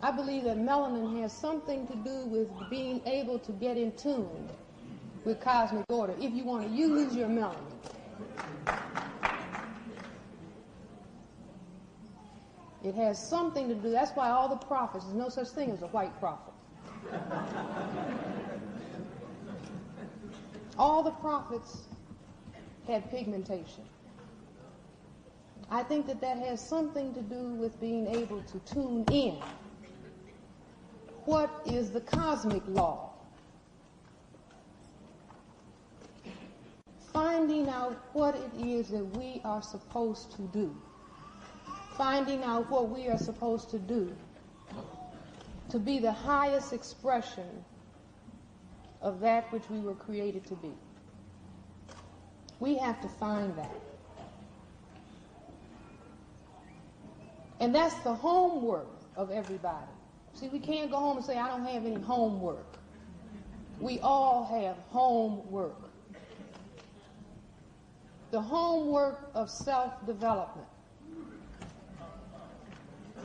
I believe that melanin has something to do with being able to get in tune with cosmic order, if you want to use your melanin. It has something to do, that's why all the prophets, there's no such thing as a white prophet. All the prophets had pigmentation. I think that that has something to do with being able to tune in. What is the cosmic law? Finding out what it is that we are supposed to do. Finding out what we are supposed to do to be the highest expression of that which we were created to be. We have to find that. And that's the homework of everybody. See, we can't go home and say, I don't have any homework. We all have homework. The homework of self-development.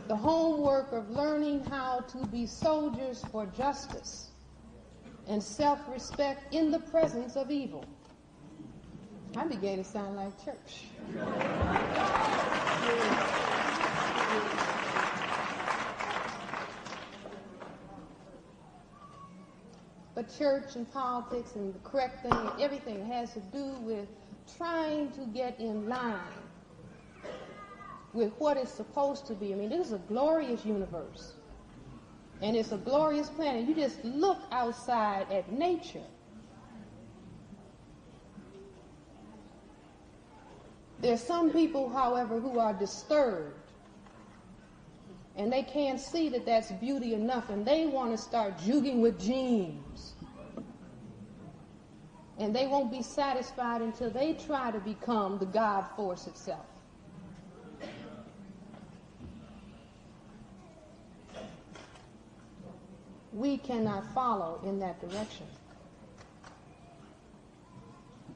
The homework of learning how to be soldiers for justice and self-respect in the presence of evil. I began to sound like church. But church and politics and the correct thing and everything has to do with trying to get in line with what it's supposed to be. I mean, this is a glorious universe. And it's a glorious planet. You just look outside at nature. There's some people, however, who are disturbed. And they can't see that that's beauty enough. And they want to start jugging with genes. And they won't be satisfied until they try to become the God force itself. We cannot follow in that direction.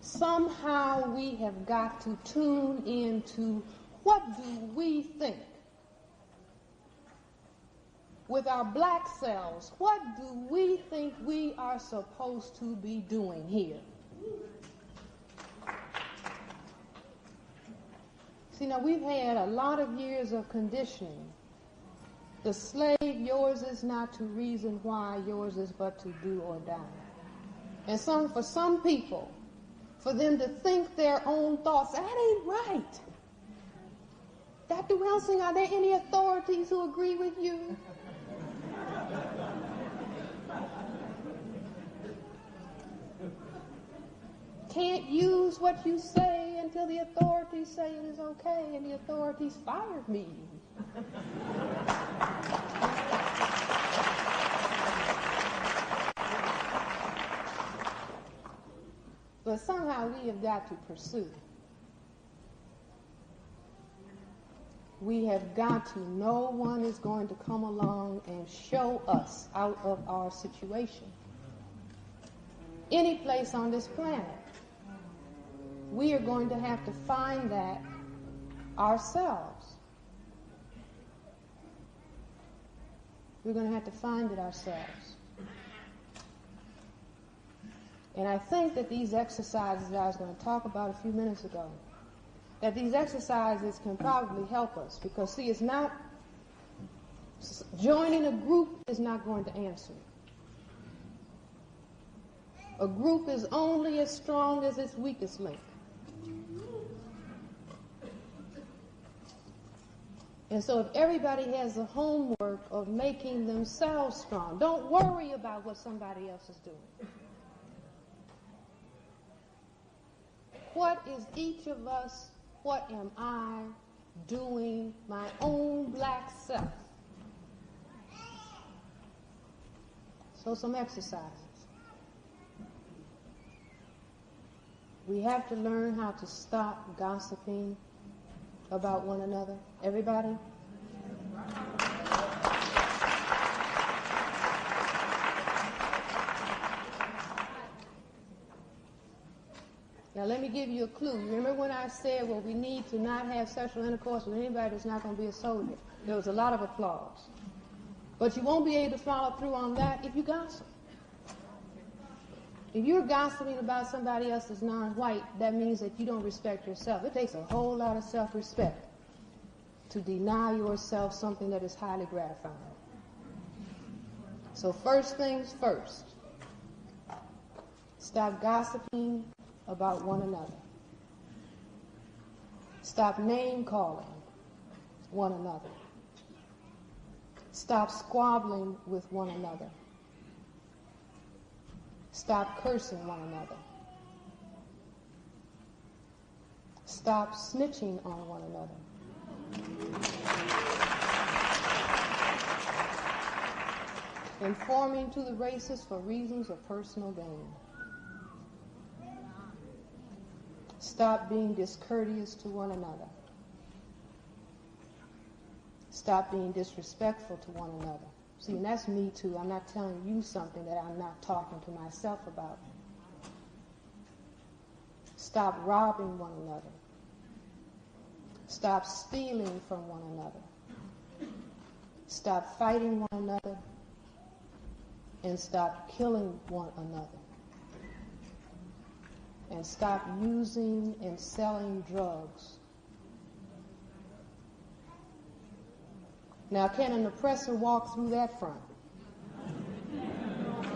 Somehow we have got to tune into what do we think. With our black selves, what do we think we are supposed to be doing here? See, now we've had a lot of years of conditioning. The slave, yours is not to reason why, yours is but to do or die. And for some people, for them to think their own thoughts, that ain't right. Dr. Welsing, are there any authorities who agree with you? Can't use what you say until the authorities say it is okay, and the authorities fired me. But somehow we have got to pursue. We have got to, no one is going to come along and show us out of our situation. Any place on this planet. We are going to have to find that ourselves. We're going to have to find it ourselves. And I think that these exercises that I was going to talk about a few minutes ago, that these exercises can probably help us. Because, see, it's not, joining a group is not going to answer. A group is only as strong as its weakest link. And so if everybody has the homework of making themselves strong, don't worry about what somebody else is doing. What is each of us, what am I doing, my own black self? So some exercises. We have to learn how to stop gossiping about one another. Everybody? Now let me give you a clue. Remember when I said, well, we need to not have sexual intercourse with anybody that's not going to be a soldier? There was a lot of applause. But you won't be able to follow through on that if you gossip. If you're gossiping about somebody else that's non-white, that means that you don't respect yourself. It takes a whole lot of self-respect to deny yourself something that is highly gratifying. So first things first, stop gossiping about one another. Stop name-calling one another. Stop squabbling with one another. Stop cursing one another. Stop snitching on one another. Informing to the racists for reasons of personal gain. Stop being discourteous to one another. Stop being disrespectful to one another. See, and that's me too. I'm not telling you something that I'm not talking to myself about. Stop robbing one another. Stop stealing from one another. Stop fighting one another. And stop killing one another. And stop using and selling drugs. Now, can an oppressor walk through that front?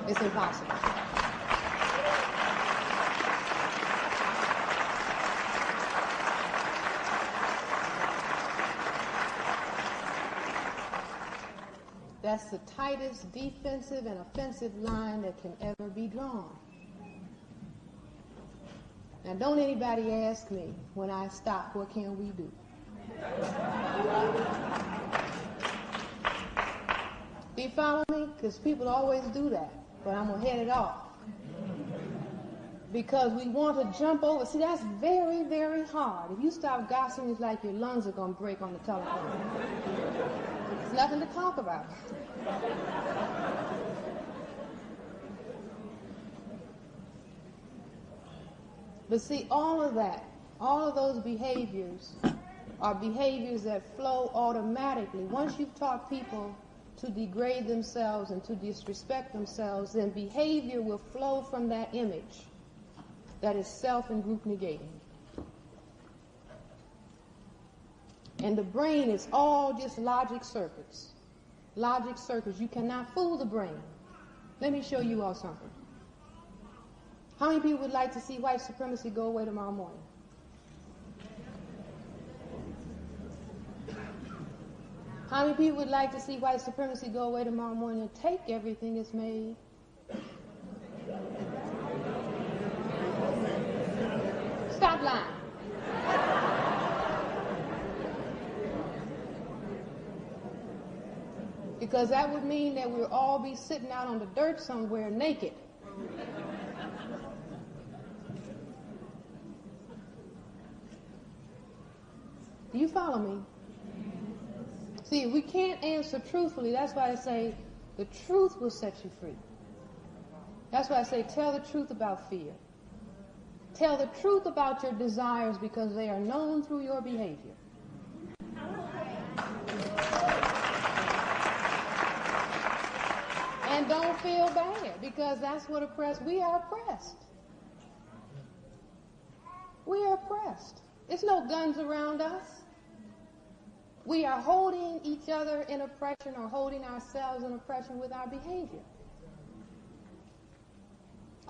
It's impossible. That's the tightest defensive and offensive line that can ever be drawn. Now, don't anybody ask me, when I stop, what can we do? Do you follow me? Because people always do that, but I'm going to head it off. Because we want to jump over. See, that's very, very hard. If you stop gossiping, it's like your lungs are going to break on the telephone. There's nothing to talk about. But see, all of that, all of those behaviors are behaviors that flow automatically. Once you've taught people to degrade themselves and to disrespect themselves, then behavior will flow from that image that is self and group negating. And the brain is all just logic circuits. Logic circuits. You cannot fool the brain. Let me show you all something. How many people would like to see white supremacy go away tomorrow morning? How many people would like to see white supremacy go away tomorrow morning and take everything it's made? Stop lying. Because that would mean that we'll all be sitting out on the dirt somewhere naked. Do you follow me? See, we can't answer truthfully. That's why I say the truth will set you free. That's why I say tell the truth about fear. Tell the truth about your desires because they are known through your behavior. And don't feel bad because that's what we are oppressed. We are oppressed. There's no guns around us. We are holding each other in oppression or holding ourselves in oppression with our behavior.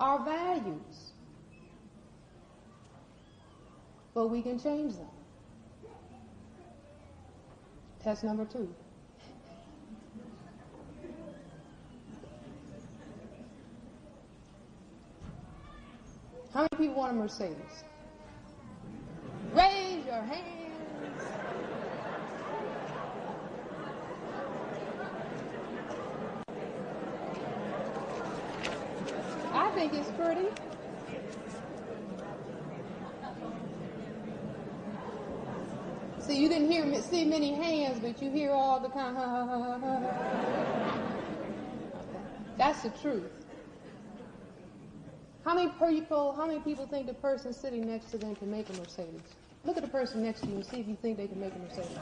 Our values. But we can change them. Test number 2. How many people want a Mercedes? Raise your hands. I think it's pretty. See, you didn't see many hands, but you hear all the kind of That's the truth. How many people think the person sitting next to them can make a Mercedes? Look at the person next to you and see if you think they can make a Mercedes.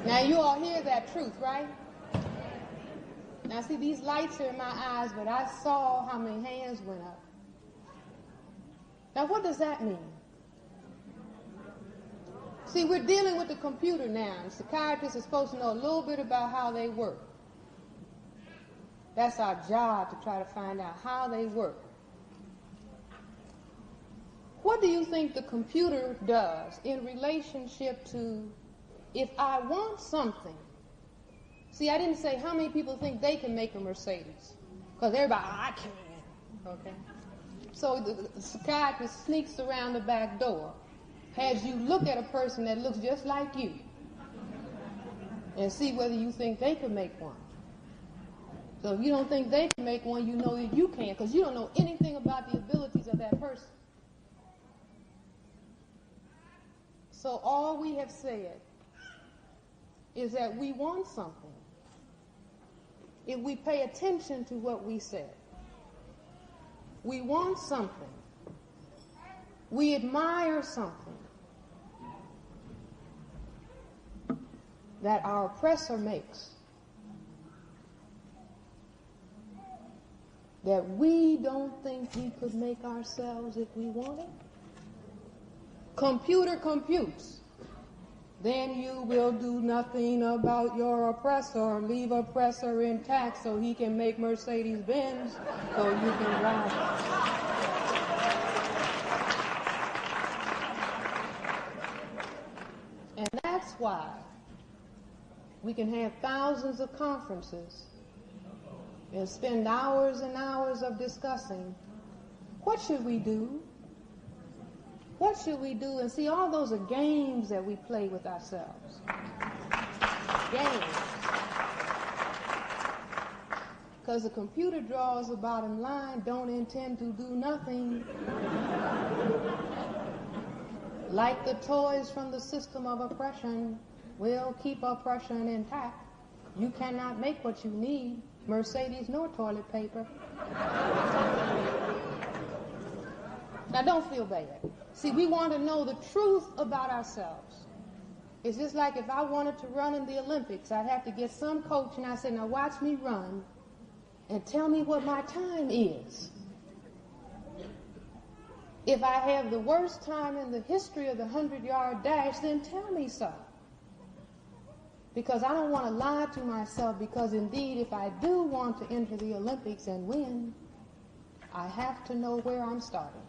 Now you all hear that truth, right? Now see, these lights are in my eyes, but I saw how many hands went up. Now what does that mean? See, we're dealing with the computer now, and psychiatrists are supposed to know a little bit about how they work. That's our job, to try to find out how they work. What do you think the computer does in relationship to if I want something? See, I didn't say how many people think they can make a Mercedes. Because everybody, I can. Okay? So the psychiatrist sneaks around the back door, has you look at a person that looks just like you, and see whether you think they can make one. So if you don't think they can make one, you know that you can, because you don't know anything about the abilities of that person. So all we have said is that we want something. If we pay attention to what we said, we want something. We admire something that our oppressor makes, that we don't think we could make ourselves if we wanted. Computer computes. Then you will do nothing about your oppressor. Leave oppressor intact so he can make Mercedes-Benz so you can drive. And that's why we can have thousands of conferences and spend hours and hours of discussing what should we do? What should we do? And see, all those are games that we play with ourselves. Games. Because the computer draws the bottom line, don't intend to do nothing. Like the toys from the system of oppression will keep oppression intact. You cannot make what you need, Mercedes nor toilet paper. Now don't feel bad. See, we want to know the truth about ourselves. It's just like if I wanted to run in the Olympics, I'd have to get some coach and I'd say, now watch me run and tell me what my time is. If I have the worst time in the history of the 100-yard dash, then tell me so. Because I don't want to lie to myself, because indeed if I do want to enter the Olympics and win, I have to know where I'm starting.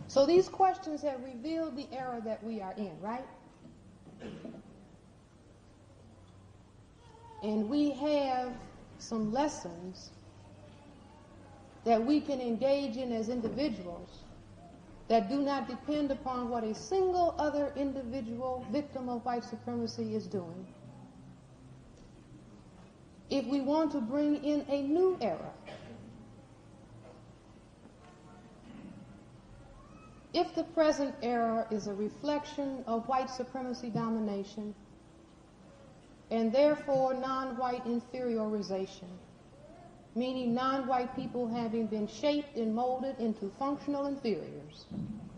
So these questions have revealed the era that we are in, right? And we have some lessons that we can engage in as individuals that do not depend upon what a single other individual victim of white supremacy is doing. If we want to bring in a new era, if the present era is a reflection of white supremacy domination and therefore non-white inferiorization, meaning non-white people having been shaped and molded into functional inferiors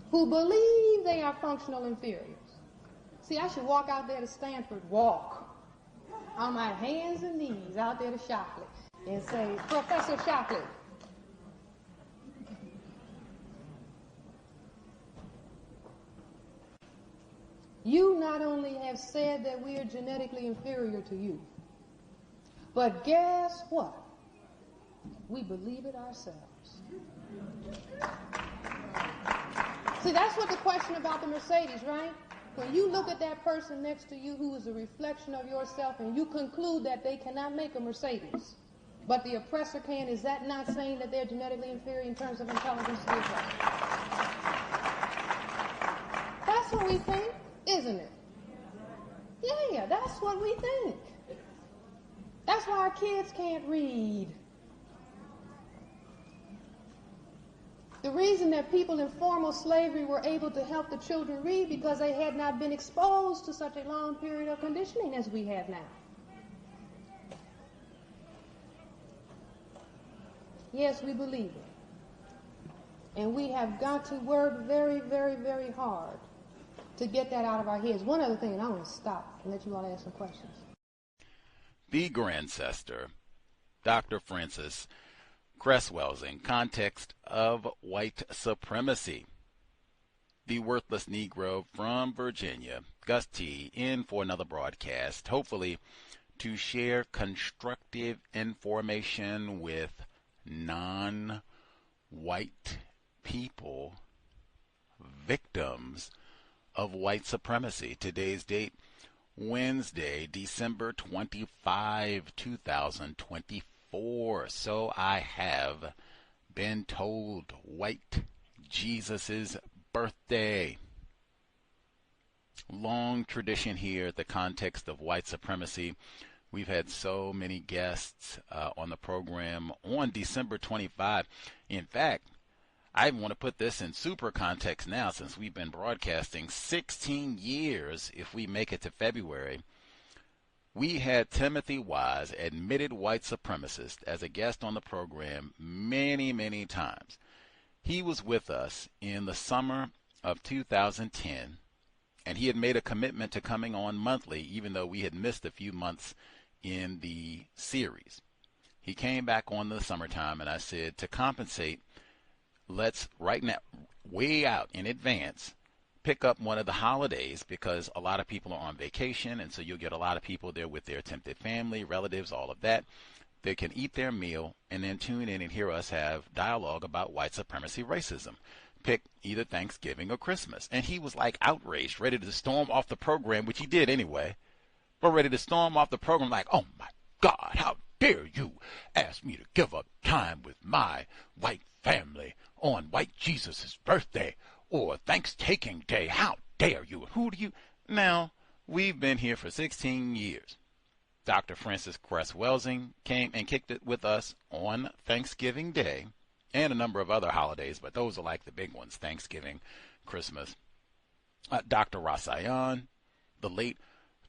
who believe they are functional inferiors. See, I should walk out there to Stanford, walk on my hands and knees out there to Shockley and say, Professor Shockley, you not only have said that we are genetically inferior to you, but guess what? We believe it ourselves. See, that's what the question about the Mercedes, right? When you look at that person next to you who is a reflection of yourself and you conclude that they cannot make a Mercedes, but the oppressor can, is that not saying that they're genetically inferior in terms of intelligence to the oppressor? That's what we think. Isn't it? Yeah, that's what we think. That's why our kids can't read. The reason that people in formal slavery were able to help the children read because they had not been exposed to such a long period of conditioning as we have now. Yes, we believe it. And we have got to work very, very, very hard to get that out of our heads. One other thing, and I'm going to stop and let you all ask some questions. The Grandcestor, Dr. Francis Cress Welsing, Context of White Supremacy. The worthless Negro from Virginia, Gus T, in for another broadcast, hopefully to share constructive information with non-white people, victims of white supremacy. Today's date, Wednesday, December 25, 2024. So I have been told, white Jesus's birthday. Long tradition here at the Context of White Supremacy. We've had so many guests on the program on December 25. In fact, I want to put this in super context now, since we've been broadcasting 16 years if we make it to February. We had Timothy Wise, admitted white supremacist, as a guest on the program many, many times. He was with us in the summer of 2010, and he had made a commitment to coming on monthly, even though we had missed a few months in the series. He came back on the summertime, and I said, to compensate, let's right now, way out in advance, pick up one of the holidays, because a lot of people are on vacation, and so you'll get a lot of people there with their attempted family, relatives, all of that. They can eat their meal and then tune in and hear us have dialogue about white supremacy, racism. Pick either Thanksgiving or Christmas. And he was like outraged, ready to storm off the program, which he did anyway, but ready to storm off the program like, oh my God, how dare you ask me to give up time with my white family on white Jesus' birthday or Thanksgiving Day? How dare you? Who do you? Now, we've been here for 16 years. Dr. Francis Cress Welsing came and kicked it with us on Thanksgiving Day and a number of other holidays, but those are like the big ones, Thanksgiving, Christmas. Dr. Rasayan, the late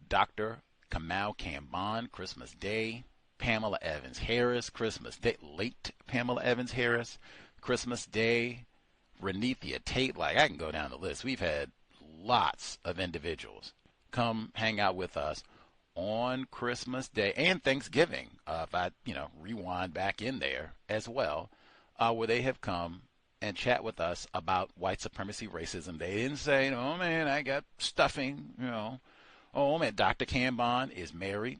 Dr. Kamal Kamban, Christmas Day. Pamela Evans Harris, Christmas Day. Late Pamela Evans Harris, Christmas Day. Renethia Tate, like I can go down the list. We've had lots of individuals come hang out with us on Christmas Day and Thanksgiving, if I, rewind back in there as well, where they have come and chat with us about white supremacy, racism. They didn't say, oh man, I got stuffing, Oh man, Dr. Kamban is married.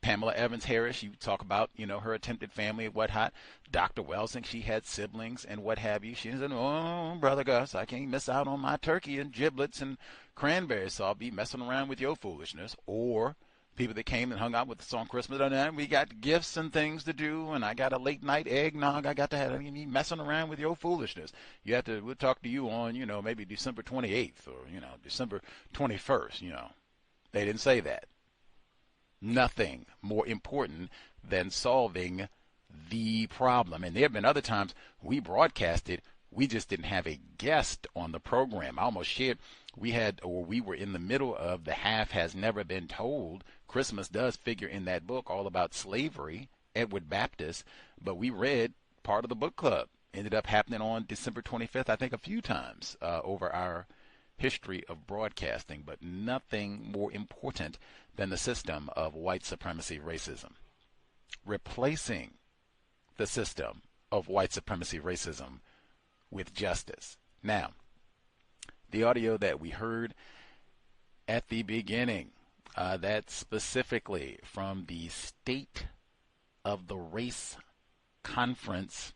Pamela Evans Harris, you talk about, her attempted family and whatnot. Dr. Welsing, she had siblings and what have you. She said, oh, Brother Gus, I can't miss out on my turkey and giblets and cranberries, so I'll be messing around with your foolishness. Or people that came and hung out with us on Christmas, and we got gifts and things to do, and I got a late night eggnog I got to have, me messing around with your foolishness. We'll talk to you on, maybe December 28th or, December 21st, They didn't say that. Nothing more important than solving the problem. And there have been other times we broadcasted, we just didn't have a guest on the program. I almost shared, we were in the middle of The Half Has Never Been Told. Christmas does figure in that book, all about slavery, Edward Baptist, but we read part of the book club. Ended up happening on December 25th, I think a few times over our history of broadcasting, but nothing more important than the system of white supremacy, racism. Replacing the system of white supremacy, racism with justice. Now, the audio that we heard at the beginning, that's specifically from the State of the Race Conference,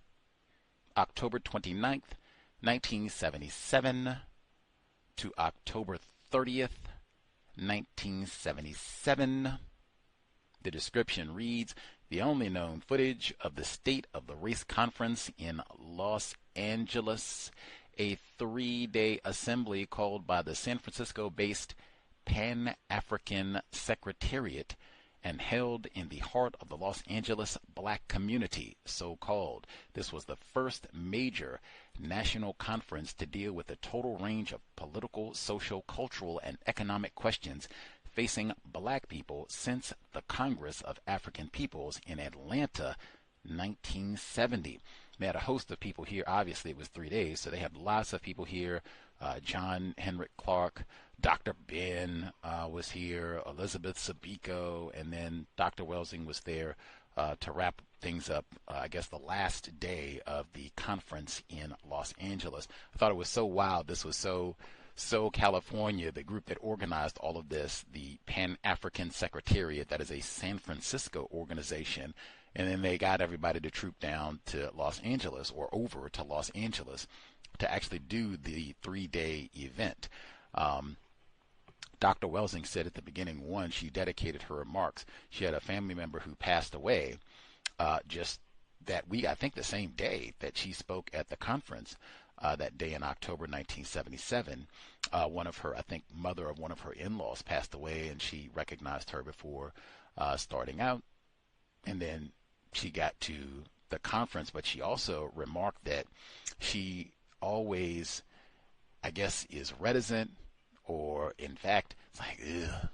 October 29th, 1977 to October 30th, 1977. The description reads, the only known footage of the State of the Race Conference in Los Angeles, a 3-day assembly called by the San Francisco-based Pan-African Secretariat and held in the heart of the Los Angeles black community, so-called. This was the first major national conference to deal with the total range of political, social, cultural, and economic questions facing black people since the Congress of African Peoples in Atlanta, 1970. They had a host of people here. Obviously, it was 3 days, so they had lots of people here John Henrik Clark, Dr. Ben was here, Elizabeth Sabico, and then Dr. Welsing was there to wrap things up, I guess the last day of the conference in Los Angeles. I thought it was so wild. This was so California, the group that organized all of this, the Pan-African Secretariat, that is a San Francisco organization, and then they got everybody to troop down to Los Angeles, or over to Los Angeles, to actually do the 3-day event. Dr. Welsing said at the beginning, one, she dedicated her remarks. She had a family member who passed away just that week, I think the same day that she spoke at the conference, that day in October 1977. One of her, I think, mother of one of her in-laws passed away, and she recognized her before starting out. And then she got to the conference, but she also remarked that she always, I guess, is reticent, or in fact, it's like, ugh,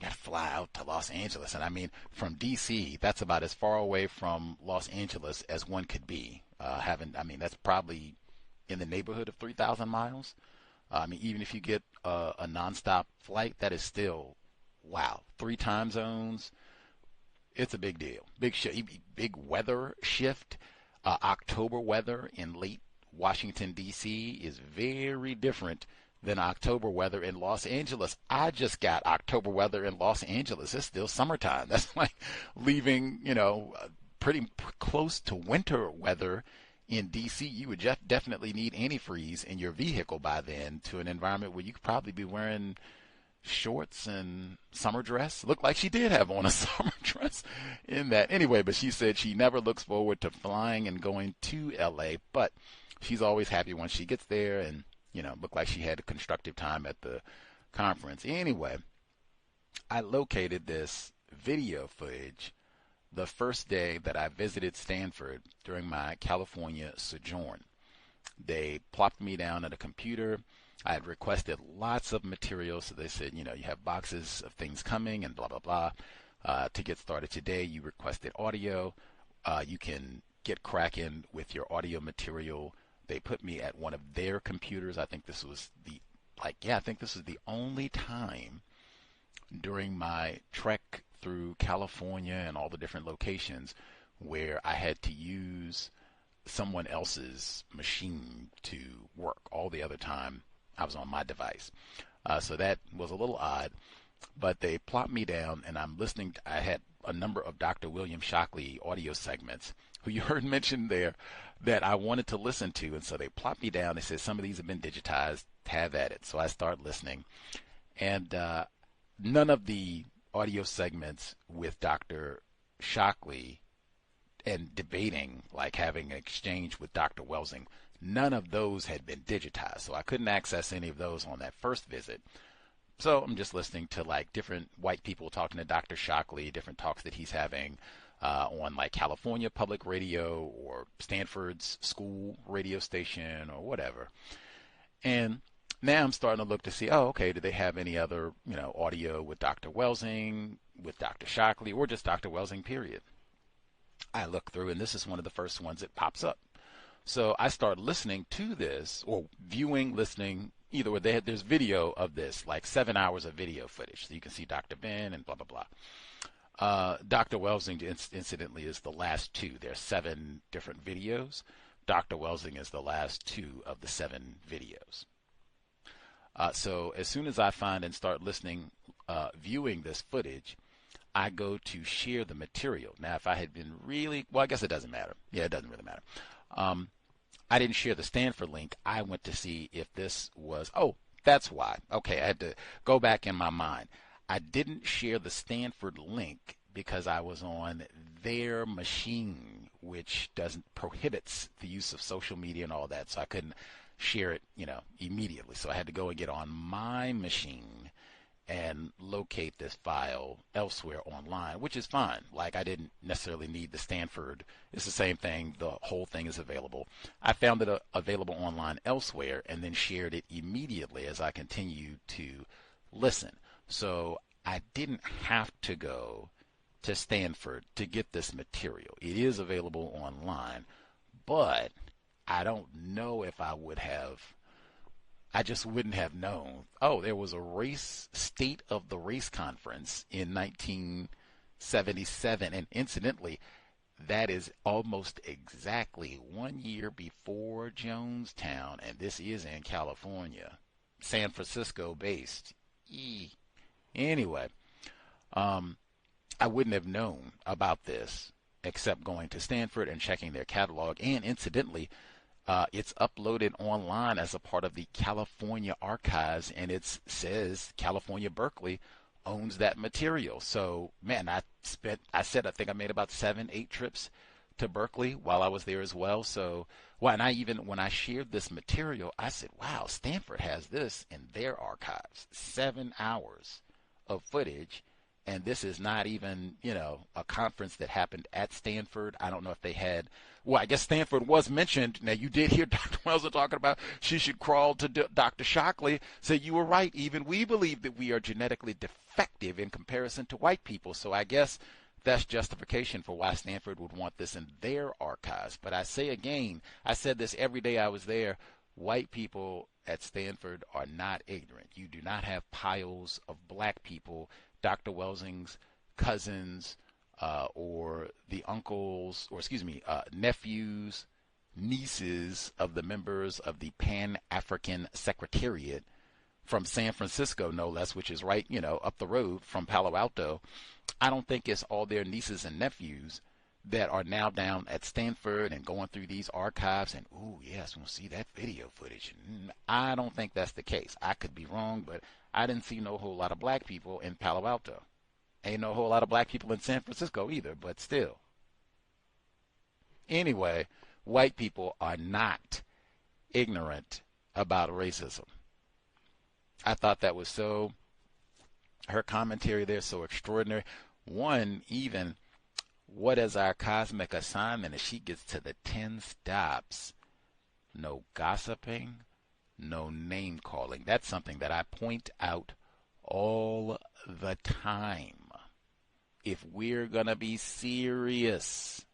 got to fly out to Los Angeles. And I mean, from D.C., that's about as far away from Los Angeles as one could be. That's probably in the neighborhood of 3,000 miles. I mean, even if you get a nonstop flight, that is still, wow, 3 time zones. It's a big deal. Big weather shift. October weather in late Washington, D.C. is very different than October weather in Los Angeles. I just got October weather in Los Angeles. It's still summertime. That's like leaving, pretty close to winter weather in D.C. You would definitely need antifreeze in your vehicle by then, to an environment where you could probably be wearing shorts and summer dress. Looked like she did have on a summer dress in that. Anyway, but she said she never looks forward to flying and going to L.A., but she's always happy when she gets there, and looked like she had a constructive time at the conference. Anyway, I located this video footage the first day that I visited Stanford during my California sojourn. They plopped me down at a computer. I had requested lots of material, so they said, you have boxes of things coming and blah, blah, blah. To get started today, you requested audio. You can get cracking with your audio material. They put me at one of their computers. I think this was the only time during my trek through California and all the different locations where I had to use someone else's machine to work. All the other time I was on my device. So that was a little odd, but they plopped me down, and I'm listening. I had a number of Dr. William Shockley audio segments, who you heard mentioned there, that I wanted to listen to. And so they plopped me down. They said, some of these have been digitized, have at it. So I started listening. And none of the audio segments with Dr. Shockley and debating, like having an exchange with Dr. Welsing, none of those had been digitized. So I couldn't access any of those on that first visit. So I'm just listening to like different white people talking to Dr. Shockley, different talks that he's having on like California Public Radio or Stanford's school radio station or whatever. And now I'm starting to look to see, okay, do they have any other, audio with Dr. Welsing, with Dr. Shockley, or just Dr. Welsing, period. I look through, and this is one of the first ones that pops up. So I start listening to this, or viewing, listening, either way. There's video of this, like 7 hours of video footage. So you can see Dr. Ben and blah, blah, blah. Dr. Welsing, incidentally, is the last 2. There's 7 different videos. Dr. Welsing is the last 2 of the 7 videos. So as soon as I find and start listening, viewing this footage, I go to share the material. Now, if I had been I guess it doesn't matter. Yeah, it doesn't really matter. I didn't share the Stanford link. I went to see if this was, that's why. Okay, I had to go back in my mind. I didn't share the Stanford link because I was on their machine, which prohibits the use of social media and all that. So I couldn't share it, immediately. So I had to go and get on my machine and locate this file elsewhere online, which is fine. Like, I didn't necessarily need the Stanford. It's the same thing. The whole thing is available. I found it available online elsewhere and then shared it immediately as I continued to listen. So I didn't have to go to Stanford to get this material. It is available online, but I don't know if I would have I just wouldn't have known. Oh, there was a race, state of the race conference in 1977. And incidentally, that is almost exactly 1 year before Jonestown. And this is in California, San Francisco based. Anyway, I wouldn't have known about this except going to Stanford and checking their catalog. And incidentally, it's uploaded online as a part of the California archives, and it says California Berkeley owns that material. So, man, I think I made about 7-8 trips to Berkeley while I was there as well. So, when I shared this material, I said, wow, Stanford has this in their archives. 7 hours of footage. And this is not even, a conference that happened at Stanford. I don't know if they had, well, I guess Stanford was mentioned. Now, you did hear Dr. Welsing talking about she should crawl to Dr. Shockley. So you were right. Even we believe that we are genetically defective in comparison to white people. So I guess that's justification for why Stanford would want this in their archives. But I say again, I said this every day I was there, white people at Stanford are not ignorant. You do not have piles of black people, Dr. Welsing's cousins, or the uncles, nephews, nieces of the members of the Pan-African Secretariat from San Francisco, no less, which is right, up the road from Palo Alto. I don't think it's all their nieces and nephews that are now down at Stanford and going through these archives and, ooh, yes, we'll see that video footage. I don't think that's the case. I could be wrong, but I didn't see no whole lot of black people in Palo Alto. Ain't no whole lot of black people in San Francisco either, but still. Anyway, white people are not ignorant about racism. I thought that was her commentary there so extraordinary. One, even, what is our cosmic assignment? As she gets to the 10 stops, no gossiping, no name calling. That's something that I point out all the time. If we're going to be serious,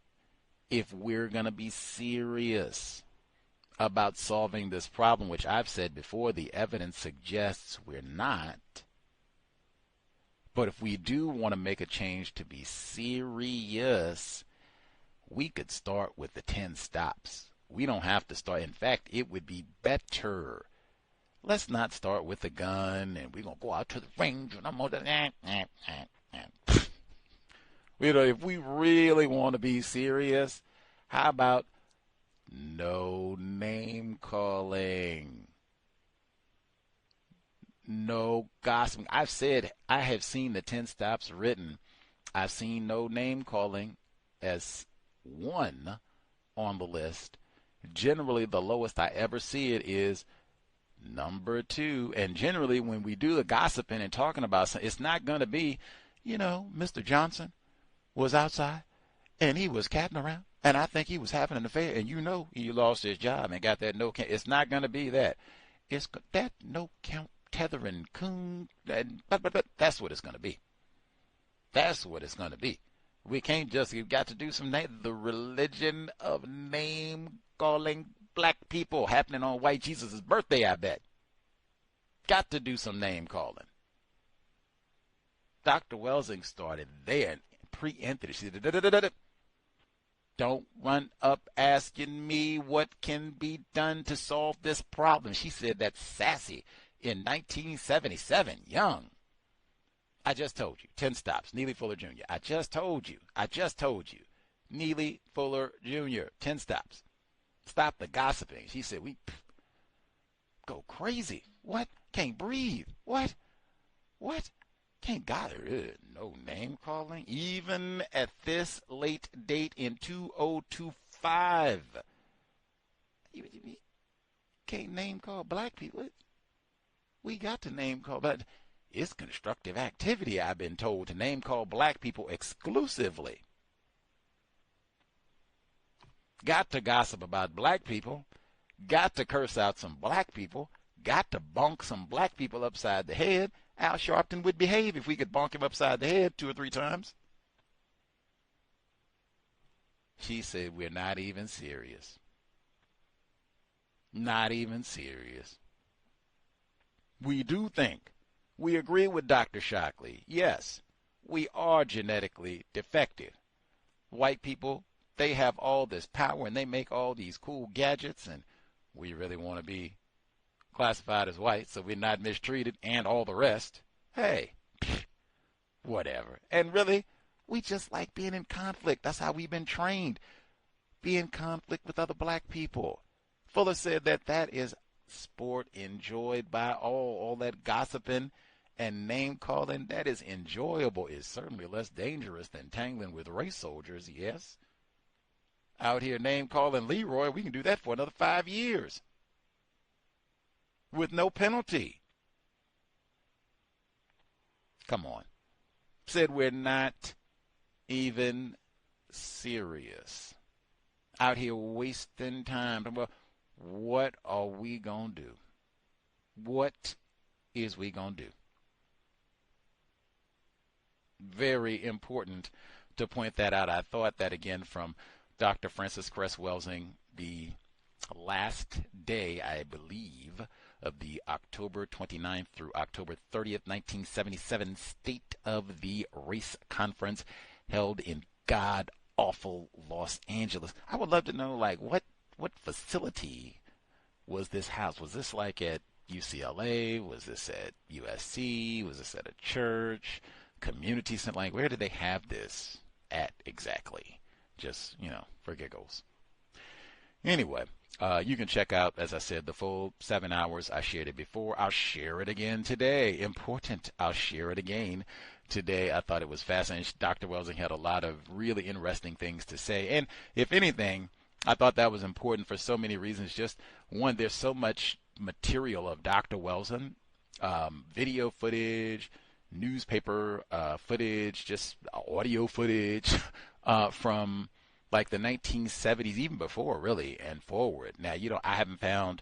about solving this problem, which I've said before, the evidence suggests we're not. But if we do want to make a change to be serious, we could start with the 10 stops. We don't have to start. In fact, it would be better. Let's not start with a gun and we're going to go out to the range and I'm going to... if we really want to be serious, how about no name calling? No gossiping. I've said I have seen the 10 stops written. I've seen no name calling as one on the list. Generally, the lowest I ever see it is number 2. And generally, when we do the gossiping and talking about something, it's not going to be, Mr. Johnson was outside and he was catting around and I think he was having an affair and he lost his job and got that no count. It's not going to be that. It's that no count tethering coon. But that's what it's going to be. That's what it's going to be. We can't you've got to do some the religion of name calling black people happening on white Jesus' birthday, I bet. Got to do some name calling. Dr. Welsing started there and preempted it. She said, don't run up asking me what can be done to solve this problem. She said that sassy in 1977, young. I just told you, 10 stops, Neely Fuller Jr. I just told you. Neely Fuller Jr., 10 stops. Stop the gossiping. She said, we go crazy. What? Can't breathe. What? Can't gather. No name calling. Even at this late date in 2025. You can't name call black people. We got to name call, but it's constructive activity, I've been told, to name call black people exclusively. Got to gossip about black people. Got to curse out some black people. Got to bonk some black people upside the head. Al Sharpton would behave if we could bonk him upside the head 2 or 3 times. She said, we're not even serious. Not even serious. We do think. We agree with Dr. Shockley. Yes, we are genetically defective. White people, they have all this power and they make all these cool gadgets, and we really want to be classified as white so we're not mistreated and all the rest. Hey, whatever. And really, we just like being in conflict. That's how we've been trained. Be in conflict with other black people. Fuller said that that is sport enjoyed by all that gossiping and name calling. That is enjoyable. Is certainly less dangerous than tangling with race soldiers, yes. Out here name calling Leroy, we can do that for another 5 years with no penalty. Come on. Said we're not even serious. Out here wasting time. Well, what are we going to do? What is we going to do? Very important to point that out. I thought that again from Dr. Francis Cress Welsing, the last day, I believe, of the October 29th through October 30th, 1977 State of the Race Conference held in god-awful Los Angeles. I would love to know, like, what facility was this house? Was this like at UCLA? Was this at USC? Was this at a church? Community center? Like, where did they have this at exactly? Just, for giggles. Anyway, you can check out, as I said, the full 7 hours. I shared it before. I'll share it again today. Important. I'll share it again today. I thought it was fascinating. Dr. Welsing had a lot of really interesting things to say. And if anything, I thought that was important for so many reasons. Just one, there's so much material of Dr. Welsing, video footage, newspaper footage, just audio footage from like the 1970s, even before really, and forward. Now, I haven't found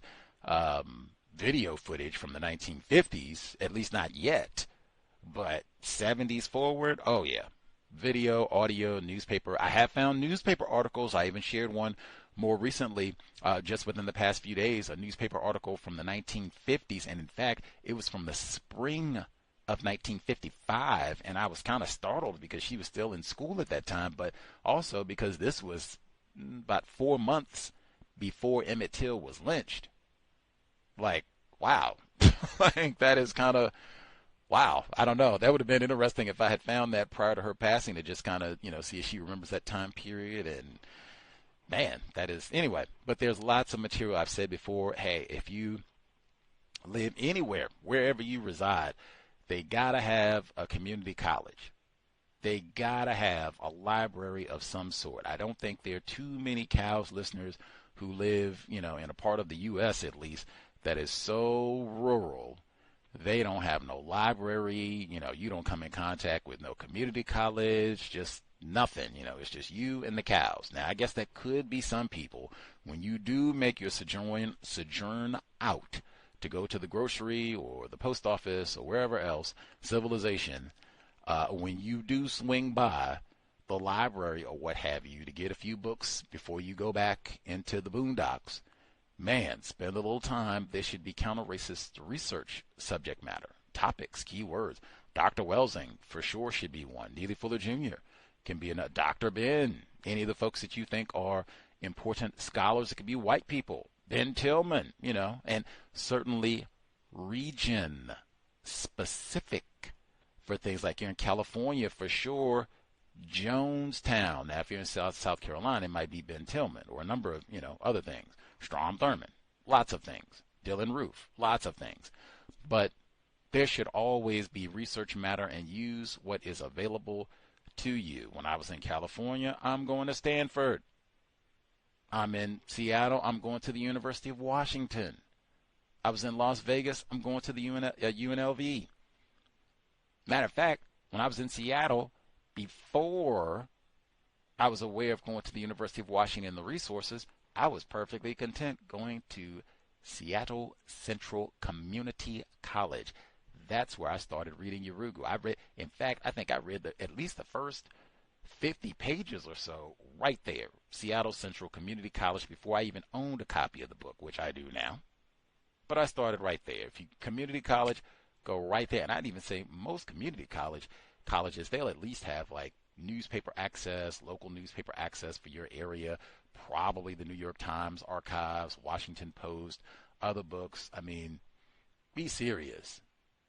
video footage from the 1950s, at least not yet, but 70s forward, oh yeah. Video, audio, newspaper. I have found newspaper articles. I even shared one more recently, just within the past few days, a newspaper article from the 1950s, and in fact, it was from the spring of 1955, and I was kind of startled because she was still in school at that time, but also because this was about 4 months before Emmett Till was lynched. Like, wow. Like, that is kind of, wow. I don't know. That would have been interesting if I had found that prior to her passing, to just kind of, see if she remembers that time period. And man, that is, anyway, but there's lots of material. I've said before, hey, if you live anywhere, wherever you reside, they gotta have a community college. They gotta have a library of some sort. I don't think there are too many C.O.W.S listeners who live, in a part of the U.S. at least that is so rural. They don't have no library. You don't come in contact with no community college. Just nothing. It's just you and the C.O.W.S. Now, I guess that could be some people. When you do make your sojourn out to go to the grocery or the post office or wherever else, civilization, when you do swing by the library or what have you to get a few books before you go back into the boondocks, man, spend a little time. There should be counter-racist research subject matter, topics, keywords. Dr. Welsing, for sure, should be one. Neely Fuller Jr. can be another. Dr. Ben, any of the folks that you think are important scholars. It could be white people. Ben Tillman, and certainly region specific for things like you're in California, for sure, Jonestown. Now, if you're in South Carolina, it might be Ben Tillman or a number of, other things. Strom Thurmond, lots of things. Dylan Roof, lots of things. But there should always be research matter, and use what is available to you. When I was in California, I'm going to Stanford. I'm in Seattle, I'm going to the University of Washington. I was in Las Vegas, I'm going to the UNLV. Matter of fact, when I was in Seattle, before I was aware of going to the University of Washington and the resources, I was perfectly content going to Seattle Central Community College. That's where I started reading Yurugu. In fact, I think I read at least the first 50 pages or so right there. Seattle Central Community College, before I even owned a copy of the book, which I do now. But I started right there. If you community college, go right there. And I'd even say most community colleges, they'll at least have like newspaper access, local newspaper access for your area, probably the New York Times archives, Washington Post, other books. I mean, be serious.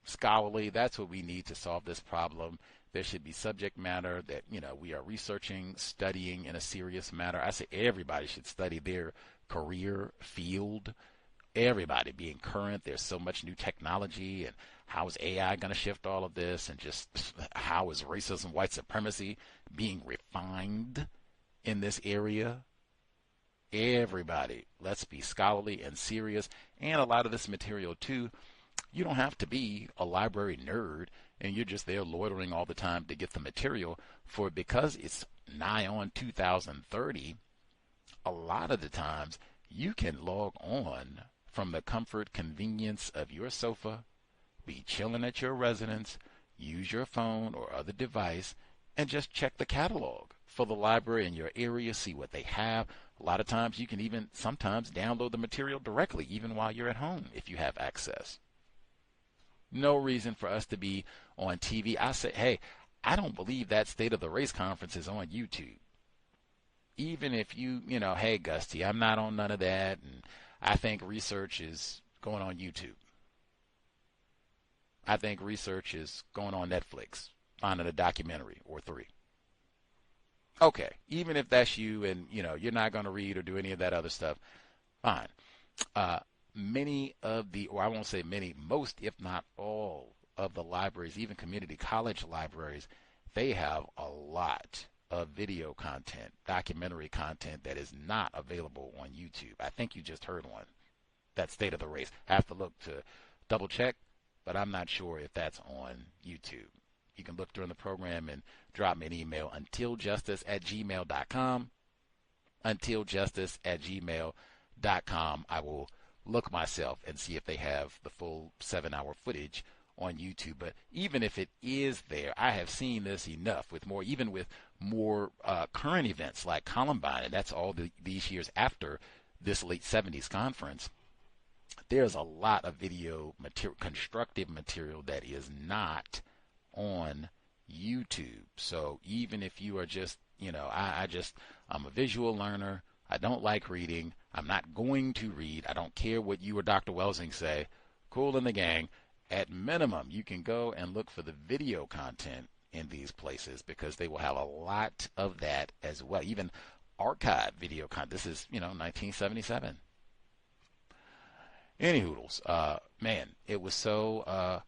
Scholarly, that's what we need to solve this problem. There should be subject matter that, we are researching, studying in a serious manner. I say everybody should study their career field. Everybody being current. There's so much new technology, and how is AI going to shift all of this, and just how is racism, white supremacy being refined in this area? Everybody, let's be scholarly and serious. And a lot of this material too, you don't have to be a library nerd and you're just there loitering all the time to get the material for it, because it's nigh on 2030. A lot of the times you can log on from the comfort, convenience of your sofa, be chilling at your residence, use your phone or other device, and just check the catalog for the library in your area, see what they have. A lot of times you can even sometimes download the material directly, even while you're at home, if you have access. No reason for us to be on TV. I say, hey, I don't believe that State of the Race conference is on YouTube. Even if hey, Gus T, I'm not on none of that, and I think research is going on YouTube. I think research is going on Netflix, finding a documentary or 3. Okay, even if that's you and, you're not going to read or do any of that other stuff, fine. Many of or I won't say many, most if not all of the libraries, even community college libraries, they have a lot of video content, documentary content that is not available on YouTube. I think you just heard one, that State of the Race. I have to look to double check, but I'm not sure if that's on YouTube. You can look during the program and drop me an email, untiljustice@gmail.com, untiljustice@gmail.com. I will look myself and see if they have the full 7-hour footage on YouTube. But even if it is there, I have seen this enough with more current events like Columbine, and that's all these years after this late 70s conference. There's a lot of video material, constructive material, that is not on YouTube. So even if you are just, I'm a visual learner, I don't like reading, I'm not going to read, I don't care what you or Dr. Welsing say, cool in the gang. At minimum, you can go and look for the video content in these places, because they will have a lot of that as well. Even archive video content. This is, 1977. Any hoodles, man, it was so,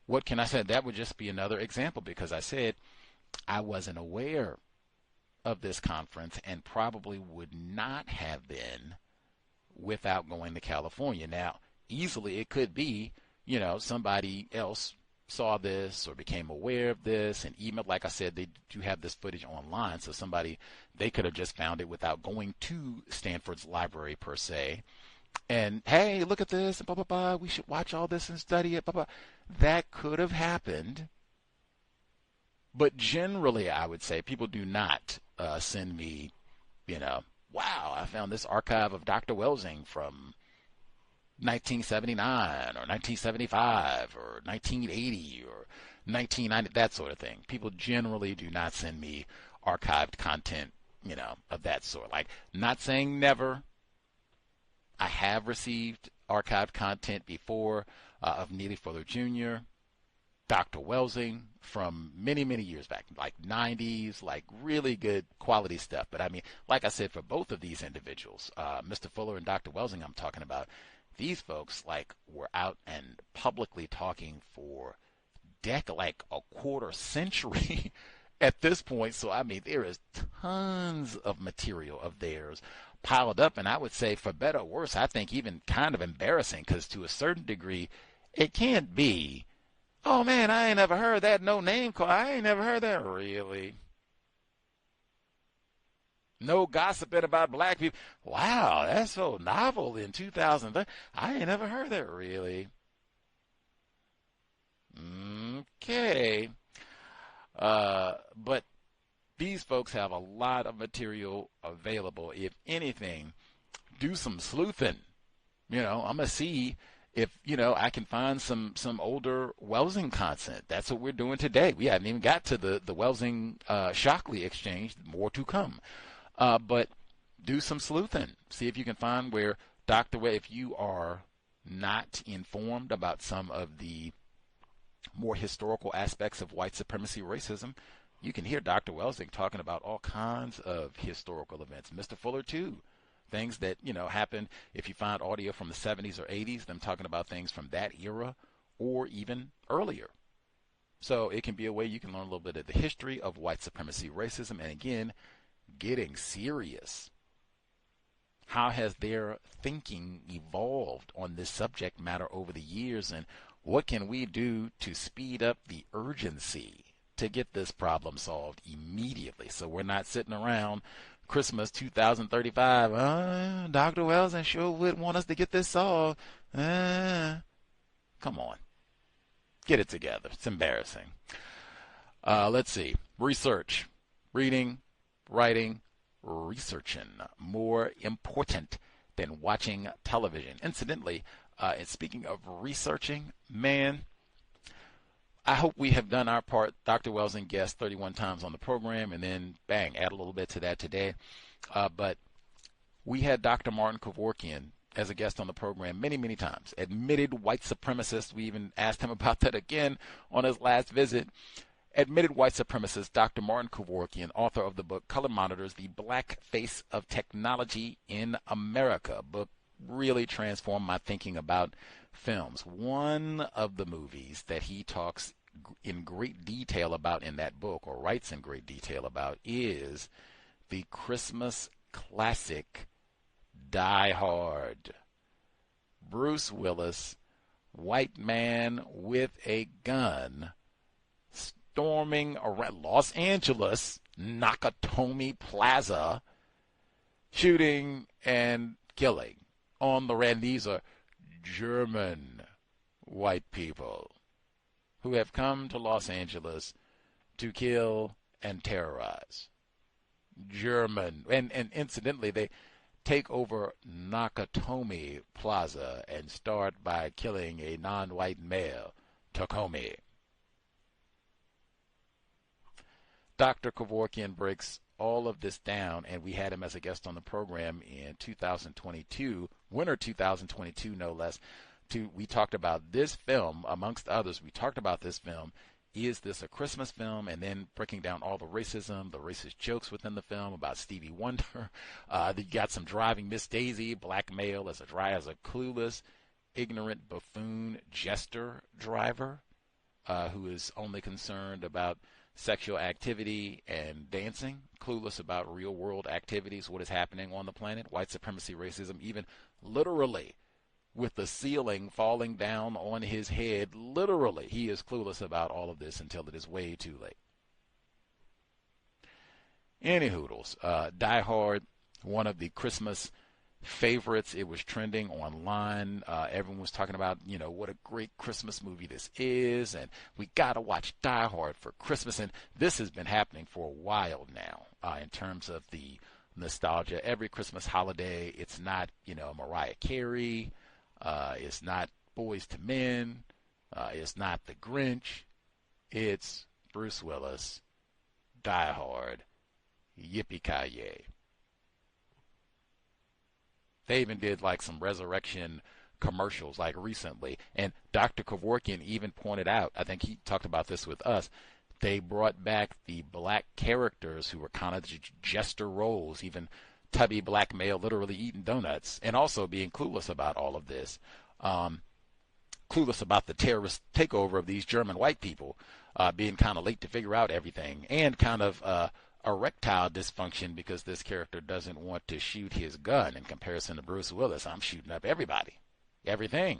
what can I say? That would just be another example, because I said I wasn't aware of this conference and probably would not have been without going to California. Now, easily it could be, somebody else saw this or became aware of this and emailed. Like I said, they do have this footage online, so they could have just found it without going to Stanford's library per se. And, hey, look at this, and blah, blah, blah, we should watch all this and study it, blah, blah. That could have happened. But generally, I would say people do not send me, wow, I found this archive of Dr. Welsing from 1979 or 1975 or 1980 or 1990, that sort of thing. People generally do not send me archived content, of that sort. Like, not saying never. I have received archived content before of Neely Fuller Jr., Dr. Welsing from many, many years back, like 90s, like really good quality stuff. But I mean, like I said, for both of these individuals, Mr. Fuller and Dr. Welsing I'm talking about, these folks were out and publicly talking for like a quarter century at this point. So I mean, there is tons of material of theirs piled up, and I would say, for better or worse, I think even kind of embarrassing, because to a certain degree, it can't be, oh man, I ain't never heard that no name call. I ain't never heard that. Really? No gossiping about black people. Wow, that's so novel in 2003. I ain't never heard that. Really? Okay. But these folks have a lot of material available. If anything, do some sleuthing. I'm going to see If, I can find some older Welsing content, that's what we're doing today. We haven't even got to the Welsing Shockley exchange, more to come. But do some sleuthing. See if you can find where if you are not informed about some of the more historical aspects of white supremacy racism, you can hear Dr. Welsing talking about all kinds of historical events. Mr. Fuller, too. Things that, happened. If you find audio from the 70s or 80s, them talking about things from that era or even earlier. So it can be a way you can learn a little bit of the history of white supremacy racism. And again, getting serious. How has their thinking evolved on this subject matter over the years, and what can we do to speed up the urgency to get this problem solved immediately, so we're not sitting around Christmas 2035, Dr. Welsing sure would want us to get this solved. Come on. Get it together. It's embarrassing. Let's see. Research. Reading, writing, researching. More important than watching television. Incidentally, and speaking of researching, man, I hope we have done our part. Dr. Welsing guest 31 times on the program, and then, bang, add a little bit to that today. But we had Dr. Martin Kevorkian as a guest on the program many, many times. Admitted white supremacist. We even asked him about that again on his last visit. Admitted white supremacist Dr. Martin Kevorkian, author of the book Color Monitors, The Black Face of Technology in America. Book really transformed my thinking about films. One of the movies that he talks in great detail about in that book, or writes in great detail about, is the Christmas classic Die Hard. Bruce Willis, white man with a gun, storming around Los Angeles, Nakatomi Plaza, shooting and killing on the run. These are German white people who have come to Los Angeles to kill and terrorize. German. And incidentally, they take over Nakatomi Plaza and start by killing a non-white male, Takomi. Dr. Kevorkian breaks all of this down, and we had him as a guest on the program in 2022, winter 2022 no less. We talked about this film, amongst others. We talked about this film. Is this a Christmas film? And then breaking down all the racism, the racist jokes within the film about Stevie Wonder. You got some driving Miss Daisy, black male as a clueless, ignorant buffoon jester driver who is only concerned about sexual activity and dancing, clueless about real world activities, what is happening on the planet, white supremacy, racism, even literally with the ceiling falling down on his head. Literally, he is clueless about all of this until it is way too late. Any hoodles, Die Hard, one of the Christmas favorites. It was trending online. Everyone was talking about, what a great Christmas movie this is, and we got to watch Die Hard for Christmas. And this has been happening for a while now in terms of the nostalgia. Every Christmas holiday, it's not, Mariah Carey. It's not Boys to Men. It's not The Grinch. It's Bruce Willis, Die Hard, Yippee-Ki-Yay. They even did like some resurrection commercials like recently. And Dr. Kevorkian even pointed out, I think he talked about this with us, they brought back the black characters who were kind of jester roles, even tubby black male literally eating donuts, and also being clueless about all of this. Clueless about the terrorist takeover of these German white people, being kind of late to figure out everything, and kind of erectile dysfunction because this character doesn't want to shoot his gun. In comparison to Bruce Willis, I'm shooting up everybody, everything.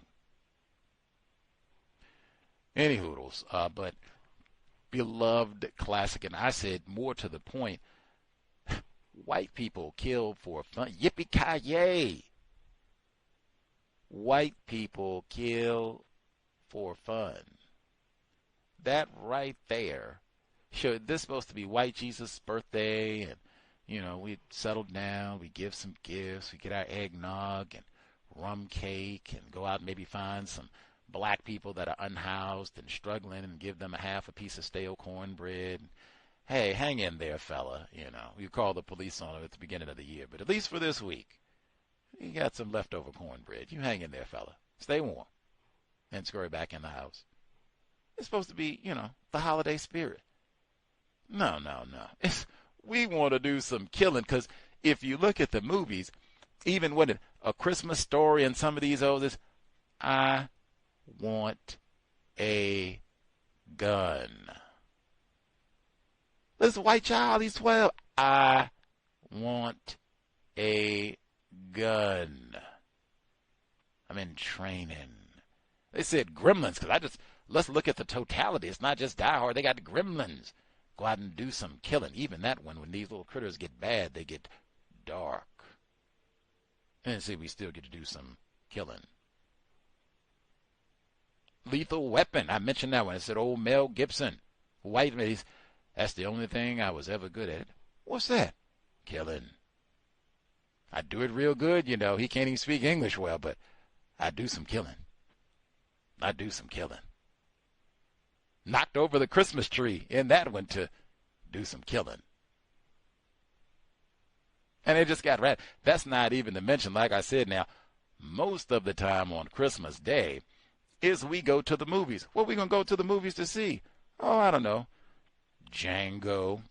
Any hoodles, but beloved classic, and I said more to the point, white people kill for fun. Yippee-ki-yay! White people kill for fun. That right there. Sure, this is supposed to be white Jesus' birthday, and we settle down, we give some gifts, we get our eggnog, and rum cake and go out and maybe find some black people that are unhoused and struggling and give them a half a piece of stale cornbread. Hey, hang in there, fella. You call the police on him at the beginning of the year, but at least for this week, you got some leftover cornbread. You hang in there, fella. Stay warm. And scurry back in the house. It's supposed to be, the holiday spirit. No. We want to do some killing, because if you look at the movies, even with A Christmas Story and some of these others, I want a gun. This white child, he's 12. I want a gun. I'm in training. They said gremlins, because let's look at the totality. It's not just Die Hard. They got gremlins. Go out and do some killing. Even that one, when these little critters get bad, they get dark. And see, we still get to do some killing. Lethal Weapon. I mentioned that one. I said old Mel Gibson. White man. That's the only thing I was ever good at. What's that? Killing. I do it real good, He can't even speak English well, but I do some killing. Knocked over the Christmas tree in that one to do some killing. And it just got right. That's not even to mention, like I said now, most of the time on Christmas Day is we go to the movies. What are we going to go to the movies to see? Oh, I don't know. Django.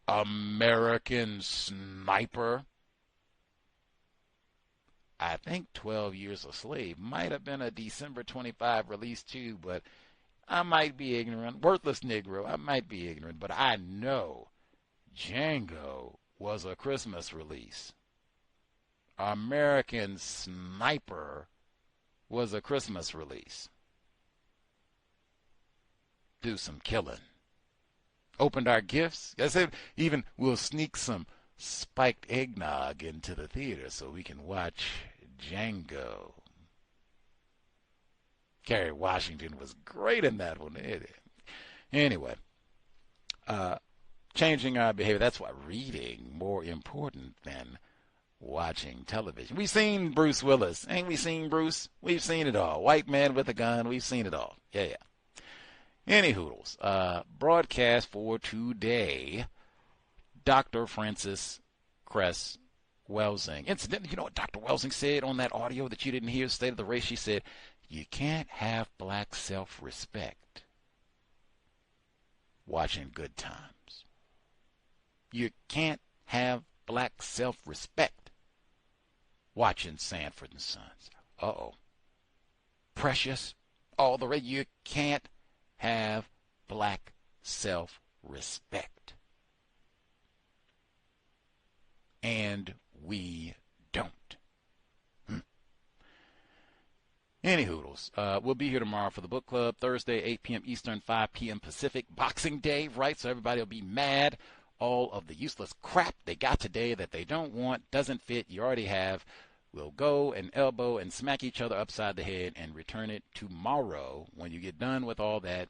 American Sniper. I think 12 Years a Slave might have been a December 25 release too, but I might be ignorant. Worthless Negro, I might be ignorant, but I know Django was a Christmas release. American Sniper was a Christmas release. Do some killing. Opened our gifts. I said even we'll sneak some spiked eggnog into the theater so we can watch Django. Kerry Washington was great in that one. Anyway, changing our behavior. That's why reading more important than watching television. We've seen Bruce Willis. Ain't we seen Bruce? We've seen it all. White man with a gun. We've seen it all. Yeah. Any hoodles. Broadcast for today. Dr. Frances Cress Welsing. Incidentally, you know what Dr. Welsing said on that audio that you didn't hear, State of the Race? She said, you can't have black self-respect watching Good Times. You can't have black self-respect watching Sanford and Sons. Uh-oh. Precious. All the rest. You can't have black self-respect. And we don't. Any hoodles. We'll be here tomorrow for the book club. Thursday, 8 p.m. Eastern, 5 p.m. Pacific. Boxing Day, right? So everybody will be mad. All of the useless crap they got today that they don't want, doesn't fit, you already have. We'll go and elbow and smack each other upside the head and return it tomorrow when you get done with all that.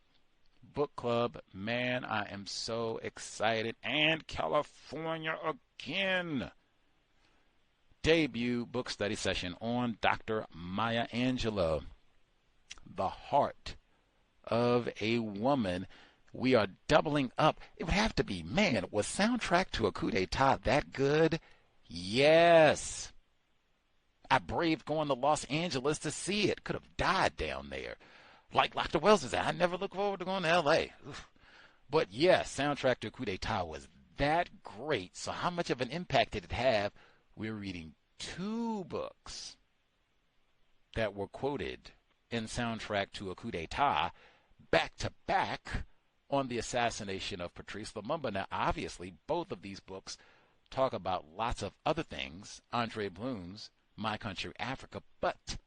Book club, man, I am so excited. And California again. Debut book study session on Dr. Maya Angelou, The Heart of a Woman. We are doubling up. It would have to be, man, was Soundtrack to a Coup d'etat that good? Yes. I braved going to Los Angeles to see it. Could have died down there. Like Dr. Wells said, I never look forward to going to L.A. Oof. But yes, Soundtrack to a Coup d'etat was that great. So how much of an impact did it have? We're reading 2 books that were quoted in Soundtrack to a Coup d'etat back to back on the assassination of Patrice Lumumba. Now, obviously, both of these books talk about lots of other things, Andre Bloom's My Country, Africa, but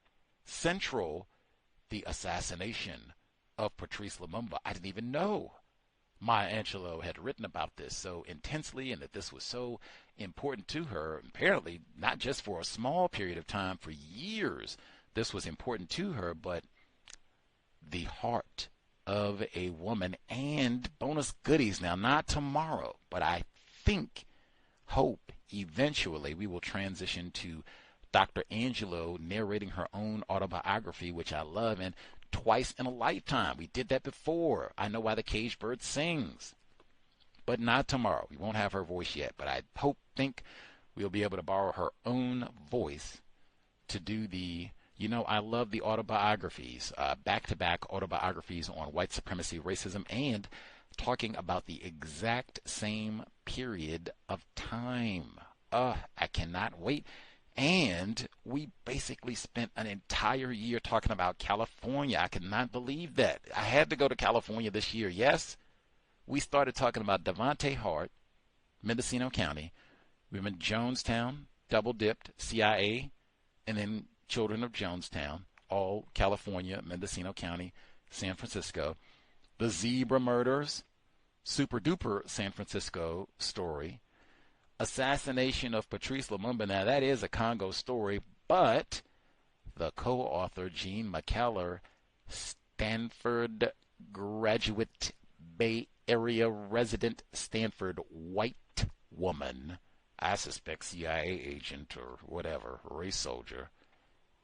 central, the assassination of Patrice Lumumba. I didn't even know Maya Angelou had written about this so intensely and that this was so important to her. Apparently, not just for a small period of time, for years, this was important to her, but the heart of a woman and bonus goodies. Now, not tomorrow, but I hope eventually we will transition to Dr. Angelo narrating her own autobiography, which I love, and Twice in a Lifetime. We did that before. I Know Why the Caged Bird Sings. But not tomorrow. We won't have her voice yet, but I think we'll be able to borrow her own voice to do the, I love the autobiographies, back-to-back autobiographies on white supremacy, racism, and talking about the exact same period of time. I cannot wait. And we basically spent an entire year talking about California. I cannot believe that. I had to go to California this year, yes. We started talking about Devontae Hart, Mendocino County. We went Jonestown, double-dipped, CIA, and then Children of Jonestown, all California, Mendocino County, San Francisco. The Zebra Murders, super-duper San Francisco story. Assassination of Patrice Lumumba. Now, that is a Congo story, but the co-author, Jean McKellar, Stanford graduate, Bay Area resident, Stanford white woman, I suspect CIA agent or whatever, race soldier.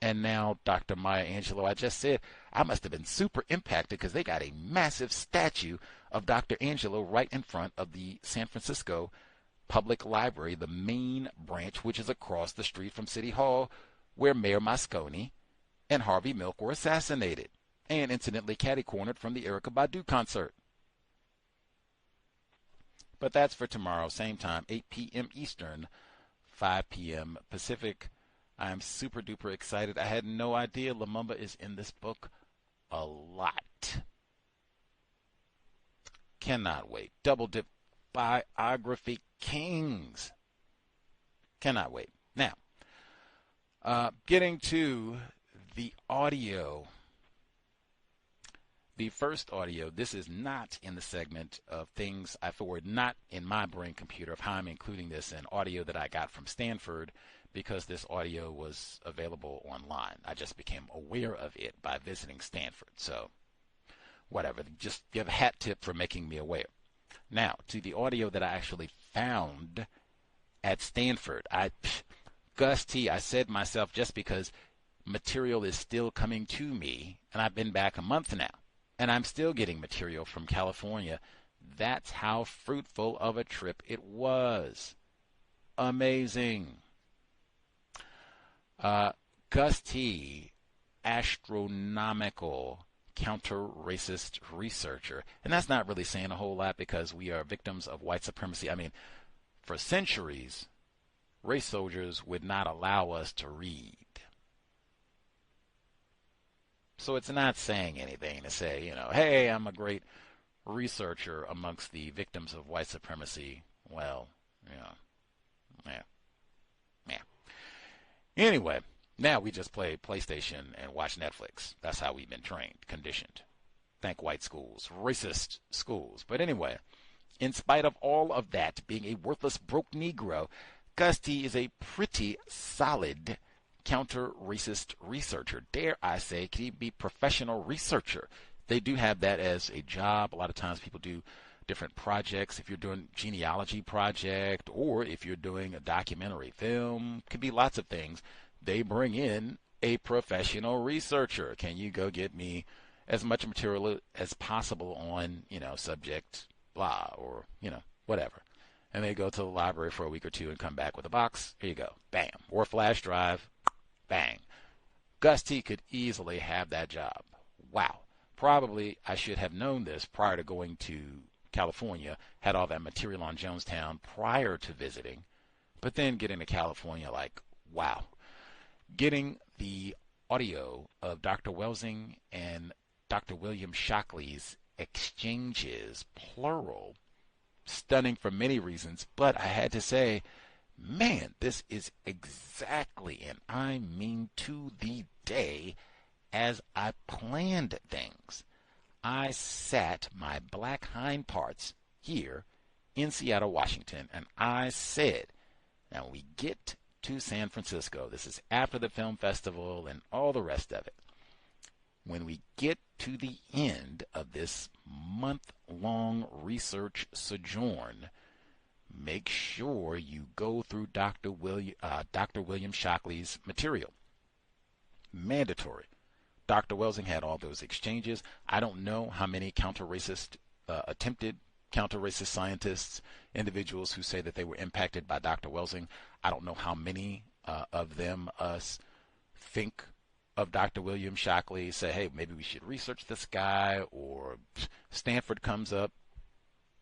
And now Dr. Maya Angelou. I just said I must have been super impacted because they got a massive statue of Dr. Angelou right in front of the San Francisco Public Library, the main branch, which is across the street from City Hall, where Mayor Moscone and Harvey Milk were assassinated, and incidentally catty-cornered from the Erykah Badu concert. But that's for tomorrow, same time, 8 p.m. Eastern, 5 p.m. Pacific. I am super duper excited. I had no idea Lumumba is in this book a lot. Cannot wait. Double dip biography kings. Cannot wait. Now, getting to the audio. The first audio, this is not in the segment of things I forward, not in my brain computer of how I'm including this in audio that I got from Stanford, because this audio was available online. I just became aware of it by visiting Stanford. So, whatever. Just give a hat tip for making me aware. Now, to the audio that I actually found at Stanford. Gus T, I said myself, just because material is still coming to me, and I've been back a month now, and I'm still getting material from California. That's how fruitful of a trip it was. Amazing. Gus T, astronomical counter-racist researcher. And that's not really saying a whole lot because we are victims of white supremacy. I mean, for centuries, race soldiers would not allow us to read. So it's not saying anything to say, hey, I'm a great researcher amongst the victims of white supremacy. Well, yeah. Anyway, now we just play PlayStation and watch Netflix. That's how we've been trained, conditioned. Thank white schools, racist schools. But anyway, in spite of all of that, being a worthless, broke Negro, Gus T is a pretty solid counter-racist researcher. Dare I say, can he be professional researcher? They do have that as a job. A lot of times people do different projects. If you're doing genealogy project or if you're doing a documentary film, could be lots of things. They bring in a professional researcher. Can you go get me as much material as possible on, subject blah or, whatever. And they go to the library for a week or two and come back with a box. Here you go. Bam. Or flash drive. Bang. Gus T could easily have that job. Wow. Probably I should have known this prior to going to California, had all that material on Jonestown prior to visiting, but then getting to California, like, wow. Getting the audio of Dr. Welsing and Dr. William Shockley's exchanges, plural, stunning for many reasons, but I had to say, man, this is exactly, and I mean to the day, as I planned things. I sat my black hind parts here in Seattle, Washington, and I said, now when we get to San Francisco, this is after the film festival and all the rest of it, when we get to the end of this month-long research sojourn, make sure you go through Dr. William Shockley's material. Mandatory. Dr. Welsing had all those exchanges. I don't know how many attempted counter-racist scientists, individuals who say that they were impacted by Dr. Welsing. I don't know how many of them think of Dr. William Shockley, say, hey, maybe we should research this guy, or Stanford comes up,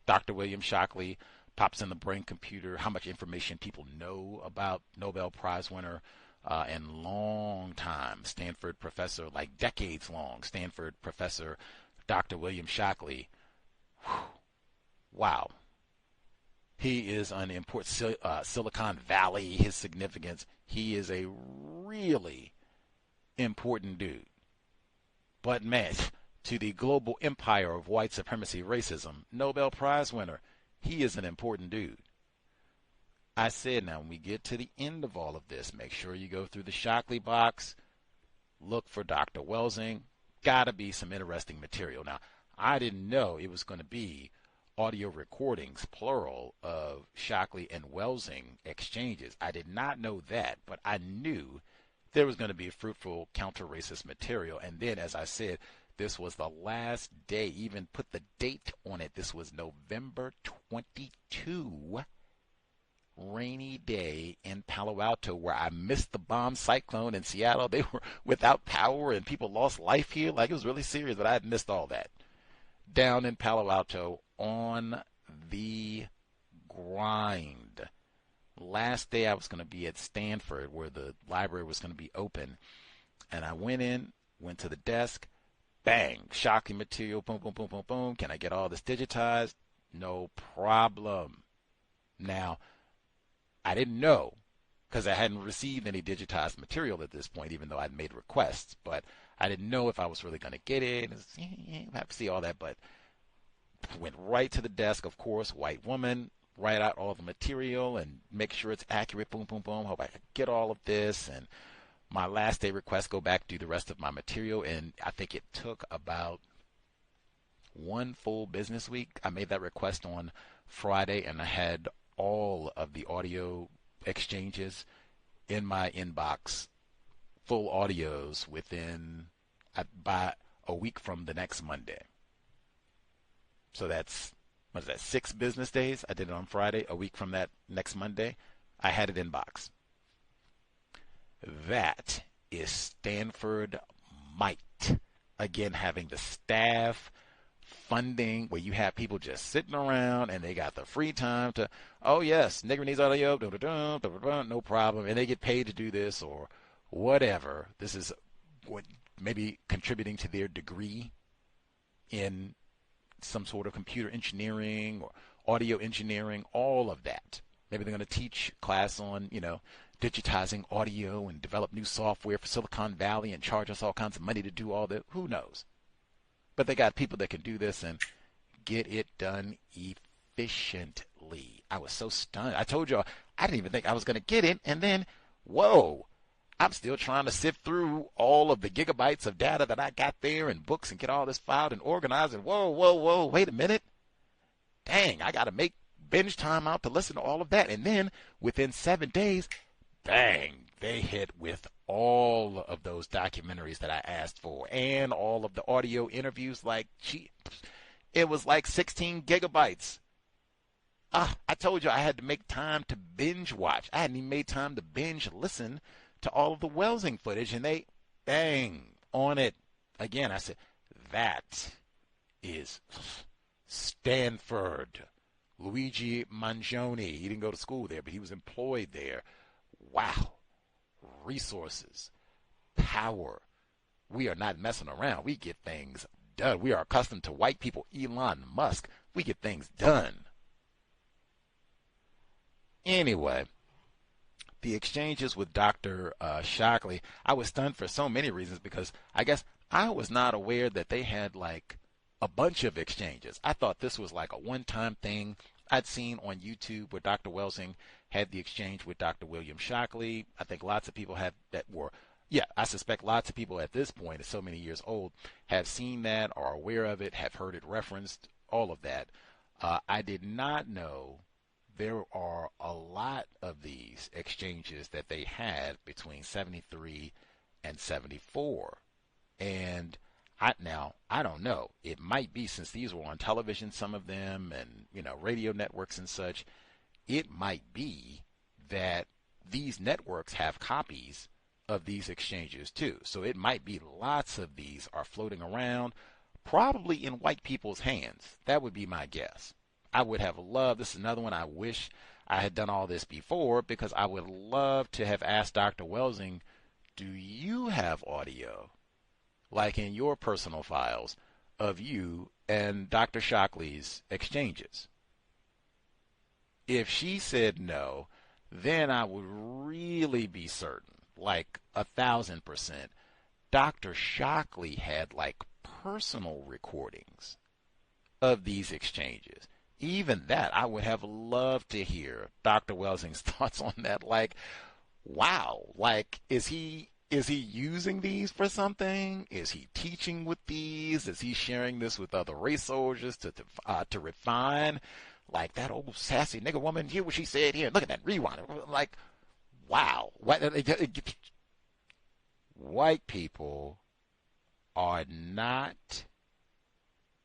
Dr. William Shockley pops in the brain computer, how much information people know about Nobel Prize winner and long time Stanford professor, like decades long Stanford professor, Dr. William Shockley. Whew. Wow. He is an important Silicon Valley, his significance. He is a really important dude. But man, to the global empire of white supremacy racism, Nobel Prize winner, he is an important dude. I said, now when we get to the end of all of this, make sure you go through the Shockley box, look for Dr. Welsing. Gotta be some interesting material. Now, I didn't know it was going to be audio recordings, plural, of Shockley and Welsing exchanges. I did not know that, but I knew there was going to be fruitful counter-racist material. And then, as I said, this was the last day, even put the date on it. This was November 22, rainy day in Palo Alto, where I missed the bomb cyclone in Seattle. They were without power and people lost life here. Like, it was really serious, but I had missed all that. Down in Palo Alto on the grind. Last day I was going to be at Stanford, where the library was going to be open. And I went to the desk, bang, Shockley material, boom, boom, boom, boom, boom. Can I get all this digitized? No problem. Now, I didn't know, because I hadn't received any digitized material at this point, even though I'd made requests. But I didn't know if I was really going to get it. I have to see all that, but went right to the desk, of course, white woman, write out all the material and make sure it's accurate, boom, boom, boom. Hope I can get all of this. And my last day request, go back, do the rest of my material. And I think it took about one full business week. I made that request on Friday, and I had all of the audio exchanges in my inbox, full audios, within by a week from the next Monday. So that's, what is that, 6 business days? I did it on Friday. A week from that next Monday, I had it in box. That is Stanford might. Again, having the staff, funding, where you have people just sitting around and they got the free time to, oh yes, nigger needs audio, no problem, and they get paid to do this or whatever. This is what maybe contributing to their degree in some sort of computer engineering or audio engineering, all of that. Maybe they're going to teach class on, digitizing audio and develop new software for Silicon Valley and charge us all kinds of money to do all that. Who knows? But they got people that can do this and get it done efficiently. I was so stunned. I told y'all I didn't even think I was going to get it. And then, whoa, I'm still trying to sift through all of the gigabytes of data that I got there and books and get all this filed and organized. And whoa, wait a minute. Dang, I got to make binge time out to listen to all of that. And then within 7 days, bang, they hit with all of those documentaries that I asked for and all of the audio interviews. Like, it was like 16 gigabytes. I told you I had to make time to binge watch. I hadn't even made time to binge listen to all of the Welsing footage, and they bang on it. Again, I said, that is Stanford. Luigi Mangione, he didn't go to school there, but he was employed there. Wow. Resources, power. We are not messing around. We get things done. We are accustomed to white people. Elon Musk. We get things done. Anyway, the exchanges with Dr. Shockley, I was stunned for so many reasons, because I guess I was not aware that they had like a bunch of exchanges. I thought this was like a one-time thing I'd seen on YouTube where Dr. Welsing had the exchange with Dr. William Shockley. I think lots of people I suspect lots of people at this point, so many years old, have seen that, are aware of it, have heard it referenced, all of that. I did not know there are a lot of these exchanges that they had between 73 and 74. And I don't know. It might be, since these were on television, some of them, and radio networks and such, it might be that these networks have copies of these exchanges too. So it might be lots of these are floating around, probably in white people's hands. That would be my guess. I would have loved, this is another one I wish I had done all this before, because I would love to have asked Dr. Welsing, do you have audio, like in your personal files, of you and Dr. Shockley's exchanges? If she said no, then I would really be certain, like 1,000%, Dr. Shockley had like personal recordings of these exchanges. Even that, I would have loved to hear Dr. Welsing's thoughts on that. Like, wow, like, is he using these for something? Is he teaching with these? Is he sharing this with other race soldiers to refine? Like, that old sassy nigger woman, hear what she said here. Look at that, rewind. Like, wow. White people are not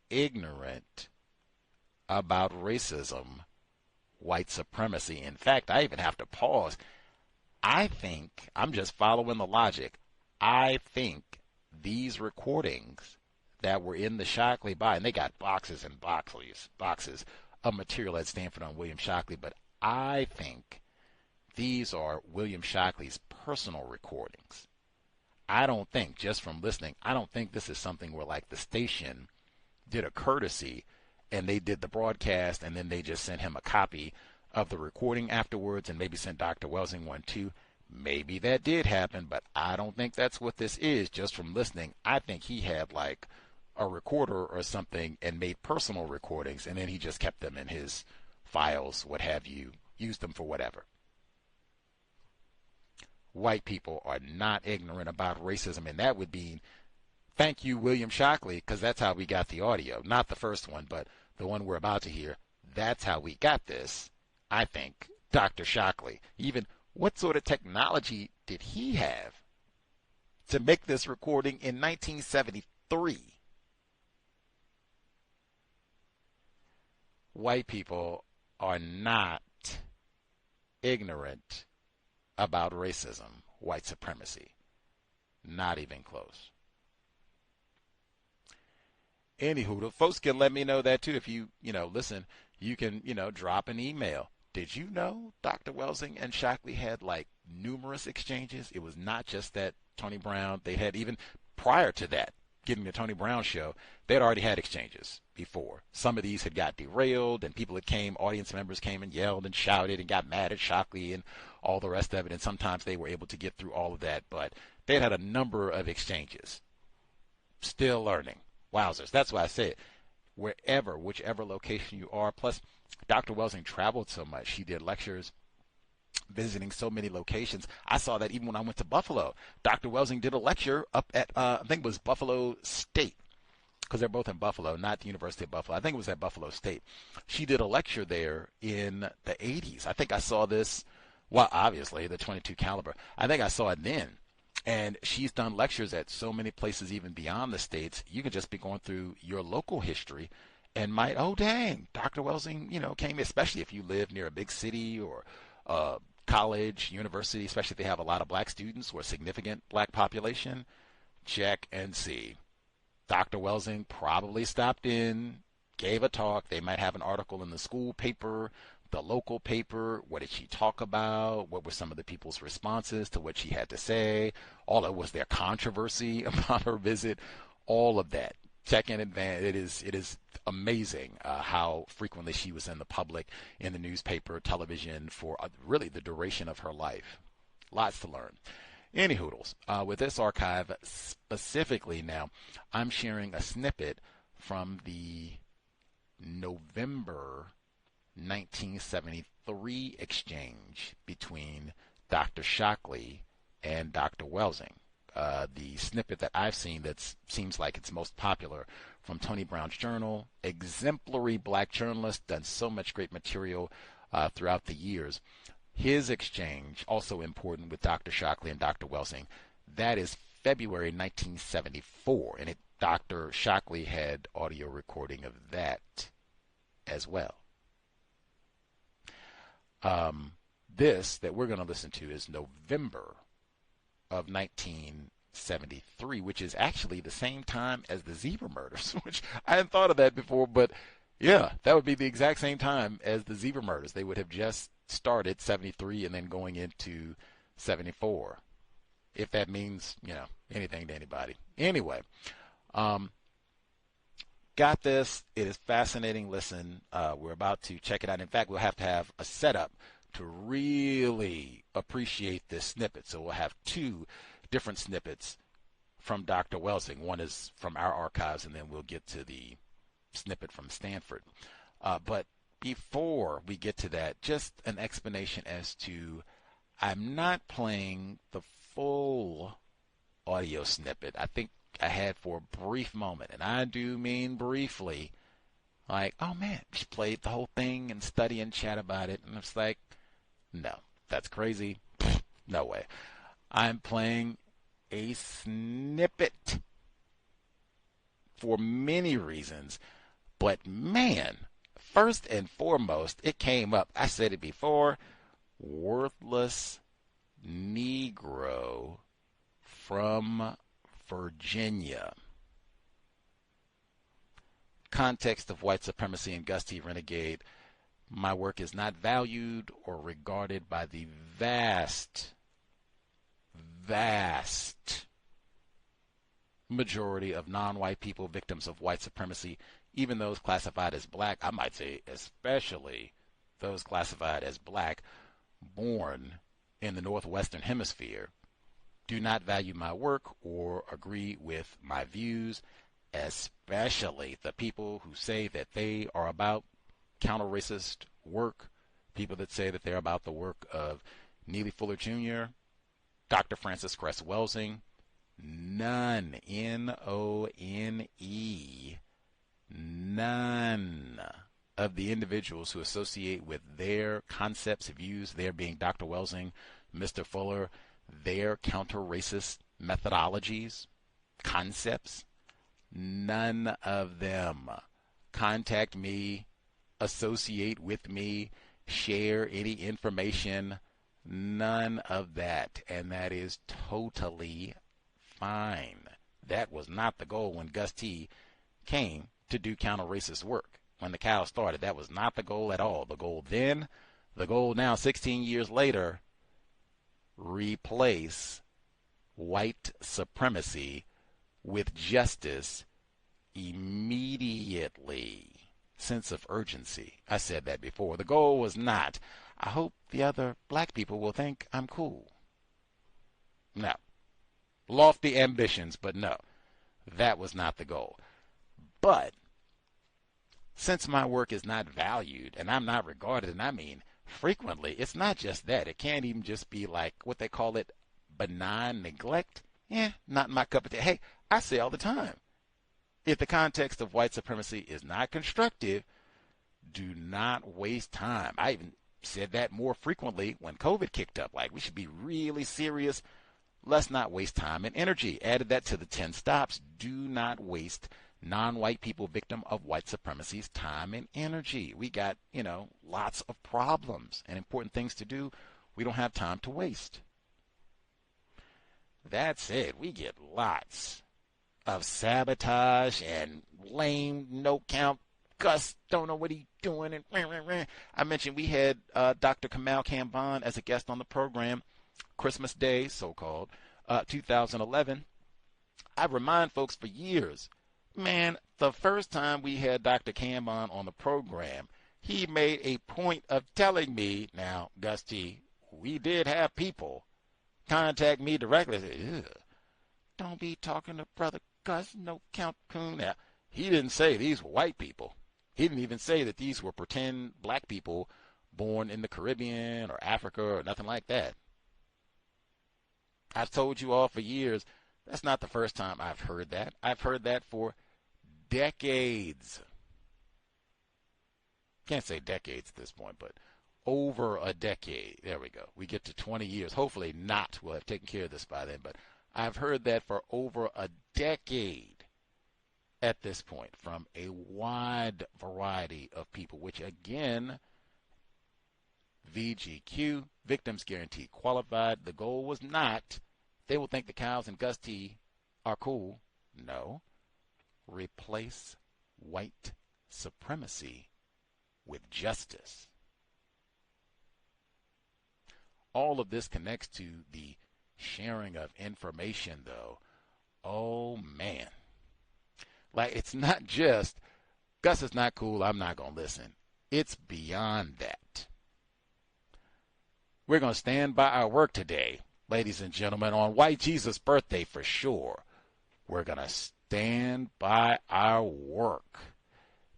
ignorant about racism, white supremacy. In fact, I even have to pause. I think, I'm just following the logic, I think these recordings that were in the Shockley body, and they got boxes and boxes of material at Stanford on William Shockley, but I think these are William Shockley's personal recordings. I don't think, just from listening, I don't think this is something where like the station did a courtesy and they did the broadcast and then they just sent him a copy of the recording afterwards and maybe sent Dr. Welsing one too. Maybe that did happen, but I don't think that's what this is. Just from listening, I think he had like a recorder or something and made personal recordings, and then he just kept them in his files, what have you, used them for whatever. White people are not ignorant about racism, and that would be, thank you, William Shockley, because that's how we got the audio. Not the first one, but the one we're about to hear. That's how we got this, I think. Dr. Shockley. Even what sort of technology did he have to make this recording in 1973? White people are not ignorant about racism, white supremacy. Not even close. Anywho, the folks can let me know that too. If you listen, you can, drop an email. Did you know Dr. Welsing and Shockley had like numerous exchanges? It was not just that Tony Brown. They had, even prior to that, getting the Tony Brown show, they had already had exchanges before. Some of these had got derailed, and people audience members came and yelled and shouted and got mad at Shockley and all the rest of it. And sometimes they were able to get through all of that, but they had a number of exchanges. Still learning. Wowzers. That's why I say it. Whichever location you are. Plus, Dr. Welsing traveled so much. He did lectures visiting so many locations. I saw that even when I went to Buffalo. Dr. Welsing did a lecture up at, I think it was Buffalo State, because they're both in Buffalo, not the University of Buffalo. I think it was at Buffalo State. She did a lecture there in the 80s. I think I saw this, well, obviously, the 22 caliber. I think I saw it then. And she's done lectures at so many places even beyond the states. You can just be going through your local history and might, oh, dang, Dr. Welsing, came, especially if you live near a big city or college, university, especially if they have a lot of black students or a significant black population. Check and see. Dr. Welsing probably stopped in, gave a talk. They might have an article in the school paper, the local paper. What did she talk about? What were some of the people's responses to what she had to say? Was there controversy about her visit? All of that. Check in advance. It is amazing how frequently she was in the public, in the newspaper, television, for really the duration of her life. Lots to learn. Any hoodles. With this archive specifically now, I'm sharing a snippet from the November 1973 exchange between Dr. Shockley and Dr. Welsing. The snippet that I've seen that seems like it's most popular from Tony Brown's journal. Exemplary black journalist, done so much great material throughout the years. His exchange, also important with Dr. Shockley and Dr. Welsing, that is February 1974, and Dr. Shockley had audio recording of that as well. This that we're going to listen to is November of 1973, which is actually the same time as the zebra murders, which I hadn't thought of that before, but yeah, that would be the exact same time as the zebra murders. They would have just started 73 and then going into 74, if that means, anything to anybody. Anyway, got this. It is fascinating. Listen, we're about to check it out. In fact, we'll have to have a setup to really appreciate this snippet. So we'll have two different snippets from Dr. Welsing. One is from our archives, and then we'll get to the snippet from Stanford. But before we get to that, just an explanation as to, I'm not playing the full audio snippet. I think I had for a brief moment, and I do mean briefly, like, oh man, just played the whole thing and study and chat about it. And it's like, no, that's crazy. No way. I'm playing a snippet for many reasons, but man, first and foremost, it came up. I said it before, worthless Negro from Virginia. Context of White Supremacy and Gus T. Renegade. My work is not valued or regarded by the vast majority of non-white people victims of white supremacy, even those classified as black. I might say especially those classified as black, born in the Northwestern Hemisphere, do not value my work or agree with my views, especially the people who say that they are about counter-racist work, people that say that they're about the work of Neely Fuller Jr., Dr. Francis Cress Welsing. None, N-O-N-E, none of the individuals who associate with their concepts, views, their being Dr. Welsing, Mr. Fuller, their counter-racist methodologies, concepts, none of them contact me, associate with me, share any information, none of that, and that is totally fine. That was not the goal when Gus T came to do counter-racist work. When the cow started, that was not the goal at all. The goal then, the goal now, 16 years later, replace white supremacy with justice immediately. Sense of urgency. I said that before. The goal was not, I hope the other black people will think I'm cool. No. Lofty ambitions, but no. That was not the goal. But since my work is not valued and I'm not regarded, and I mean frequently, it's not just that. It can't even just be like what they call it, benign neglect. Not my cup of tea. Hey, I say all the time, if the context of white supremacy is not constructive, do not waste time. I even said that more frequently when COVID kicked up. Like, we should be really serious. Let's not waste time and energy. Added that to the 10 stops. Do not waste non-white people victim of white supremacy's time and energy. We got, lots of problems and important things to do. We don't have time to waste. That's it. We get lots of sabotage and lame, no count. Gus don't know what he's doing. And I mentioned we had Dr. Kamal Kamban as a guest on the program, Christmas Day, so-called, 2011. I remind folks for years, man, the first time we had Dr. Kamban on the program, he made a point of telling me, now, Gus T, we did have people contact me directly and say, don't be talking to Brother Gus, no count coon. Now, he didn't say these were white people. He didn't even say that these were pretend black people born in the Caribbean or Africa or nothing like that. I've told you all for years, that's not the first time I've heard that. I've heard that for decades. Can't say decades at this point, but over a decade. There we go. We get to 20 years. Hopefully not. We'll have taken care of this by then. But I've heard that for over a decade at this point from a wide variety of people, which again, VGQ, Victims Guaranteed Qualified. The goal was not, they will think the cows and Gus T are cool. No. Replace white supremacy with justice. All of this connects to the sharing of information, though. Oh, man. Like, it's not just, Gus is not cool, I'm not going to listen. It's beyond that. We're going to stand by our work today, ladies and gentlemen, on White Jesus' birthday for sure. We're going to stand by our work.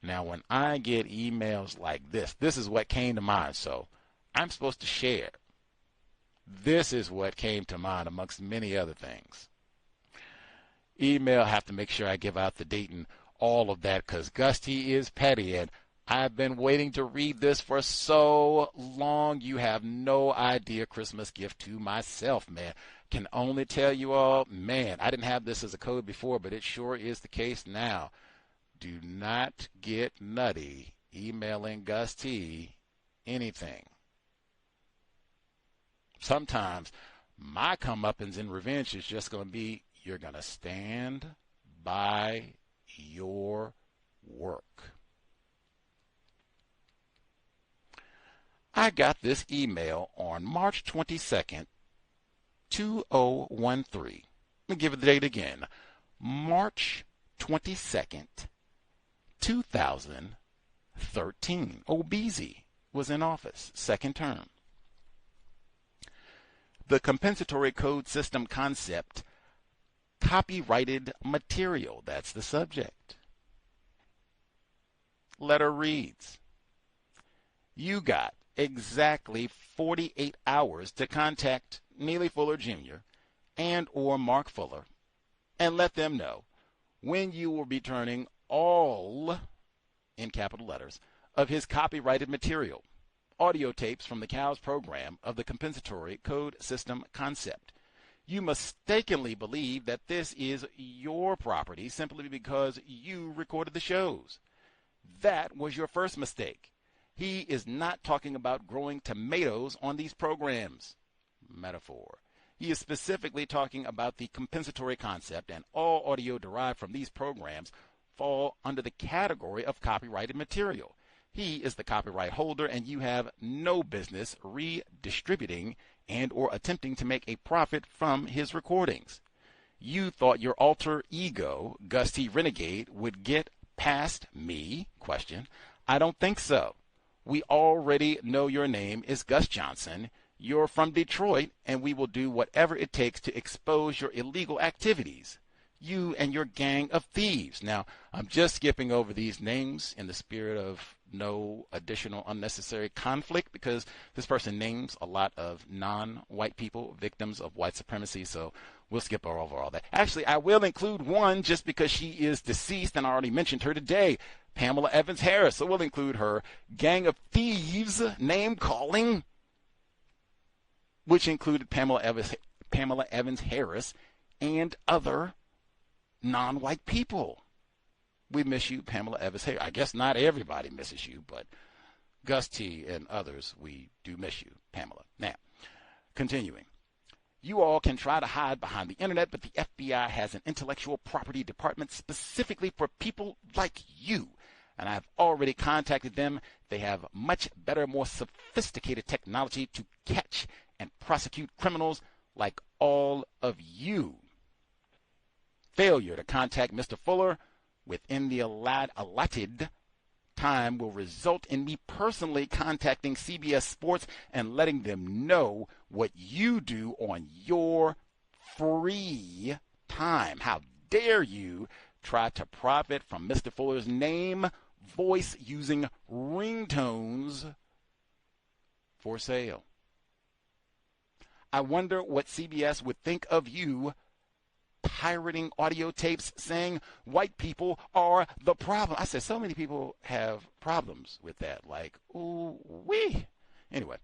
Now, when I get emails like this is what came to mind, so I'm supposed to share. This is what came to mind amongst many other things. Email, have to make sure I give out the date and all of that because Gus T is petty and I've been waiting to read this for so long. You have no idea. Christmas gift to myself, man. Can only tell you all, man, I didn't have this as a code before, but it sure is the case now. Do not get nutty emailing Gus T anything. Sometimes my comeuppance in revenge is just going to be, you're going to stand by your work. I got this email on March 22nd, 2013. Let me give it the date again. March 22nd, 2013. Obeezy was in office, second term. The compensatory code system concept, copyrighted material. That's the subject. Letter reads, you got exactly 48 hours to contact Neely Fuller Jr. and or Mark Fuller and let them know when you will be turning all, in capital letters, of his copyrighted material, audio tapes from the C.O.W.S program of the compensatory code system concept. You mistakenly believe that this is your property simply because you recorded the shows. That was your first mistake. He is not talking about growing tomatoes on these programs. Metaphor. He is specifically talking about the compensatory concept, and all audio derived from these programs fall under the category of copyrighted material. He is the copyright holder, and you have no business redistributing and or attempting to make a profit from his recordings. You thought your alter ego, Gus T. Renegade, would get past me? Question. I don't think so. We already know your name is Gus Johnson. You're from Detroit, and we will do whatever it takes to expose your illegal activities. You and your gang of thieves. Now, I'm just skipping over these names in the spirit of no additional unnecessary conflict because this person names a lot of non-white people, victims of white supremacy, so we'll skip over all that. Actually, I will include one just because she is deceased, and I already mentioned her today, Pamela Evans Harris, so we'll include her. Gang of thieves name calling, which included Pamela Evans Harris and other non-white people. We miss you, Pamela Evans Harris. I guess not everybody misses you, but Gus T and others, we do miss you, Pamela. Now, continuing. You all can try to hide behind the internet, but the FBI has an intellectual property department specifically for people like you. And I've already contacted them. They have much better, more sophisticated technology to catch and prosecute criminals like all of you. Failure to contact Mr. Fuller within the allotted time will result in me personally contacting CBS Sports and letting them know what you do on your free time. How dare you try to profit from Mr. Fuller's name, voice using ringtones for sale. I wonder what CBS would think of you pirating audio tapes saying white people are the problem. I said so many people have problems with that. Like, ooh, wee. Anyway,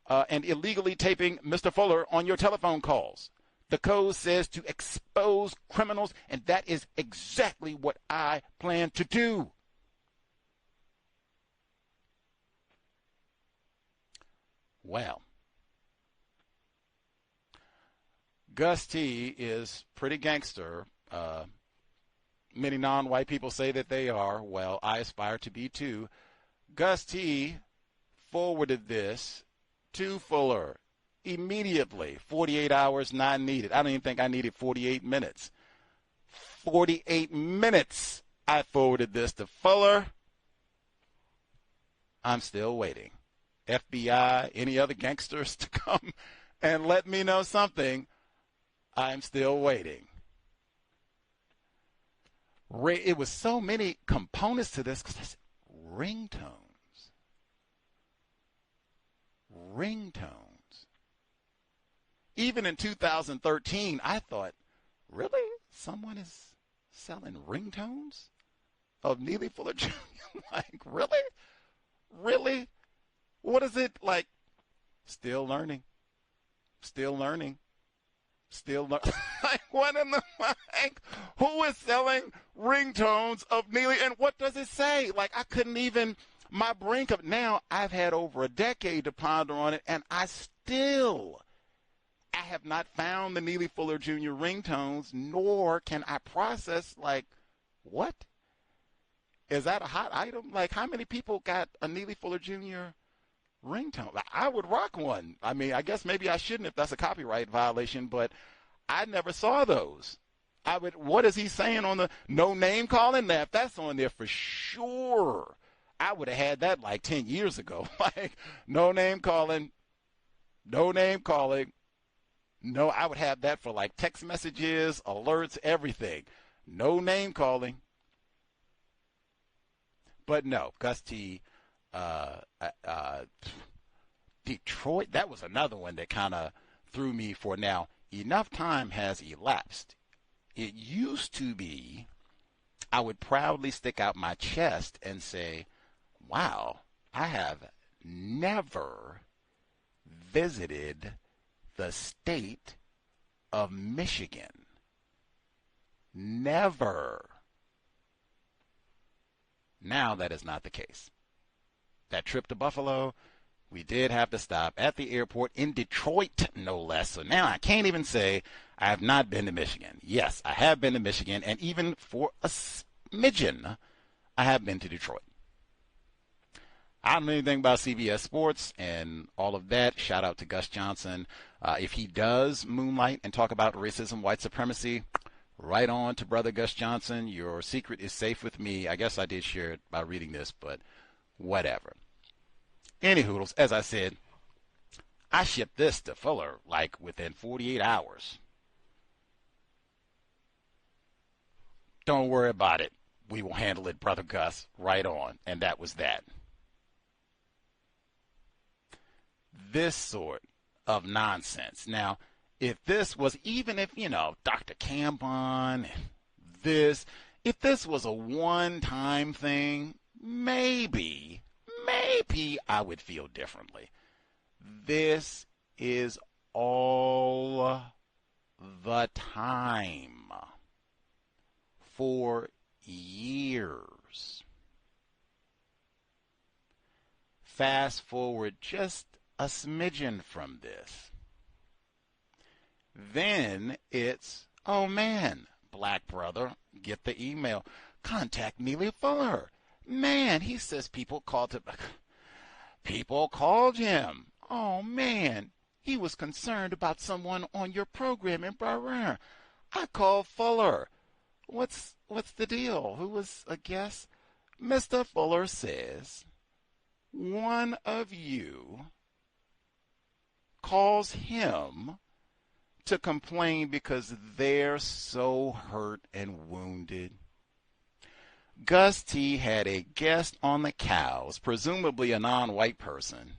and illegally taping Mr. Fuller on your telephone calls. The code says to expose criminals, and that is exactly what I plan to do. Well, Gus T is pretty gangster. Many non-white people say that they are. Well, I aspire to be too. Gus T forwarded this to Fuller immediately. 48 hours not needed. I don't even think I needed 48 minutes. 48 minutes I forwarded this to Fuller. I'm still waiting. FBI, any other gangsters to come and let me know something. I'm still waiting. It was so many components to this because I said ringtones. Ringtones. Even in 2013, I thought, really? Someone is selling ringtones of Neely Fuller Jr.? Like, really? Really? What is it like? Still learning. Still learning. Still learning. Like, what in the heck? Who is selling ringtones of Neely? And what does it say? Like, I couldn't even, my brain could, now I've had over a decade to ponder on it, and I have not found the Neely Fuller Jr. ringtones, nor can I process, like, what? Is that a hot item? Like, how many people got a Neely Fuller Jr. ringtone? I would rock one. I mean, I guess maybe I shouldn't if that's a copyright violation, but I never saw those. What is he saying on the no name calling? Now, if that's on there for sure, I would have had that like 10 years ago. Like, no name calling, no name calling. No, I would have that for like text messages, alerts, everything. No name calling. But no, Gus T, Detroit, that was another one that kind of threw me for now. Enough time has elapsed. It used to be I would proudly stick out my chest and say, wow, I have never visited the state of Michigan. Never. Now that is not the case. That trip to Buffalo, we did have to stop at the airport in Detroit, no less. So now I can't even say I have not been to Michigan. Yes, I have been to Michigan, and even for a smidgen, I have been to Detroit. I don't know anything about CBS Sports and all of that. Shout out to Gus Johnson. If he does moonlight and talk about racism, white supremacy, right on to Brother Gus Johnson. Your secret is safe with me. I guess I did share it by reading this, but whatever. Any hoodles, as I said, I shipped this to Fuller like within 48 hours. Don't worry about it. We will handle it, Brother Gus, right on. And that was that. This sort of nonsense. Now, if this was, even if, Dr. Cambon, if this was a one-time thing, maybe I would feel differently. This is all the time for years. Fast forward just a smidgen from this. Then it's, oh man, black brother, get the email. Contact Neely Fuller. Man, he says people called him. Oh man, he was concerned about someone on your program in Bahrain. I called Fuller. What's the deal? Who was a guest? Mr. Fuller says one of you calls him to complain because they're so hurt and wounded. Gus T had a guest on the C.O.W.S, presumably a non-white person,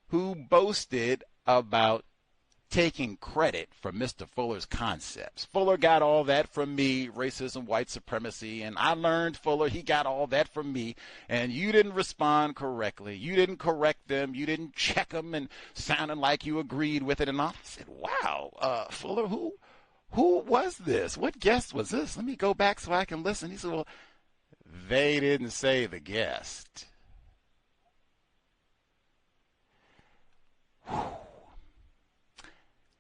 who boasted about taking credit for Mr. Fuller's concepts. Fuller got all that from me, racism, white supremacy, and I learned Fuller, he got all that from me, and you didn't respond correctly. You didn't correct them. You didn't check them and sounding like you agreed with it and all. I said, wow, Fuller, who was this? What guest was this? Let me go back so I can listen. He said, well, they didn't say the guest. Whew.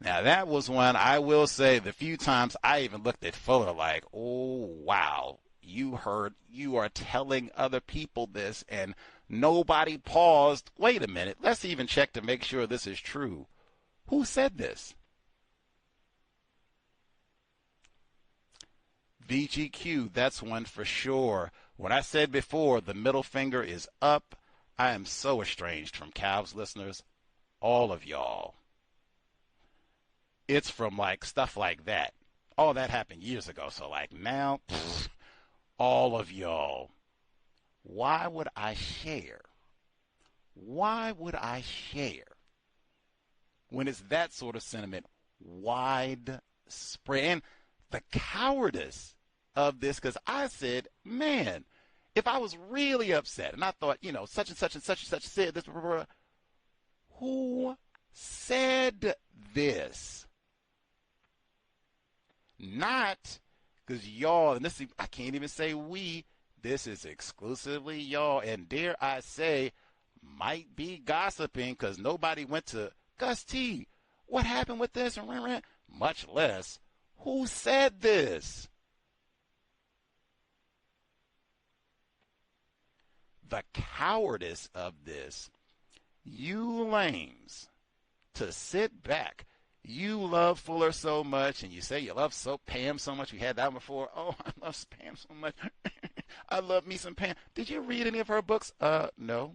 Now, that was one, I will say, the few times I even looked at Fuller like, oh, wow, you are telling other people this, and nobody paused. Wait a minute, let's even check to make sure this is true. Who said this? VGQ, that's one for sure. When I said before, the middle finger is up, I am so estranged from C.O.W.S listeners, all of y'all. It's from like stuff like that. Oh, that happened years ago. So like now, all of y'all. Why would I share? Why would I share when it's that sort of sentiment widespread? And the cowardice of this, because I said, man, if I was really upset and I thought, such and such and such and such said this, who said this? Not because y'all, and this is, I can't even say we, this is exclusively y'all, and dare I say, might be gossiping because nobody went to Gus T. What happened with this? Much less, who said this? The cowardice of this, you lames, to sit back. You love Fuller so much, and you say you love Pam so much. We had that one before. Oh, I love Pam so much. I love me some Pam. Did you read any of her books? No.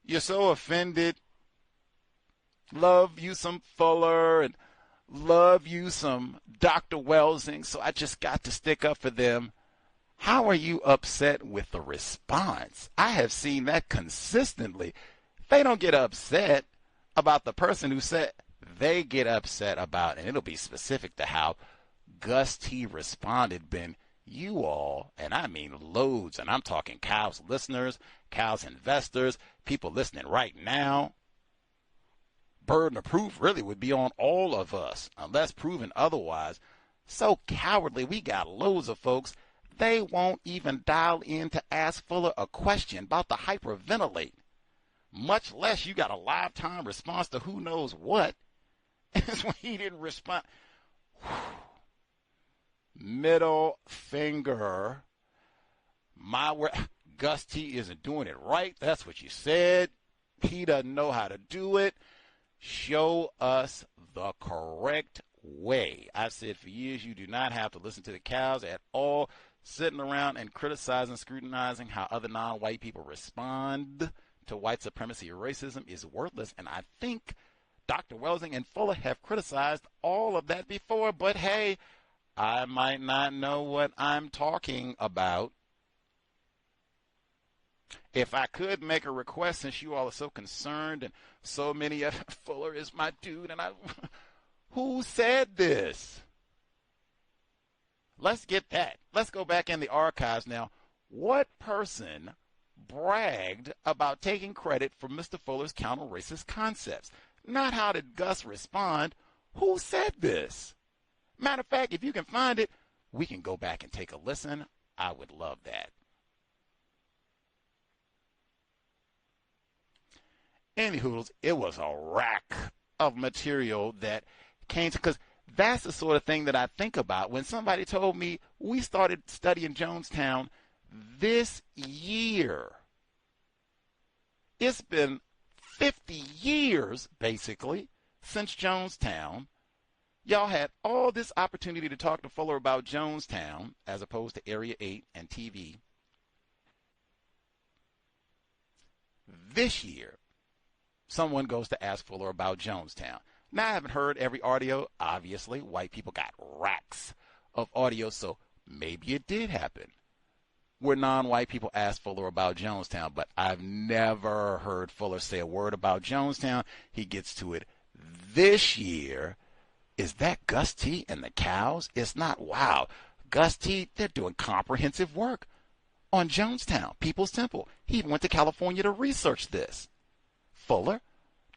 You're so offended. Love you some Fuller and love you some Dr. Welsing, so I just got to stick up for them. How are you upset with the response? I have seen that consistently. They don't get upset about the person who said, they get upset about, and it'll be specific to how Gus T responded, been you all, and I mean loads, and I'm talking C.O.W.S listeners, C.O.W.S investors, people listening right now. Burden of proof really would be on all of us, unless proven otherwise. So cowardly, we got loads of folks, they won't even dial in to ask Fuller a question about the hyperventilate. Much less you got a lifetime response to who knows what. That's when he didn't respond. Middle finger. My word. Gus T isn't doing it right. That's what you said. He doesn't know how to do it. Show us the correct way. I've said for years you do not have to listen to the cows at all. Sitting around and criticizing, scrutinizing how other non-white people respond to white supremacy or racism is worthless, and I think Dr. Welsing and Fuller have criticized all of that before, but hey, I might not know what I'm talking about. If I could make a request, since you all are so concerned and so many of Fuller is my dude, and who said this? Let's get that. Let's go back in the archives now. What person bragged about taking credit for Mr. Fuller's counter-racist concepts? Not how did Gus respond. Who said this? Matter of fact, if you can find it, we can go back and take a listen. I would love that. Anywho, it was a rack of material that came to, because that's the sort of thing that I think about. When somebody told me we started studying Jonestown this year, it's been 50 years, basically, since Jonestown. Y'all had all this opportunity to talk to Fuller about Jonestown as opposed to Area 8 and TV. This year, someone goes to ask Fuller about Jonestown. Now, I haven't heard every audio. Obviously, white people got racks of audio, so maybe it did happen. where non-white people ask Fuller about Jonestown, but I've never heard Fuller say a word about Jonestown. He gets to it this year. Is that Gus T and the cows? It's not. Wow. Gus T, they're doing comprehensive work on Jonestown, People's Temple. He even went to California to research this. Fuller,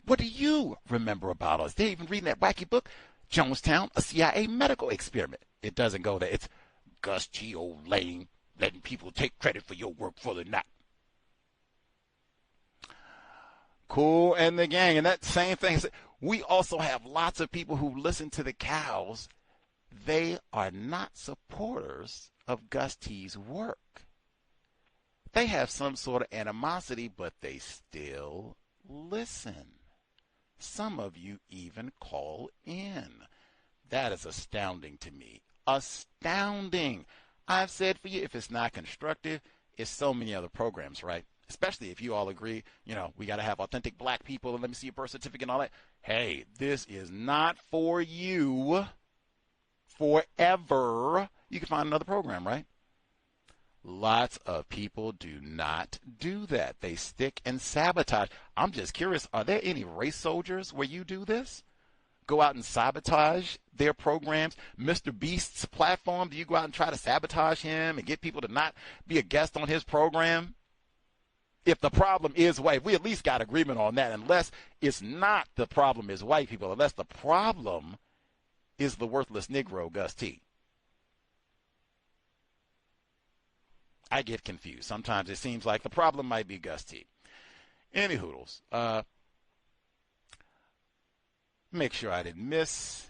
what do you remember about us? They're even reading that wacky book, Jonestown, a CIA medical experiment. It doesn't go there. It's Gus T, old lame, letting people take credit for your work for the not. Cool and the gang. And that same thing, we also have lots of people who listen to the cows. They are not supporters of Gus T's work. They have some sort of animosity, but they still listen. Some of you even call in. That is astounding to me. Astounding. I've said for you, if it's not constructive, it's so many other programs, right? Especially if you all agree, we got to have authentic black people and let me see your birth certificate and all that. Hey, this is not for you forever. You can find another program, right? Lots of people do not do that. They stick and sabotage. I'm just curious, are there any race soldiers where you do this? Go out and sabotage their programs? Mr. Beast's platform, do you go out and try to sabotage him and get people to not be a guest on his program? If the problem is white, we at least got agreement on that, unless it's not the problem is white people, unless the problem is the worthless Negro, Gus T. I get confused. Sometimes it seems like the problem might be Gus T. Any hoodles. Make sure I didn't miss.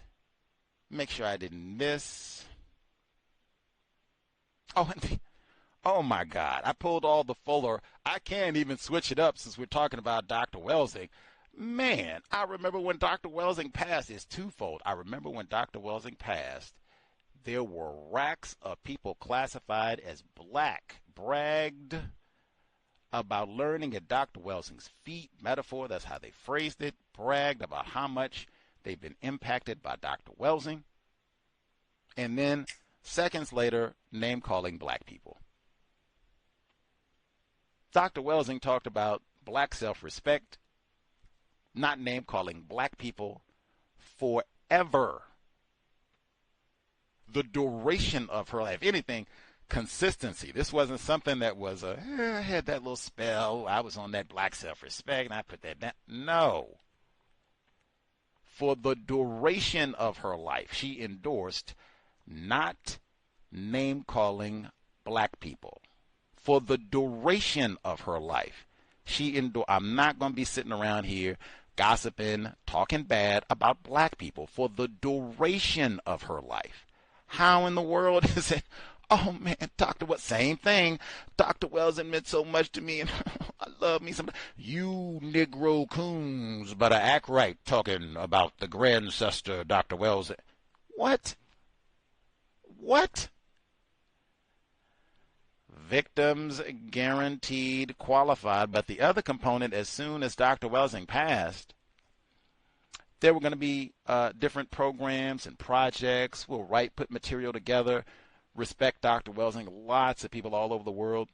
Oh my God. I pulled all the Fuller. I can't even switch it up since we're talking about Dr. Welsing. Man, I remember when Dr. Welsing passed. It's twofold. I remember when Dr. Welsing passed, there were racks of people classified as black, bragged about learning at Dr. Welsing's feet, metaphor, that's how they phrased it, bragged about how much they've been impacted by Dr. Welsing, and then seconds later, name-calling black people. Dr. Welsing talked about black self-respect, not name-calling black people forever. The duration of her life, if anything, consistency. This wasn't something that was I had that little spell, I was on that black self-respect, and I put that down. No. For the duration of her life, she endorsed not name-calling black people. For the duration of her life, she endorsed, I'm not going to be sitting around here gossiping, talking bad about black people. For the duration of her life. How in the world is it? Oh man, Dr. What? Same thing. Dr. Welsing meant so much to me, and I love me some. You Negro coons better act right talking about the grandsister, Dr. Welsing. What? Victims guaranteed qualified, but the other component, as soon as Dr. Welsing passed, there were going to be different programs and projects. We'll put material together, respect Dr. Welsing. Lots of people all over the world,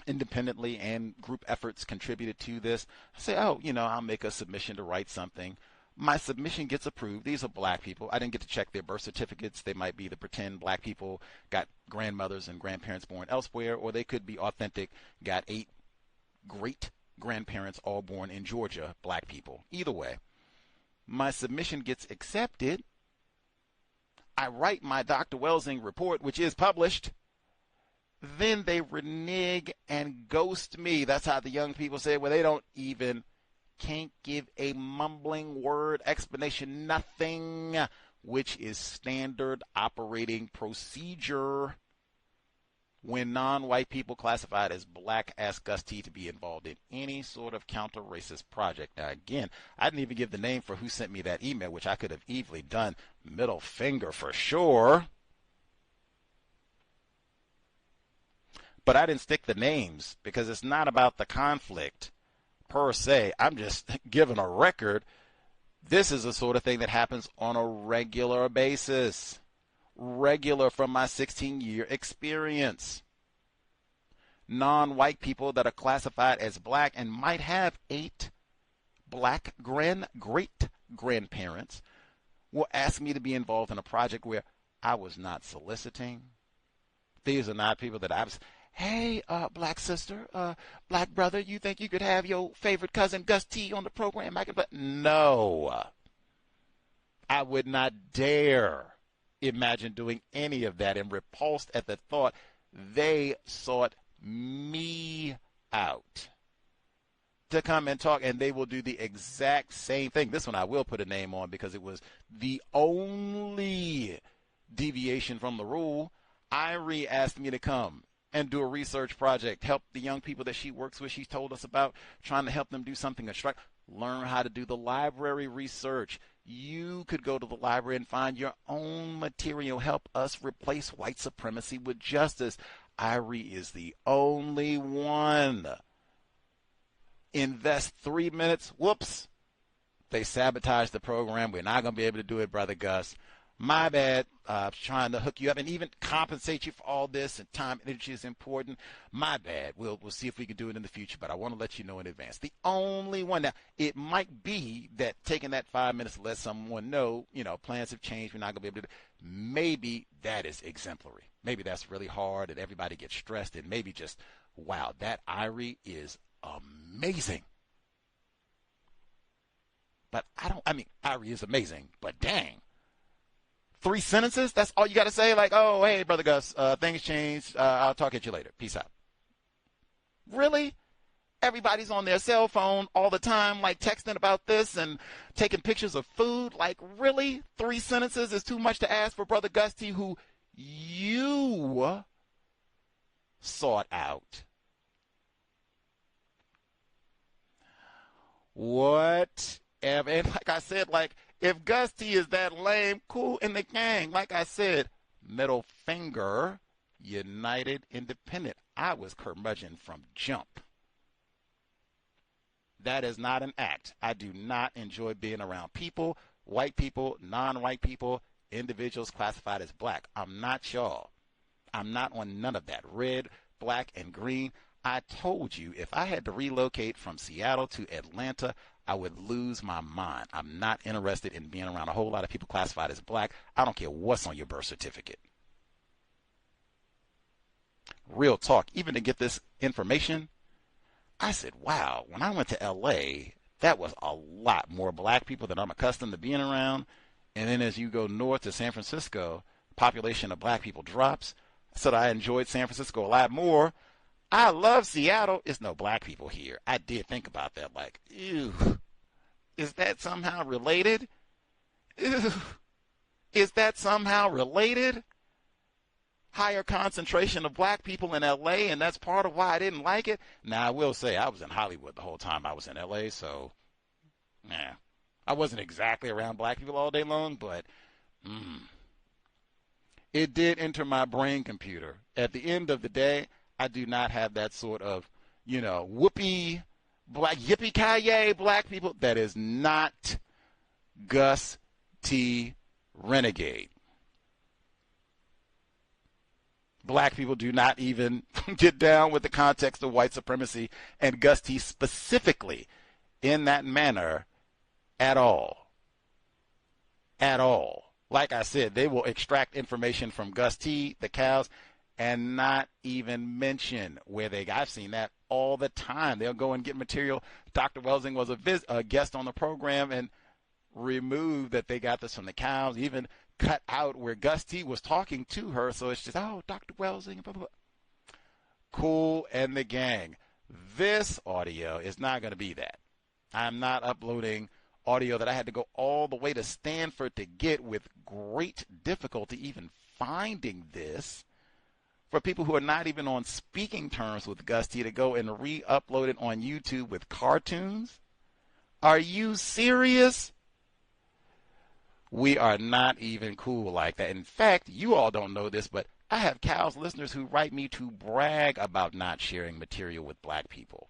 independently and group efforts, contributed to this. I say, I'll make a submission to write something. My submission gets approved. These are black people. I didn't get to check their birth certificates. They might be the pretend black people, got grandmothers and grandparents born elsewhere, or they could be authentic, got 8 great grandparents all born in Georgia, black people. Either way. My submission gets accepted. I write my Dr. Welsing report, which is published. Then they renege and ghost me. That's how the young people say, well, they can't give a mumbling word explanation, nothing, which is standard operating procedure. When non-white people classified as black ask Gus T to be involved in any sort of counter-racist project. Now, again, I didn't even give the name for who sent me that email, which I could have easily done. Middle finger for sure. But I didn't stick the names because it's not about the conflict per se. I'm just giving a record. This is the sort of thing that happens on a regular basis. Regular from my 16-year experience. non-white people that are classified as black and might have 8 black great-grandparents will ask me to be involved in a project where I was not soliciting. These are not people that I was, hey, black sister, black brother, you think you could have your favorite cousin Gus T on the program? But no, I would not dare imagine doing any of that, and repulsed at the thought they sought me out to come and talk, and they will do the exact same thing. This one I will put a name on because it was the only deviation from the rule. Irie asked me to come and do a research project, help the young people that she works with. She told us about trying to help them do something constructive, learn how to do the library research. You could go to the library and find your own material. Help us replace white supremacy with justice. Irie is the only one. Invest 3 minutes. Whoops. They sabotaged the program. We're not going to be able to do it, Brother Gus. My bad. Trying to hook you up and even compensate you for all this, and time and energy is important. My bad. We'll see if we can do it in the future, but I want to let you know in advance. The only one. Now, it might be that taking that 5 minutes to let someone know, plans have changed. We're not going to be able to do it. Maybe that is exemplary. Maybe that's really hard and everybody gets stressed, and maybe just, wow, that Irie is amazing. But Irie is amazing, but dang. 3 sentences? That's all you got to say? Like, oh, hey, Brother Gus, things changed. I'll talk at you later. Peace out. Really? Everybody's on their cell phone all the time, like texting about this and taking pictures of food. Like, really? 3 sentences is too much to ask for Brother Gus T, who you sought out. What? And like I said, if Gus T is that lame, cool in the gang. Like I said, middle finger, united, independent. I was curmudgeon from jump. That is not an act. I do not enjoy being around people, white people, non-white people, individuals classified as black. I'm not y'all. I'm not on none of that. Red, black, and green. I told you if I had to relocate from Seattle to Atlanta, I would lose my mind. I'm not interested in being around a whole lot of people classified as black. I don't care what's on your birth certificate. Real talk. Even to get this information, I said, wow, when I went to LA, that was a lot more black people than I'm accustomed to being around. And then as you go north to San Francisco, population of black people drops. So I enjoyed San Francisco a lot more. I love Seattle. It's no black people here. I did think about that, like, ew, is that somehow related? Ew, is that somehow related? Higher concentration of black people in LA, and that's part of why I didn't like it. Now, I will say I was in Hollywood the whole time I was in LA, so, I wasn't exactly around black people all day long, but, it did enter my brain computer. At the end of the day, I do not have that sort of, whoopee, black, yippee-ki-yay black people. That is not Gus T. Renegade. Black people do not even get down with the context of white supremacy and Gus T specifically in that manner at all. At all. Like I said, they will extract information from Gus T, the cows, and not even mention where they got. I've seen that all the time. They'll go and get material. Dr. Welsing was a guest on the program and remove that they got this from the cows, even cut out where Gus T was talking to her. So it's just, oh, Dr. Welsing, blah, blah, blah. Cool and the gang. This audio is not going to be that. I'm not uploading audio that I had to go all the way to Stanford to get with great difficulty, even finding this. For people who are not even on speaking terms with Gus T to go and re-upload it on YouTube with cartoons? Are you serious? We are not even cool like that. In fact, you all don't know this, but I have cows listeners who write me to brag about not sharing material with black people.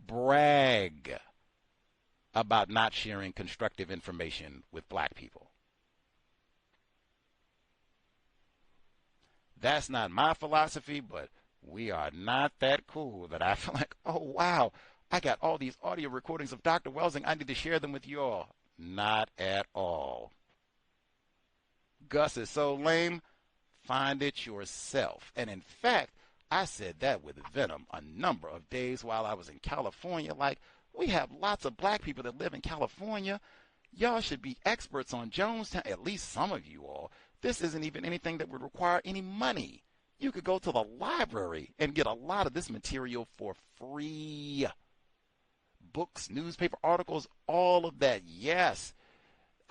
Brag about not sharing constructive information with black people. That's not my philosophy, but we are not that cool that I feel like, oh, wow, I got all these audio recordings of Dr. Welsing. I need to share them with you all. Not at all. Gus is so lame. Find it yourself. And in fact, I said that with venom a number of days while I was in California. Like, we have lots of black people that live in California. Y'all should be experts on Jonestown, at least some of you all. This isn't even anything that would require any money. You could go to the library and get a lot of this material for free. Books, newspaper articles, all of that. Yes.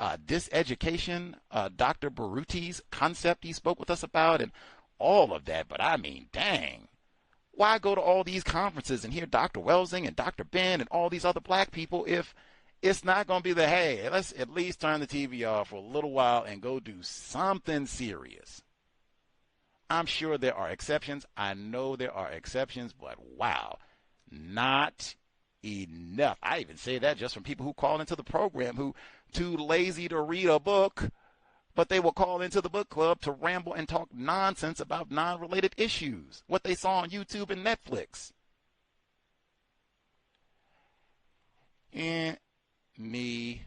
Diseducation, Dr. Baruti's concept he spoke with us about, and all of that. But I mean, dang. Why go to all these conferences and hear Dr. Welsing and Dr. Ben and all these other black people if it's not going to be the, hey, let's at least turn the TV off for a little while and go do something serious. I'm sure there are exceptions. I know there are exceptions, but wow, not enough. I even say that just from people who call into the program who too lazy to read a book, but they will call into the book club to ramble and talk nonsense about non-related issues, what they saw on YouTube and Netflix. Anyway,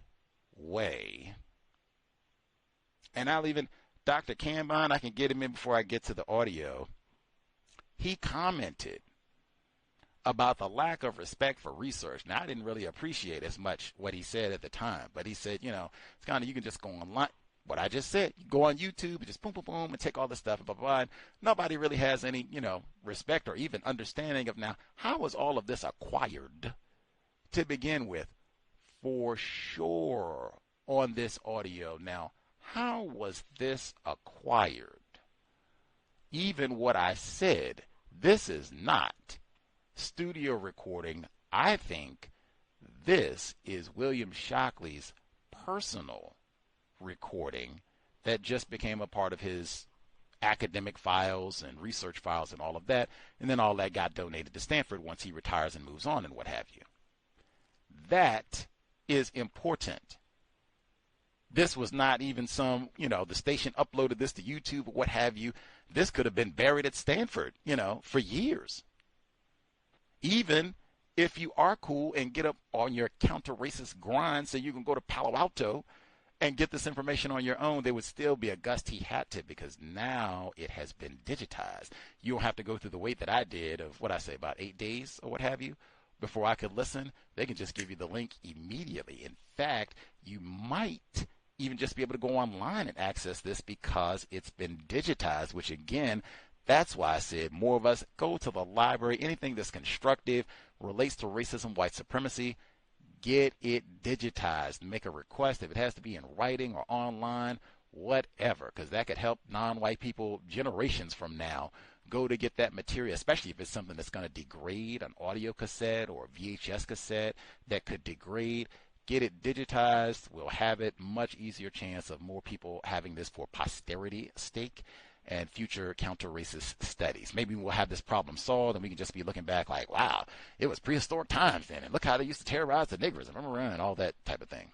and I'll even, Dr. Cambon, I can get him in before I get to the audio. He commented about the lack of respect for research. Now, I didn't really appreciate as much what he said at the time, but he said, it's kind of, you can just go online. What I just said, you go on YouTube and just boom, boom, boom, and take all this stuff and blah, blah, blah. And nobody really has any, respect or even understanding of now, how was all of this acquired to begin with? For sure on this audio. Now, how was this acquired? Even what I said, this is not studio recording. I think this is William Shockley's personal recording that just became a part of his academic files and research files and all of that, and then all that got donated to Stanford once he retires and moves on and what have you. That is important. This was not even some, the station uploaded this to YouTube or what have you. This could have been buried at Stanford, for years. Even if you are cool and get up on your counter-racist grind so you can go to Palo Alto and get this information on your own, there would still be a Gus T hat tip because now it has been digitized. You don't have to go through the wait that I did of, about 8 days or what have you before I could listen. They can just give you the link immediately. In fact, you might even just be able to go online and access this because it's been digitized, which again, that's why I said more of us go to the library. Anything that's constructive, relates to racism, white supremacy, get it digitized. Make a request if it has to be in writing or online, whatever, because that could help non-white people generations from now go to get that material, especially if it's something that's going to degrade, an audio cassette or a VHS cassette that could degrade. Get it digitized. We'll have it much easier chance of more people having this for posterity stake and future counter-racist studies. Maybe we'll have this problem solved and we can just be looking back like, wow, it was prehistoric times then, and look how they used to terrorize the niggers and all that type of thing.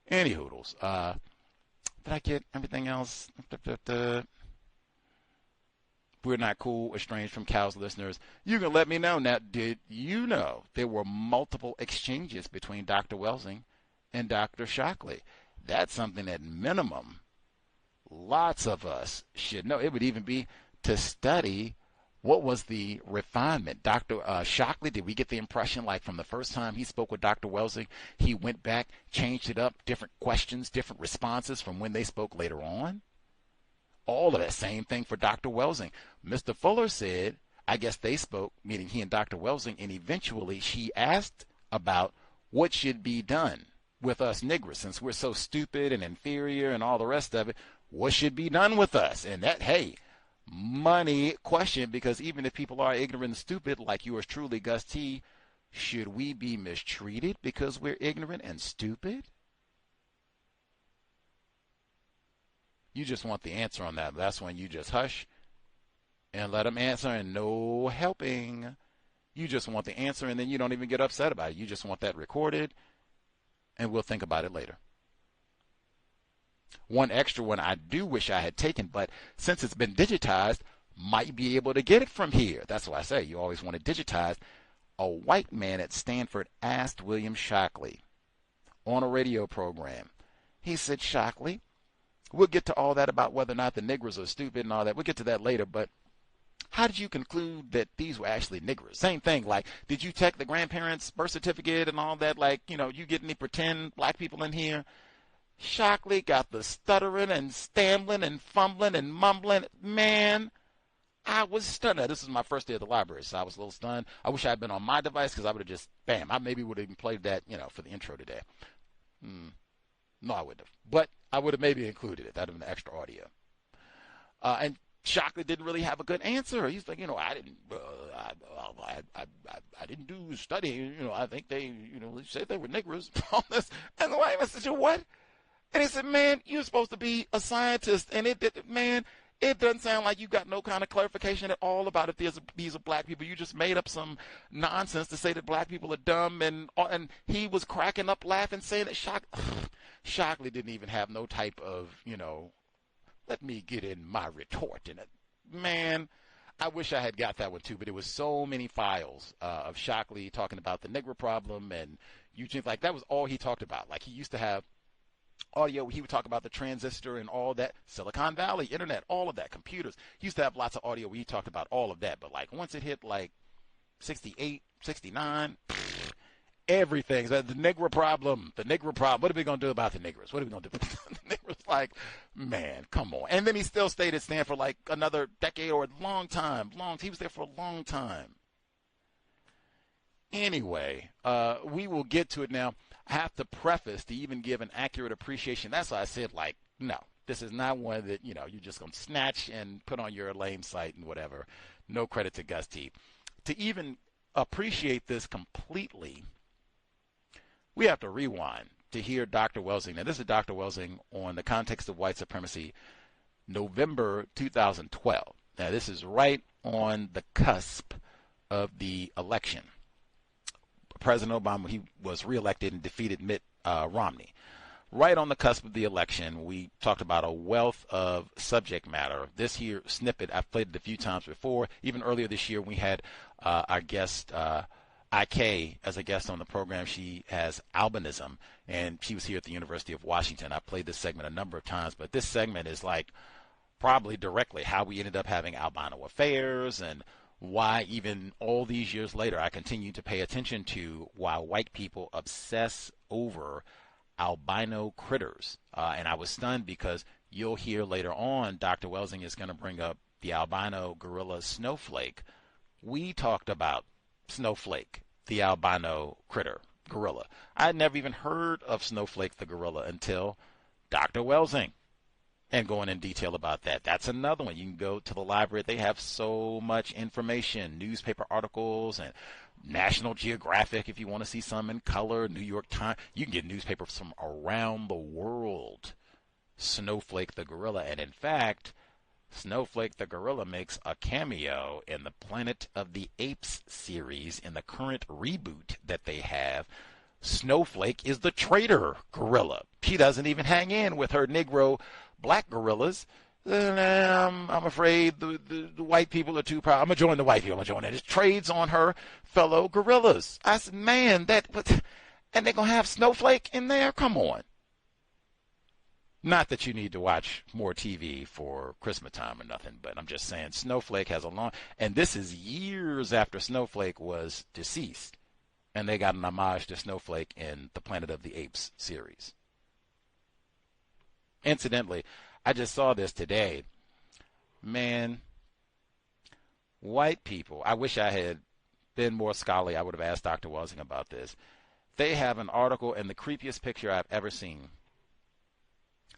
Any hoodles. Did I get everything else? We're not cool, estranged from cows listeners. You can let me know. Now, did you know there were multiple exchanges between Dr. Welsing and Dr. Shockley? That's something at minimum lots of us should know. It would even be to study what was the refinement. Dr. Shockley, did we get the impression like from the first time he spoke with Dr. Welsing, he went back, changed it up, different questions, different responses from when they spoke later on? All of that same thing for Dr. Welsing. Mr. Fuller said, I guess they spoke, meaning he and Dr. Welsing, and eventually she asked about what should be done with us niggers since we're so stupid and inferior and all the rest of it. What should be done with us? And that, hey, money question, because even if people are ignorant and stupid, like yours truly, Gus T, should we be mistreated because we're ignorant and stupid? You just want the answer on that. That's when you just hush and let them answer and no helping. You just want the answer and then you don't even get upset about it. You just want that recorded and we'll think about it later. One extra one I do wish I had taken, but since it's been digitized, might be able to get it from here. That's why I say you always want to digitize. A white man at Stanford asked William Shockley on a radio program. He said, Shockley, we'll get to all that about whether or not the Negroes are stupid and all that. We'll get to that later, but how did you conclude that these were actually Negroes? Same thing, like, did you check the grandparents' birth certificate and all that? Like, you get any pretend black people in here? Shockley got the stuttering and stambling and fumbling and mumbling. Man, I was stunned. Now, this is my first day at the library, so I was a little stunned. I wish I had been on my device because I would have just, bam, I maybe would have even played that, for the intro today. No, I wouldn't have. But I would have maybe included it. That would have been extra audio. And Shockley didn't really have a good answer. He's like, I didn't do study. I think they said they were Negroes. All this. And the white man said, what? And he said, man, you're supposed to be a scientist. And it doesn't sound like you got no kind of clarification at all about if these are black people. You just made up some nonsense to say that black people are dumb. And he was cracking up laughing, saying that Shockley didn't even have no type of, let me get in my retort in it. Man, I wish I had got that one too, but it was so many files of Shockley talking about the Negro problem and Eugene. Like, that was all he talked about. Like, he used to have audio, he would talk about the transistor and all that, Silicon Valley, internet, all of that, computers. He used to have lots of audio where he talked about all of that, but like once it hit like 68, 69, everything. The Negro problem, what are we going to do about the Negroes? What are we going to do? The Negroes, like, man, come on. And then he still stayed at Stanford like another decade or a long time. He was there for a long time. Anyway, we will get to it now. I have to preface to even give an accurate appreciation. That's why I said, like, no, this is not one that, you're just going to snatch and put on your lame site and whatever. No credit to Gus T. To even appreciate this completely, we have to rewind to hear Dr. Welsing. Now, this is Dr. Welsing on the Context of White Supremacy, November 2012. Now, this is right on the cusp of the election. President Obama, he was reelected and defeated Mitt Romney. Right on the cusp of the election, we talked about a wealth of subject matter. This here snippet, I've played it a few times before. Even earlier this year, we had our guest, IK, as a guest on the program. She has albinism, and she was here at the University of Washington. I played this segment a number of times, but this segment is like probably directly how we ended up having albino affairs and why even all these years later I continue to pay attention to why white people obsess over albino critters. And I was stunned because you'll hear later on Dr. Welsing is going to bring up the albino gorilla Snowflake. We talked about Snowflake, the albino critter, gorilla. I had never even heard of Snowflake the gorilla until Dr. Welsing. And going in detail about that. That's another one. You can go to the library. They have so much information, newspaper articles and National Geographic if you want to see some in color, New York Times. You can get newspapers from around the world. Snowflake the gorilla. And in fact, Snowflake the gorilla makes a cameo in the Planet of the Apes series in the current reboot that they have. Snowflake is the traitor gorilla. She doesn't even hang in with her Negro black gorillas. I'm afraid the white people are too proud. I'm going to join the white people. I'm going to join it. It trades on her fellow gorillas. I said, man, and they're going to have Snowflake in there? Come on. Not that you need to watch more TV for Christmas time or nothing, but I'm just saying Snowflake has a long, and this is years after Snowflake was deceased, and they got an homage to Snowflake in the Planet of the Apes series. Incidentally, I just saw this today. Man, white people, I wish I had been more scholarly. I would have asked Dr. Welsing about this. They have an article and the creepiest picture I've ever seen.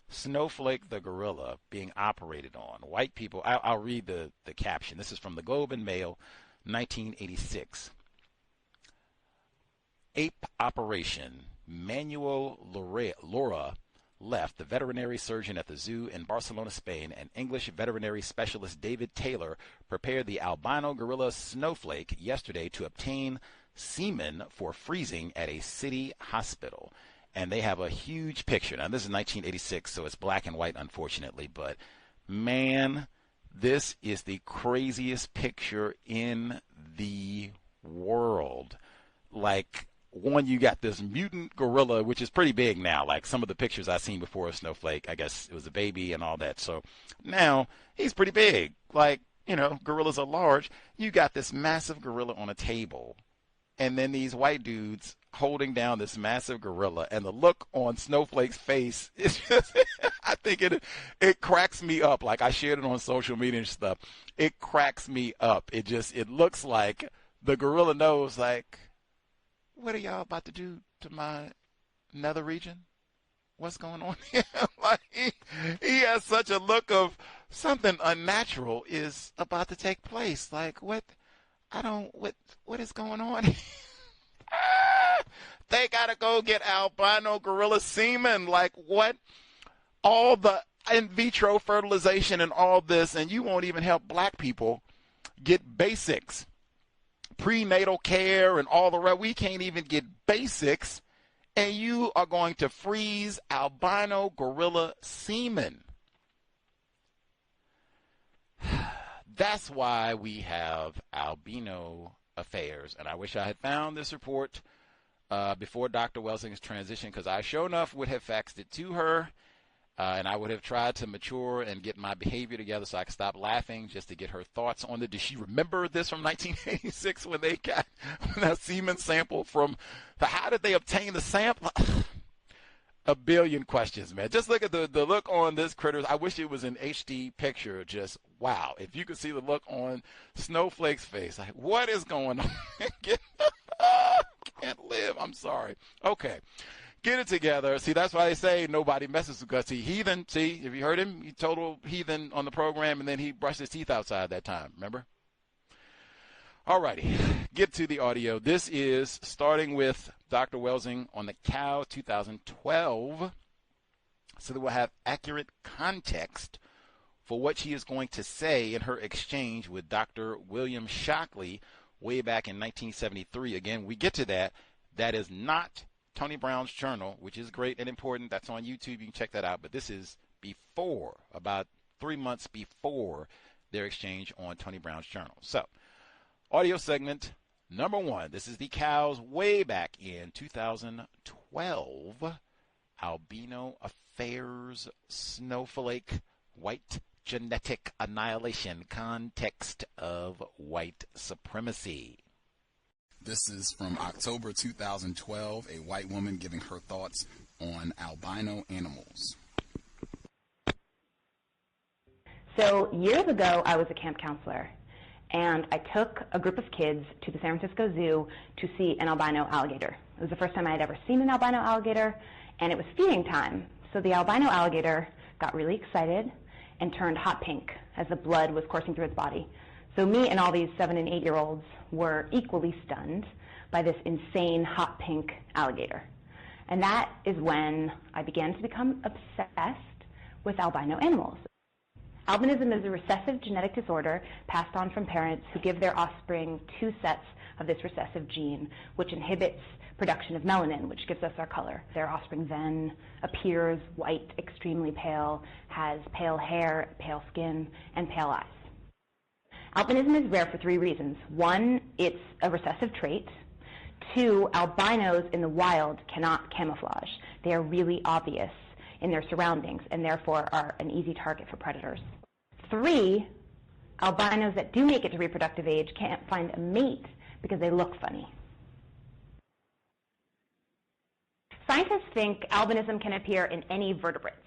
Snowflake the gorilla being operated on. White people, I'll read the caption. This is from the Globe and Mail, 1986. Ape operation. Manuel Laura left, the veterinary surgeon at the zoo in Barcelona, Spain, and English veterinary specialist David Taylor prepared the albino gorilla Snowflake yesterday to obtain semen for freezing at a city hospital. and they have a huge picture. Now, this is 1986, so it's black and white, unfortunately, but man, this is the craziest picture in the world. Like, one, you got this mutant gorilla, which is pretty big now. Like some of the pictures I've seen before of Snowflake, I guess it was a baby and all that. So now he's pretty big. Like, you know, gorillas are large. You got this massive gorilla on a table, and then these white dudes holding down this massive gorilla, and the look on Snowflake's face is just, I think it cracks me up. Like, I shared it on social media and stuff. It cracks me up. It looks like the gorilla knows, like, what are y'all about to do to my nether region? What's going on here? Like, he has such a look of something unnatural is about to take place. Like, what is going on? They gotta go get albino gorilla semen. Like, what? All the in vitro fertilization and all this, and you won't even help black people get basics. Prenatal care and all the rest. We can't even get basics, and you are going to freeze albino gorilla semen. That's why we have albino affairs. And I wish I had found this report before Dr. Welsing's transition, because I sure enough would have faxed it to her. And I would have tried to mature and get my behavior together so I could stop laughing, just to get her thoughts on it. Does she remember this from 1986 when they got that semen sample from how did they obtain the sample? A billion questions, man. Just look at the look on this critter. I wish it was an HD picture. Just wow. If you could see the look on Snowflake's face, like, what is going on? Can't live. I'm sorry. Okay. Get it together. See, that's why they say nobody messes with Gus T. Heathen. See, if you heard him, he total heathen on the program, and then he brushed his teeth outside that time. Remember? All righty. Get to the audio. This is starting with Dr. Welsing on the C.O.W.S 2012. So that we'll have accurate context for what she is going to say in her exchange with Dr. William Shockley way back in 1973. Again, we get to that. That is not Tony Brown's journal, which is great and important. That's on YouTube. You can check that out. But this is before, about 3 months before their exchange on Tony Brown's journal. So, audio segment number 1. This is the C.O.W.S way back in 2012. Albino Affairs, Snowflake, White Genetic Annihilation, Context of White Supremacy. This is from October 2012, a white woman giving her thoughts on albino animals. So years ago, I was a camp counselor, and I took a group of kids to the San Francisco Zoo to see an albino alligator. It was the first time I had ever seen an albino alligator, and it was feeding time. So the albino alligator got really excited and turned hot pink as the blood was coursing through its body. So me and all these 7- and 8-year-olds were equally stunned by this insane hot pink alligator. And that is when I began to become obsessed with albino animals. Albinism is a recessive genetic disorder passed on from parents who give their offspring 2 sets of this recessive gene, which inhibits production of melanin, which gives us our color. Their offspring then appears white, extremely pale, has pale hair, pale skin, and pale eyes. Albinism is rare for 3 reasons. 1, it's a recessive trait. 2, albinos in the wild cannot camouflage. They are really obvious in their surroundings and therefore are an easy target for predators. 3, albinos that do make it to reproductive age can't find a mate because they look funny. Scientists think albinism can appear in any vertebrates.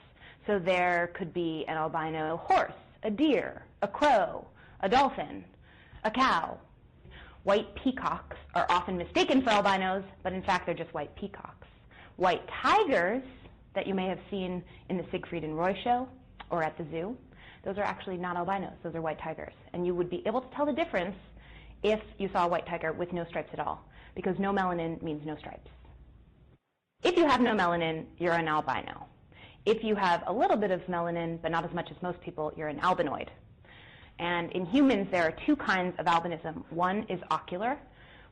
So there could be an albino horse, a deer, a crow, a dolphin, a cow. White peacocks are often mistaken for albinos, but in fact they're just white peacocks. White tigers that you may have seen in the Siegfried and Roy show or at the zoo, those are actually not albinos, those are white tigers. And you would be able to tell the difference if you saw a white tiger with no stripes at all, because no melanin means no stripes. If you have no melanin, you're an albino. If you have a little bit of melanin, but not as much as most people, you're an albinoid. And in humans, there are 2 kinds of albinism. One is ocular,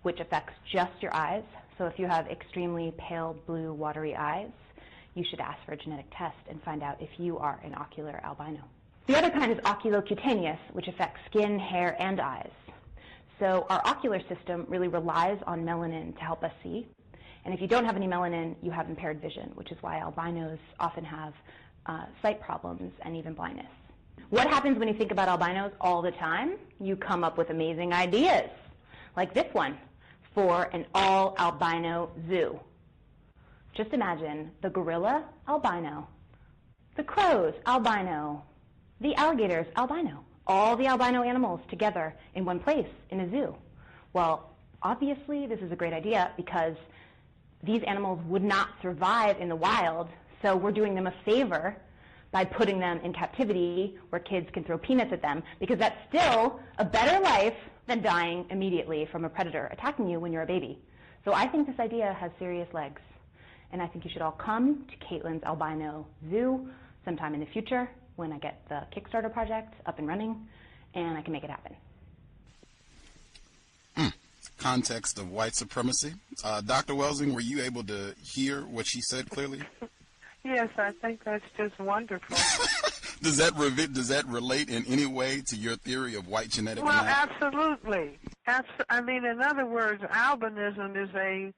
which affects just your eyes. So if you have extremely pale blue watery eyes, you should ask for a genetic test and find out if you are an ocular albino. The other kind is oculocutaneous, which affects skin, hair, and eyes. So our ocular system really relies on melanin to help us see. And if you don't have any melanin, you have impaired vision, which is why albinos often have sight problems and even blindness. What happens when you think about albinos all the time? You come up with amazing ideas, like this one, for an all-albino zoo. Just imagine the gorilla albino, the crows albino, the alligators albino, all the albino animals together in one place in a zoo. Well, obviously this is a great idea because these animals would not survive in the wild, so we're doing them a favor by putting them in captivity where kids can throw peanuts at them, because that's still a better life than dying immediately from a predator attacking you when you're a baby. So I think this idea has serious legs, and I think you should all come to Caitlin's Albino Zoo sometime in the future when I get the Kickstarter project up and running, and I can make it happen. Context of White Supremacy. Dr. Welsing, were you able to hear what she said clearly? Yes, I think that's just wonderful. Does that relate in any way to your theory of white genetic? Well, absolutely. I mean, in other words, albinism is a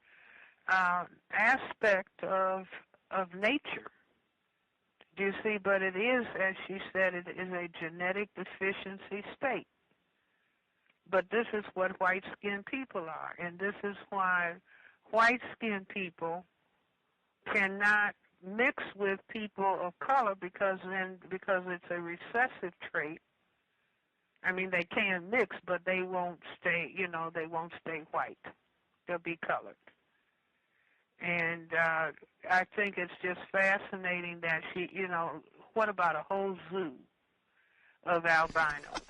aspect of nature. Do you see? But it is, as she said, it is a genetic deficiency state. But this is what white-skinned people are, and this is why white-skinned people cannot mix with people of color because it's a recessive trait. I mean, they can mix, but they won't stay. They won't stay white. They'll be colored. And I think it's just fascinating that what about a whole zoo of albinos?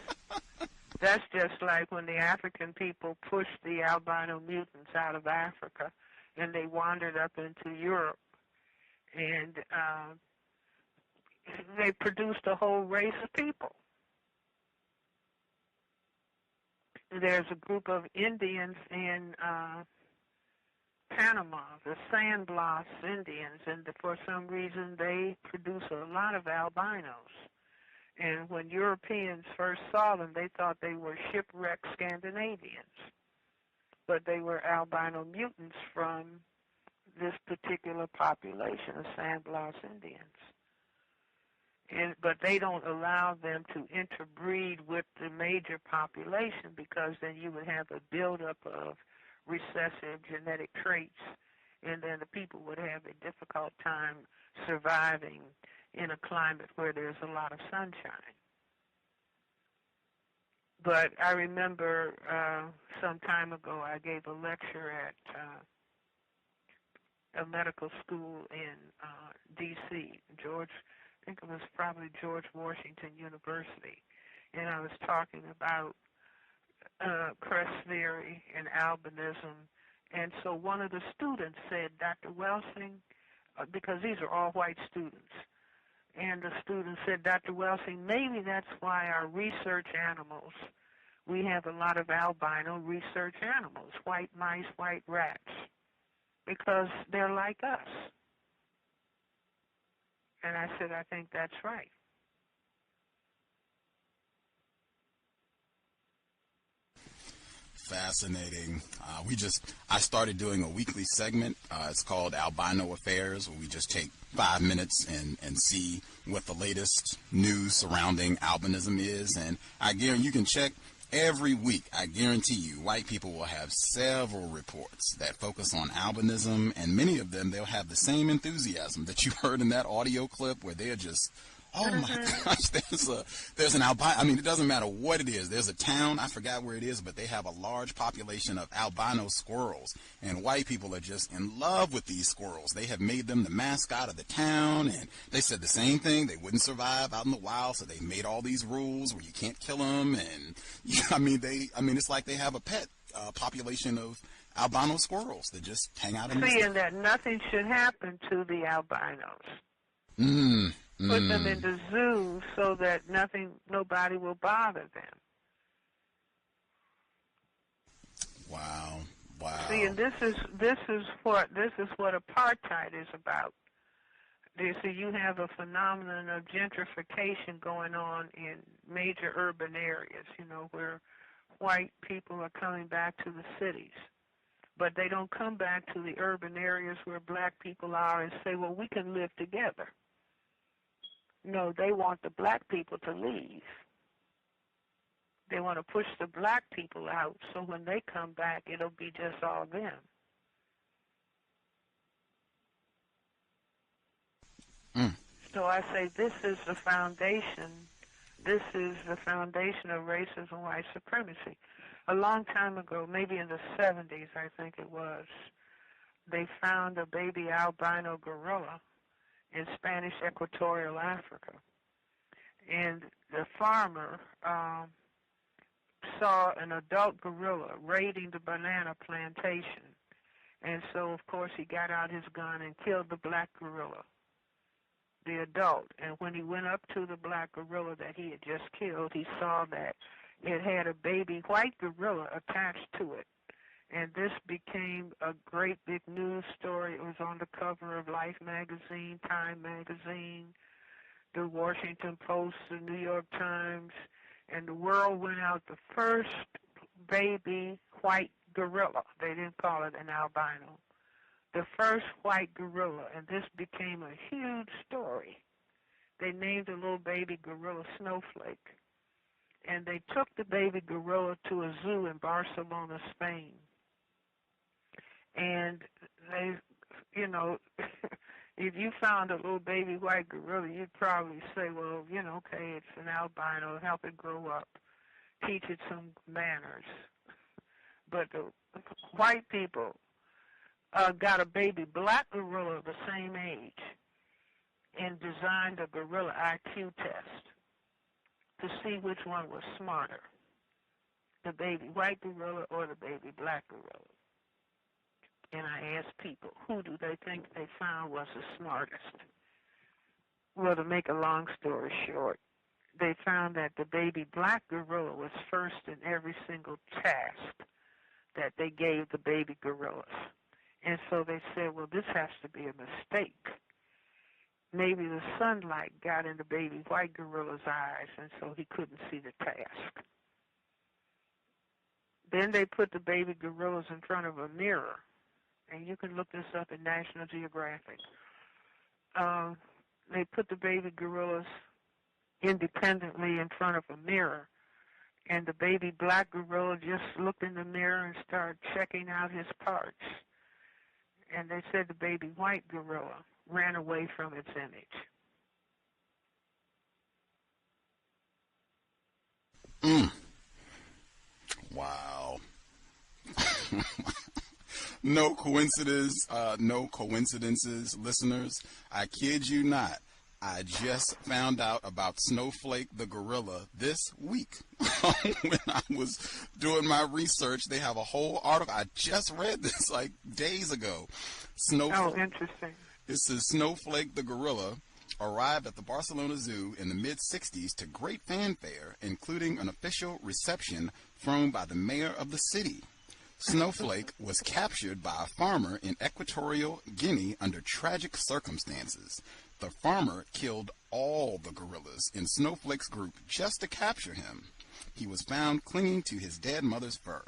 That's just like when the African people pushed the albino mutants out of Africa and they wandered up into Europe, and they produced a whole race of people. There's a group of Indians in Panama, the San Blas Indians, and for some reason they produce a lot of albinos. And when Europeans first saw them, they thought they were shipwrecked Scandinavians. But they were albino mutants from this particular population of San Blas Indians. But they don't allow them to interbreed with the major population because then you would have a buildup of recessive genetic traits, and then the people would have a difficult time surviving in a climate where there's a lot of sunshine. But I remember some time ago I gave a lecture at a medical school in D.C., I think it was probably George Washington University, and I was talking about Cress theory and albinism, and so one of the students said, Dr. Welsing, because these are all white students, and the student said, Dr. Welsing, maybe that's why our research animals, we have a lot of albino research animals, white mice, white rats, because they're like us. And I said, I think that's right. Fascinating. I started doing a weekly segment. It's called Albino Affairs, where we just take 5 minutes and see what the latest news surrounding albinism is. And I guarantee you can check every week. I guarantee you white people will have several reports that focus on albinism, and many of them, they'll have the same enthusiasm that you heard in that audio clip where they're just, oh my gosh, there's an albino. I mean, it doesn't matter what it is. There's a town, I forgot where it is, but they have a large population of albino squirrels, and white people are just in love with these squirrels. They have made them the mascot of the town, and they said the same thing. They wouldn't survive out in the wild, so they made all these rules where you can't kill them, and it's like they have a pet population of albino squirrels that just hang out in saying that nothing should happen to the albinos. Put them in the zoo so that nobody will bother them. Wow. Wow. See, and this is what apartheid is about. You see, you have a phenomenon of gentrification going on in major urban areas, where white people are coming back to the cities. But they don't come back to the urban areas where black people are and say, well, we can live together. No, they want the black people to leave. They want to push the black people out, so when they come back, it'll be just all them. So I say this is the foundation. This is the foundation of racism and white supremacy. A long time ago, maybe in the 70s, I think it was, they found a baby albino gorilla in Spanish Equatorial Africa. And the farmer saw an adult gorilla raiding the banana plantation. And so, of course, he got out his gun and killed the black gorilla, the adult. And when he went up to the black gorilla that he had just killed, he saw that it had a baby white gorilla attached to it. And this became a great big news story. It was on the cover of Life magazine, Time magazine, the Washington Post, the New York Times, and the world went out the first baby white gorilla. They didn't call it an albino. The first white gorilla, and this became a huge story. They named the little baby gorilla Snowflake. And they took the baby gorilla to a zoo in Barcelona, Spain. And they, if you found a little baby white gorilla, you'd probably say, well, okay, it's an albino, help it grow up, teach it some manners. But the white people got a baby black gorilla of the same age and designed a gorilla IQ test to see which one was smarter, the baby white gorilla or the baby black gorilla. And I asked people, who do they think they found was the smartest? Well, to make a long story short, they found that the baby black gorilla was first in every single task that they gave the baby gorillas. And so they said, well, this has to be a mistake. Maybe the sunlight got in the baby white gorilla's eyes, and so he couldn't see the task. Then they put the baby gorillas in front of a mirror, and you can look this up in National Geographic. They put the baby gorillas independently in front of a mirror, and the baby black gorilla just looked in the mirror and started checking out his parts. And they said the baby white gorilla ran away from its image. Wow. No coincidences, listeners. I kid you not. I just found out about Snowflake the gorilla this week. When I was doing my research, they have a whole article. I just read this like days ago. Oh, interesting. It says Snowflake the gorilla arrived at the Barcelona Zoo in the mid-'60s to great fanfare, including an official reception thrown by the mayor of the city. Snowflake was captured by a farmer in Equatorial Guinea under tragic circumstances. The farmer killed all the gorillas in Snowflake's group just to capture him. He was found clinging to his dead mother's fur.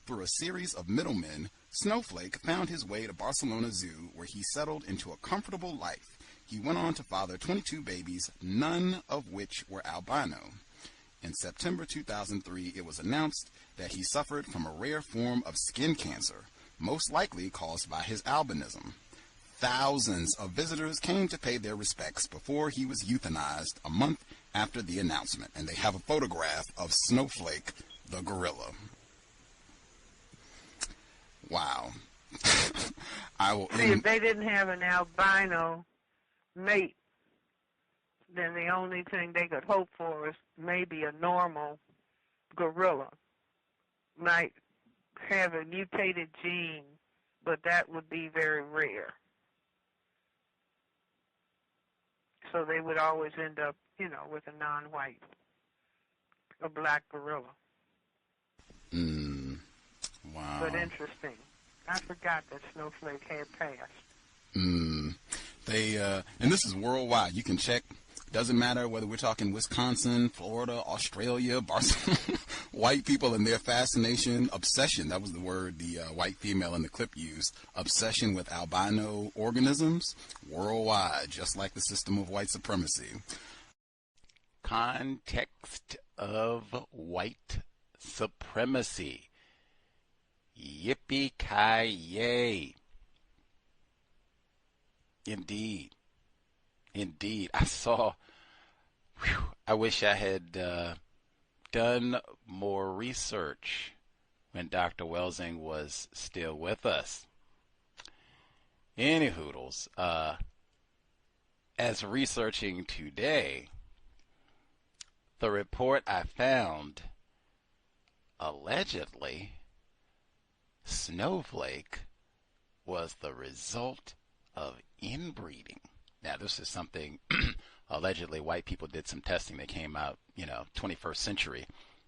Through a series of middlemen, Snowflake found his way to Barcelona Zoo, where he settled into a comfortable life. He went on to father 22 babies, none of which were albino. In September 2003, it was announced that he suffered from a rare form of skin cancer, most likely caused by his albinism. Thousands of visitors came to pay their respects before he was euthanized a month after the announcement, and they have a photograph of Snowflake the gorilla. Wow. See, if they didn't have an albino mate, then the only thing they could hope for is maybe a normal gorilla might have a mutated gene, but that would be very rare. So they would always end up, with a non-white, a black gorilla. Wow. But interesting. I forgot that Snowflake had passed. And this is worldwide. You can check. Doesn't matter whether we're talking Wisconsin, Florida, Australia, Barcelona. White people and their fascination, obsession. That was the word the white female in the clip used. Obsession with albino organisms worldwide, just like the system of white supremacy. Context of white supremacy. Yippee-ki-yay. Indeed. Indeed. I wish I had done more research when Dr. Welsing was still with us. Any hoodles, as researching today, the report I found allegedly Snowflake was the result of inbreeding. Now, this is something allegedly white people did some testing that came out, 21st century,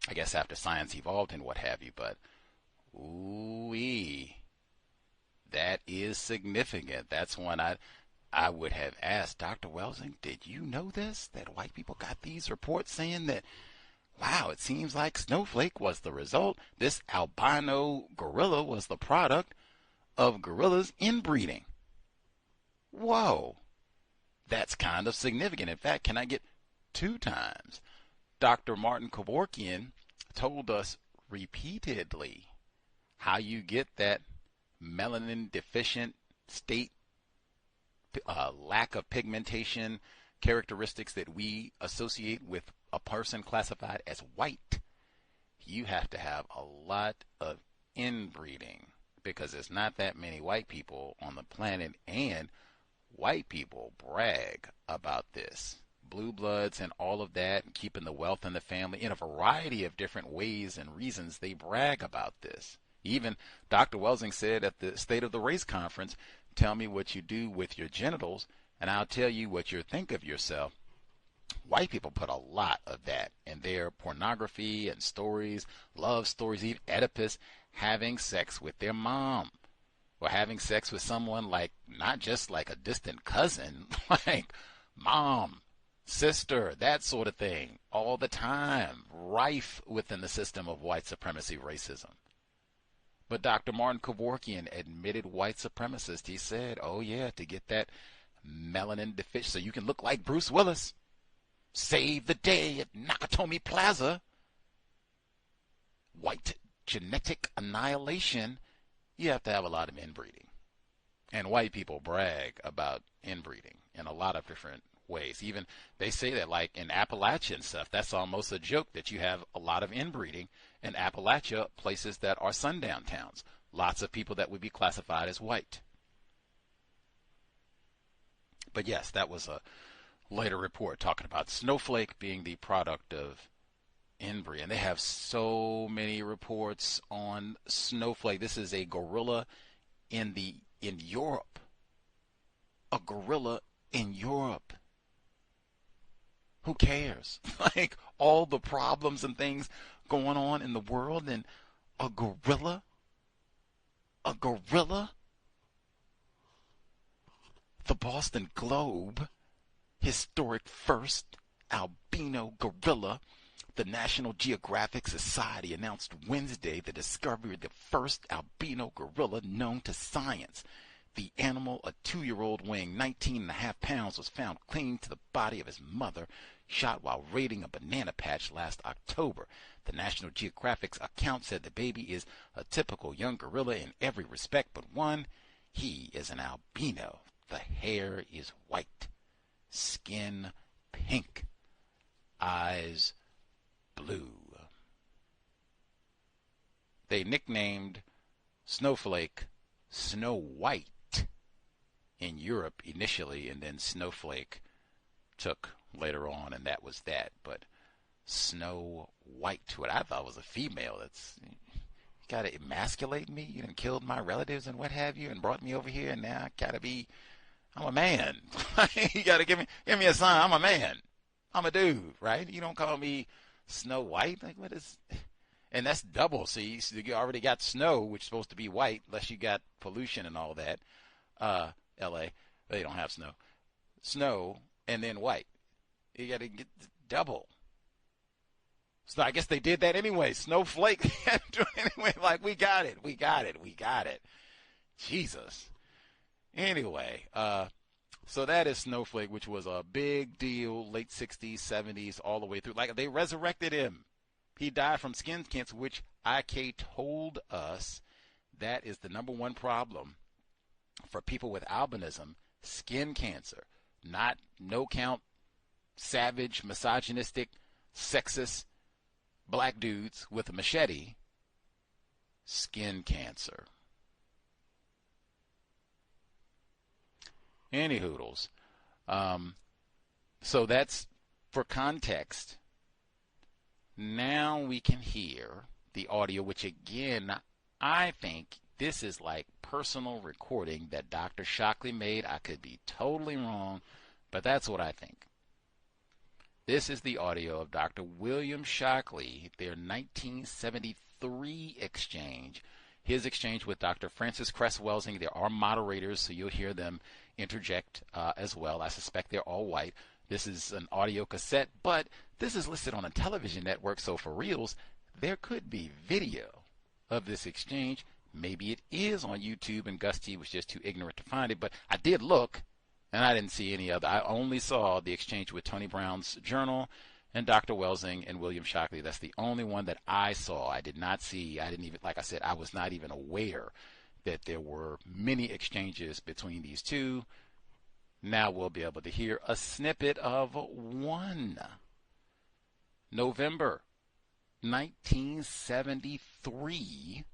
I guess after science evolved and what have you, but ooh-wee, that is significant. That's when I would have asked Dr. Welsing, did you know this? That white people got these reports saying that, wow, it seems like Snowflake was the result. This albino gorilla was the product of gorillas inbreeding. Whoa, that's kind of significant. In fact, can I get 2 times? Dr. Martin Kevorkian told us repeatedly how you get that melanin deficient state, lack of pigmentation characteristics that we associate with a person classified as white. You have to have a lot of inbreeding because there's not that many white people on the planet, and white people brag about this. Blue bloods and all of that, and keeping the wealth in the family in a variety of different ways and reasons, they brag about this. Even Dr. Welsing said at the State of the Race conference, tell me what you do with your genitals, and I'll tell you what you think of yourself. White people put a lot of that in their pornography and stories, love stories, even Oedipus having sex with their mom. Or having sex with someone like, not just like a distant cousin, like mom, sister, that sort of thing, all the time, rife within the system of white supremacy racism. But Dr. Martin Kevorkian admitted white supremacist. He said, oh yeah, to get that melanin deficient, so you can look like Bruce Willis, save the day at Nakatomi Plaza, white genetic annihilation, you have to have a lot of inbreeding. And white people brag about inbreeding in a lot of different ways. Even they say that like in Appalachia and stuff, that's almost a joke that you have a lot of inbreeding in Appalachia, places that are sundown towns. Lots of people that would be classified as white. But yes, that was a later report talking about Snowflake being the product of inbreeding. And they have so many reports on Snowflake. This is a gorilla in Europe. A gorilla in Europe. Who cares? Like all the problems and things going on in the world, and a gorilla? A gorilla? The Boston Globe, historic first albino gorilla. The National Geographic Society announced Wednesday the discovery of the first albino gorilla known to science. The animal, a 2-year-old weighing 19.5 pounds, was found clinging to the body of his mother, shot while raiding a banana patch last October. The National Geographic's account said the baby is a typical young gorilla in every respect but one. He is an albino. The hair is white, skin pink, eyes blue. They nicknamed Snowflake Snow White in Europe initially, and then Snowflake took later on, and that was that. But Snow White, what I thought was a female, that's, you gotta emasculate me, you done killed my relatives and what have you, and brought me over here, and now I gotta be, I'm a man. You gotta give me a sign, I'm a man. I'm a dude, right? You don't call me Snow White. Like, what is? And that's double. See, so you already got snow, which is supposed to be white, unless you got pollution and all that. L.A., they don't have snow. Snow and then white. You got to get double. So I guess they did that anyway. Snowflake. Anyway, like, we got it. Jesus. Anyway, so that is Snowflake, which was a big deal, late 60s, 70s, all the way through. Like, they resurrected him. He died from skin cancer, which IK told us that is the #1 problem for people with albinism, skin cancer. Not no-count, savage, misogynistic, sexist black dudes with a machete. Skin cancer. Any hoodles. So that's for context. Now we can hear the audio, which again, I think this is like personal recording that Dr. Shockley made. I could be totally wrong, but that's what I think. This is the audio of Dr. William Shockley, their 1973 exchange, his exchange with Dr. Francis Cress Welsing. There are moderators, so you'll hear them interject as well. I suspect they're all white. This is an audio cassette, but this is listed on a television network, so for reals, there could be video of this exchange. Maybe it is on YouTube, and Gus T was just too ignorant to find it, but I did look, and I didn't see any other. I only saw the exchange with Tony Brown's Journal and Dr. Welsing and William Shockley. That's the only one that I saw. I did not see, I didn't even, like I said, I was not even aware that there were many exchanges between these two. Now we'll be able to hear a snippet of one. November 1973,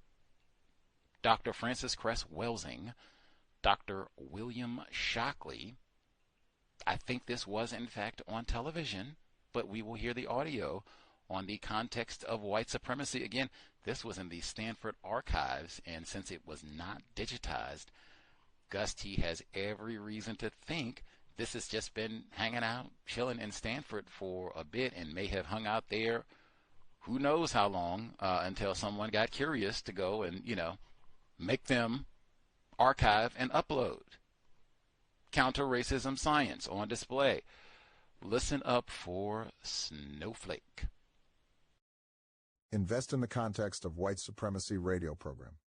Dr. Francis Cress Welsing, Dr. William Shockley. I think this was, in fact, on television, but we will hear the audio on the Context of White Supremacy. Again, this was in the Stanford archives, and since it was not digitized, Gus T has every reason to think this has just been hanging out, chilling in Stanford for a bit, and may have hung out there who knows how long until someone got curious to go and, make them archive and upload. Counter-racism science on display. Listen up for Snowflake. Invest in the Context of White Supremacy radio program.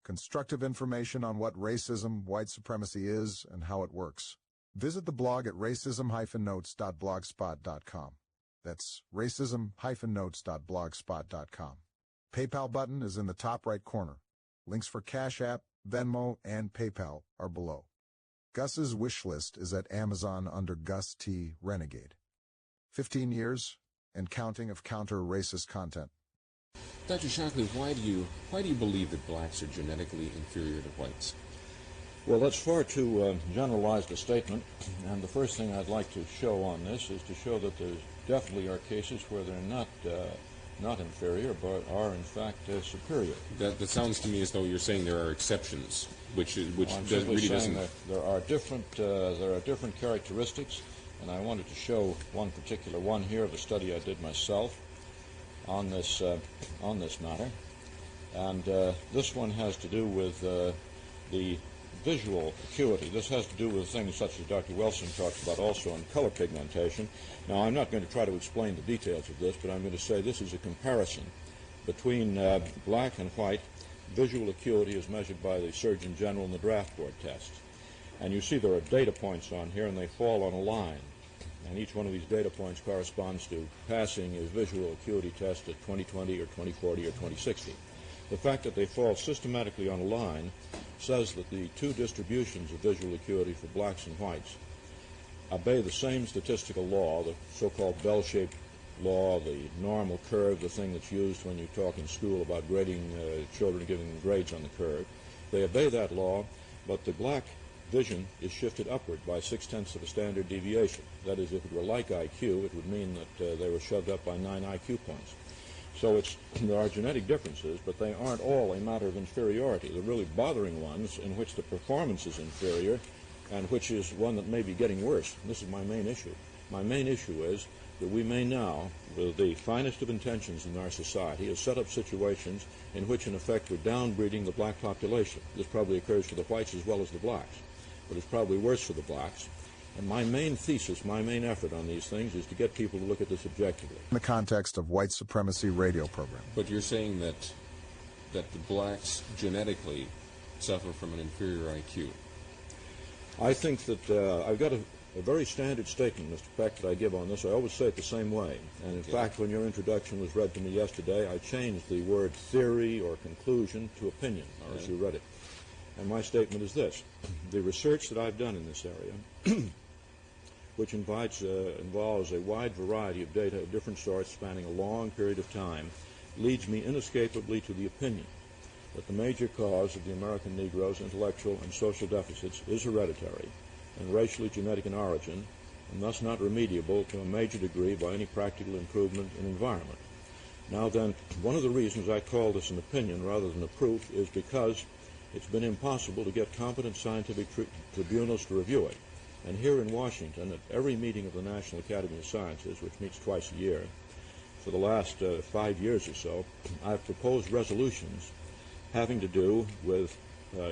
Constructive information on what racism, white supremacy is, and how it works. Visit the blog at racism-notes.blogspot.com. That's racism-notes.blogspot.com. PayPal button is in the top right corner. Links for Cash App, Venmo, and PayPal are below. Gus's wish list is at Amazon under Gus T. Renegade. 15 years and counting of counter-racist content. Dr. Shockley, why do you believe that blacks are genetically inferior to whites? Well, that's far too generalized a statement, and the first thing I'd like to show on this is to show that there definitely are cases where they're not inferior, but are in fact superior. That sounds to me as though you're saying there are exceptions, which I'm really doesn't. There are different characteristics, and I wanted to show one particular one here of a study I did myself on this matter, and this one has to do with the visual acuity. This has to do with things such as Dr. Welsing talks about also in color pigmentation. Now, I'm not going to try to explain the details of this, but I'm going to say this is a comparison between black and white. Visual acuity is measured by the Surgeon General in the draft board test. And you see there are data points on here, and they fall on a line. And each one of these data points corresponds to passing a visual acuity test at 2020 or 2040 or 2060. The fact that they fall systematically on a line says that the two distributions of visual acuity for blacks and whites obey the same statistical law, the so-called bell-shaped law, the normal curve, the thing that's used when you talk in school about grading children, giving them grades on the curve. They obey that law, but the black vision is shifted upward by 0.6 of a standard deviation. That is, if it were like IQ, it would mean that they were shoved up by 9 IQ points. So there are genetic differences, but they aren't all a matter of inferiority. The really bothering ones in which the performance is inferior and which is one that may be getting worse. This is my main issue. My main issue is that we may now, with the finest of intentions in our society, have set up situations in which, in effect, we're downbreeding the black population. This probably occurs for the whites as well as the blacks, but it's probably worse for the blacks. And my main thesis, my main effort on these things is to get people to look at this objectively. In the Context of White Supremacy radio program. But you're saying that the blacks genetically suffer from an inferior IQ. I think that I've got a very standard statement, Mr. Peck, that I give on this. I always say it the same way. And in fact, when your introduction was read to me yesterday, I changed the word theory or conclusion to opinion, as you read it. And my statement is this. The research that I've done in this area, which involves a wide variety of data of different sorts spanning a long period of time, leads me inescapably to the opinion that the major cause of the American Negro's intellectual and social deficits is hereditary and racially genetic in origin, and thus not remediable to a major degree by any practical improvement in environment. Now then, one of the reasons I call this an opinion rather than a proof is because it's been impossible to get competent scientific tribunals to review it. And here in Washington, at every meeting of the National Academy of Sciences, which meets twice a year, for the last 5 years or so, I've proposed resolutions having to do with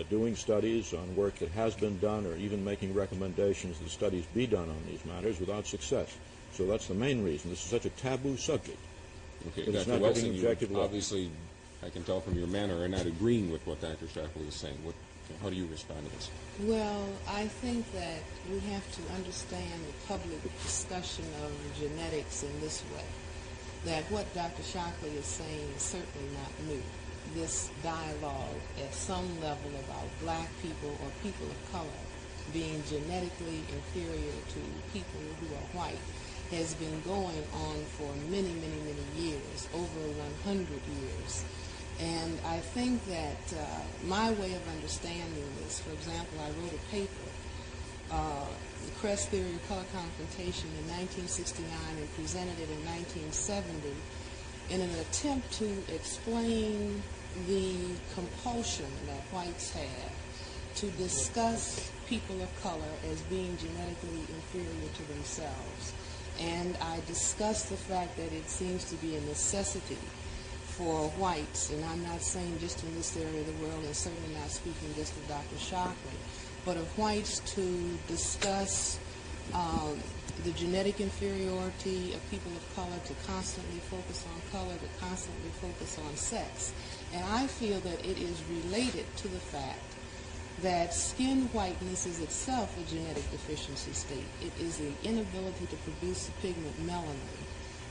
doing studies on work that has been done, or even making recommendations that studies be done on these matters without success. So that's the main reason. This is such a taboo subject. Okay, Dr. Welsing, you obviously, I can tell from your manner, are not agreeing with what Dr. Shockley is saying. How do you respond to this? Well, I think that we have to understand the public discussion of genetics in this way, that what Dr. Shockley is saying is certainly not new. This dialogue at some level about black people or people of color being genetically inferior to people who are white has been going on for many, many, many years, over 100 years. And I think that my way of understanding this, for example, I wrote a paper, the Cress theory of color confrontation in 1969 and presented it in 1970 in an attempt to explain the compulsion that whites have to discuss people of color as being genetically inferior to themselves. And I discussed the fact that it seems to be a necessity for whites, and I'm not saying just in this area of the world, and certainly not speaking just of Dr. Shockley, but of whites to discuss the genetic inferiority of people of color, to constantly focus on color, to constantly focus on sex. And I feel that it is related to the fact that skin whiteness is itself a genetic deficiency state. It is the inability to produce the pigment melanin.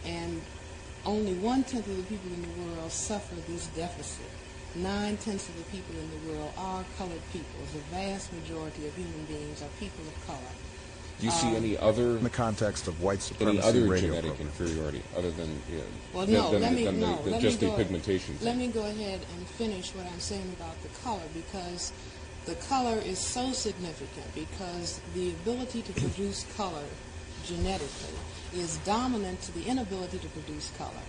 And only 1/10 of the people in the world suffer this deficit. 9/10 of the people in the world are colored people. The vast majority of human beings are people of color. Do you see any other, in the context of white supremacy, any other radio genetic program. inferiority other than Well, no, let me pigmentation thing? Let me go ahead and finish what I'm saying about the color, because the color is so significant, because the ability to produce color genetically is dominant to the inability to produce color.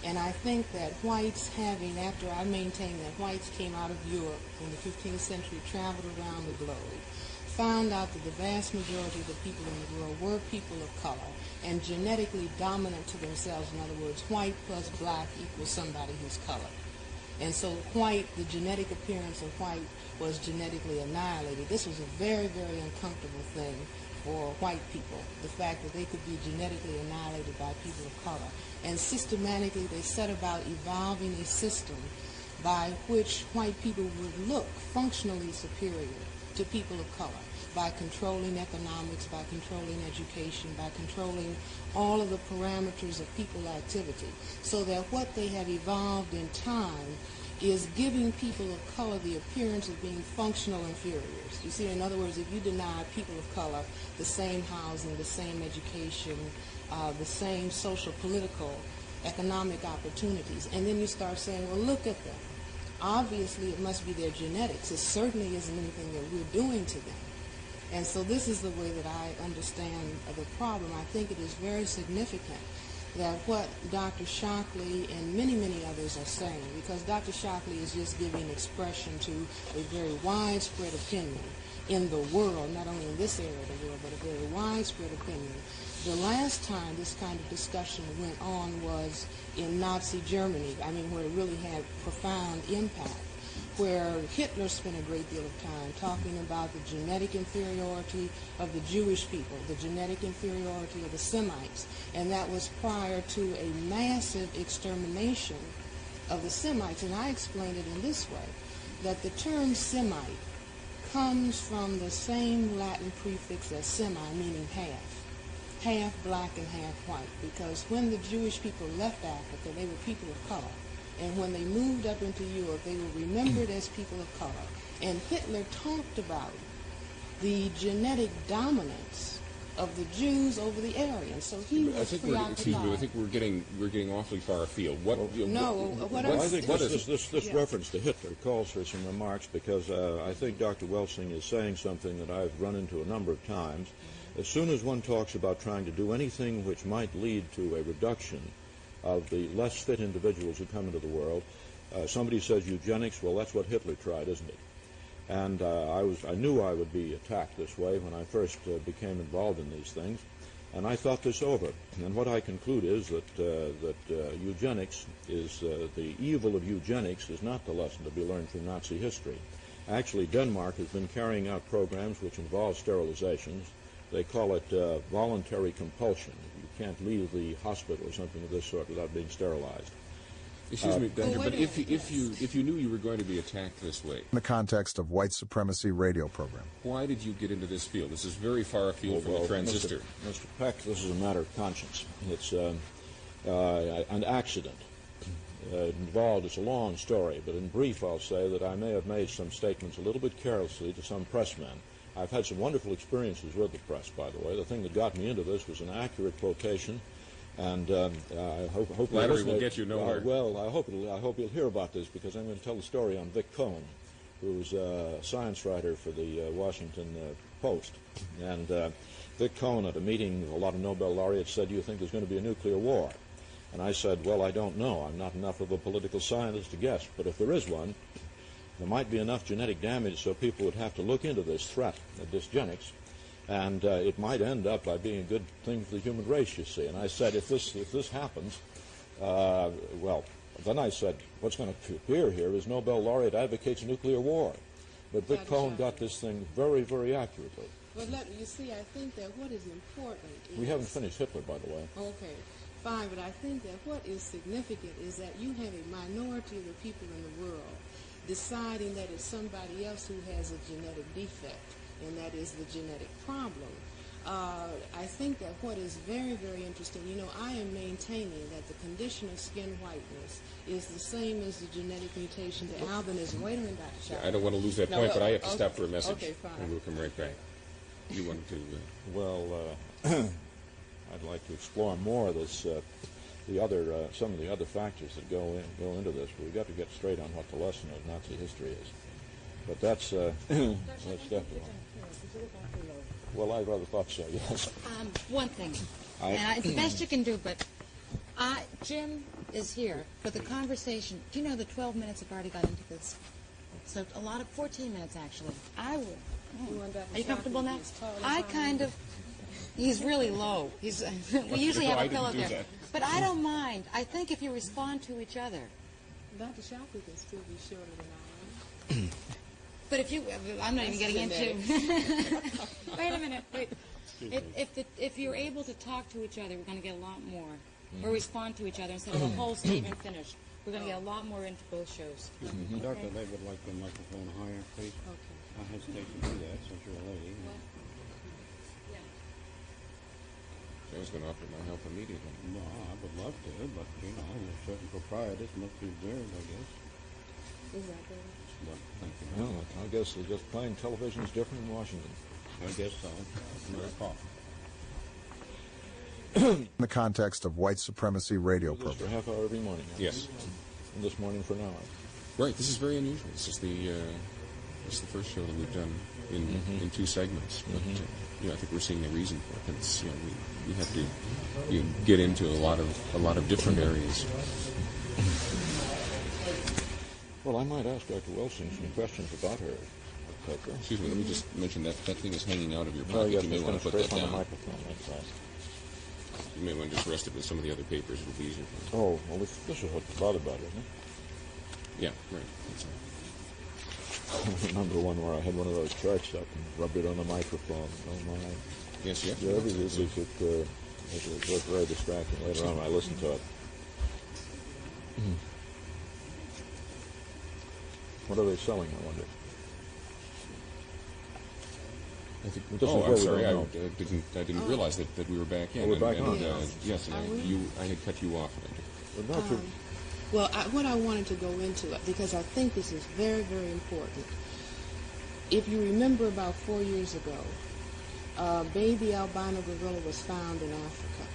And I think that whites having, after I maintain that whites came out of Europe in the 15th century, traveled around the globe, found out that the vast majority of the people in the world were people of color and genetically dominant to themselves. In other words, white plus black equals somebody who's colored. And so white, the genetic appearance of white was genetically annihilated. This was a very, very uncomfortable thing for white people, the fact that they could be genetically annihilated by people of color. And systematically they set about evolving a system by which white people would look functionally superior to people of color, by controlling economics, by controlling education, by controlling all of the parameters of people activity, so that what they have evolved in time is giving people of color the appearance of being functional inferiors. You see, in other words, if you deny people of color the same housing, the same education, the same social, political, economic opportunities, and then you start saying, well, look at them. Obviously, it must be their genetics. It certainly isn't anything that we're doing to them. And so this is the way that I understand the problem. I think it is very significant that what Dr. Shockley and many, many others are saying, because Dr. Shockley is just giving expression to a very widespread opinion, in the world, not only in this area of the world, but a very widespread opinion. The last time this kind of discussion went on was in Nazi Germany, where it really had profound impact, where Hitler spent a great deal of time talking about the genetic inferiority of the Jewish people, the genetic inferiority of the Semites, and that was prior to a massive extermination of the Semites. And I explained it in this way, that the term Semite comes from the same Latin prefix as semi, meaning half black and half white, because when the Jewish people left Africa, they were people of color. And when they moved up into Europe, they were remembered as people of color. And Hitler talked about the genetic dominance of the Jews over the Aryans. So he was preoccupied. Excuse me, I think we're getting awfully far afield. I think this reference to Hitler calls for some remarks, because I think Dr. Welsing is saying something that I've run into a number of times. As soon as one talks about trying to do anything which might lead to a reduction of the less fit individuals who come into the world, somebody says eugenics. Well, that's what Hitler tried, isn't it? And I knew I would be attacked this way when I first became involved in these things, and I thought this over. And what I conclude is that eugenics is the evil of eugenics is not the lesson to be learned from Nazi history. Actually, Denmark has been carrying out programs which involve sterilizations. They call it voluntary compulsion. You can't leave the hospital or something of this sort without being sterilized. Excuse me, Doctor, but if you knew you were going to be attacked this way, In the context of White Supremacy radio program. Why did you get into this field? This is very far afield from the transistor. Mr. Peck, this is a matter of conscience. It's an accident. Involved, it's a long story, but in brief I'll say that I may have made some statements a little bit carelessly to some pressmen. I've had some wonderful experiences with the press, by the way. The thing that got me into this was an accurate quotation, and I hope flattery will get you nowhere. Well, I hope you'll hear about this, because I'm going to tell the story on Vic Cohn, who's a science writer for the Washington Post. And Vic Cohn, at a meeting with a lot of Nobel laureates, said, "Do you think there's going to be a nuclear war?" And I said, "Well, I don't know. I'm not enough of a political scientist to guess. But if there is one, there might be enough genetic damage so people would have to look into this threat of dysgenics, and it might end up by being a good thing for the human race, you see." And I said, if this happens, well, then I said, what's going to appear here is Nobel laureate advocates a nuclear war. But Vic Cohn got this thing very, very accurately. Well, you see, I think that what is important is... We haven't finished Hitler, by the way. Okay, fine, but I think that what is significant is that you have a minority of the people in the world deciding that it's somebody else who has a genetic defect, and that is the genetic problem. I think that what is very, very interesting, I am maintaining that the condition of skin whiteness is the same as the genetic mutation to albinism. Wait a minute, Dr. Shockley. I don't want to lose that point, but I have to stop for a message. Okay, fine. And we'll come right back. You wanted to... Well, I'd like to explore more of this, some of the other factors that go into this. But we've got to get straight on what the lesson of Nazi history is. But that's definitely... Well, I rather thought so, yes. One thing, it's the best you can do, but Jim is here for the conversation. Do you know the 12 minutes have already got into this? So 14 minutes, actually. I will. Are you comfortable now? He's really low. We usually have a pillow there. But I don't mind. I think if you respond to each other. Dr. Shockley can still be shorter than I am. But if you, I'm not even getting into. Wait a minute. Wait. If you're able to talk to each other, we're going to get a lot more. Or respond to each other instead of a whole statement finished. We're going to get a lot more into both shows. Doctor, they would like the microphone higher, please. Okay. I hesitate to do that since you're a lady. I was going to offer my help immediately. No, I would love to, but, certain proprieties must be observed, I guess. Exactly. But, thank you. Well, I guess just plain television is different in Washington. I guess so. No problem. In the context of White Supremacy radio For program. a half hour every morning. Yes. And this morning for an hour. Right. This is very unusual. This is the first show that we've done in two segments. But I think we're seeing the reason for it. It's we have to get into a lot of different areas. Well, I might ask Dr. Welsing some questions about her paper. Excuse me, let me just mention that thing is hanging out of your No, pocket. yes, You may it's want to going put straight that on the down. microphone. That's right. You may want to just rest it with some of the other papers. It'll be easier for you. Oh, well, this is what the bother about, isn't it? Yeah, right. That's all. I remember one where I had one of those charts up and rubbed it on the microphone. Oh, my. Yes, yeah. Yeah, it was very distracting later on when I listened to it. What are they selling, I wonder? I think, This is I'm where we sorry. don't I didn't realize that we were back in. Oh, we're back and, on. Yes, and I had cut you off. Well, Dr. Well, what I wanted to go into, because I think this is very, very important. If you remember about 4 years ago, a baby albino gorilla was found in Africa.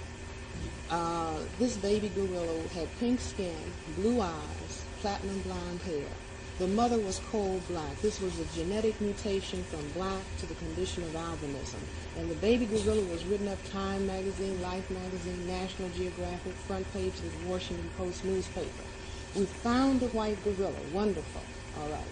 This baby gorilla had pink skin, blue eyes, platinum blonde hair. The mother was coal black. This was a genetic mutation from black to the condition of albinism. And the baby gorilla was written up Time magazine, Life magazine, National Geographic, front page of the Washington Post newspaper. We found the white gorilla. Wonderful. All right.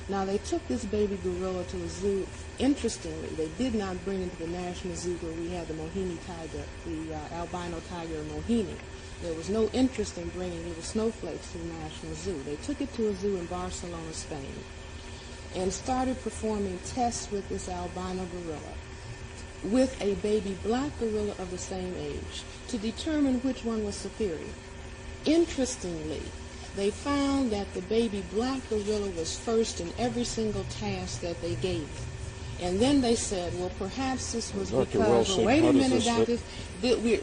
Now, they took this baby gorilla to a zoo. Interestingly, they did not bring it to the National Zoo where we had the Mohini tiger, the albino tiger Mohini. There was no interest in bringing little snowflakes to the National Zoo. They took it to a zoo in Barcelona, Spain, and started performing tests with this albino gorilla with a baby black gorilla of the same age to determine which one was superior. Interestingly, they found that the baby black gorilla was first in every single task that they gave it. And then they said, well, perhaps this was Dr. because, Welsing, well, wait a minute, Dr.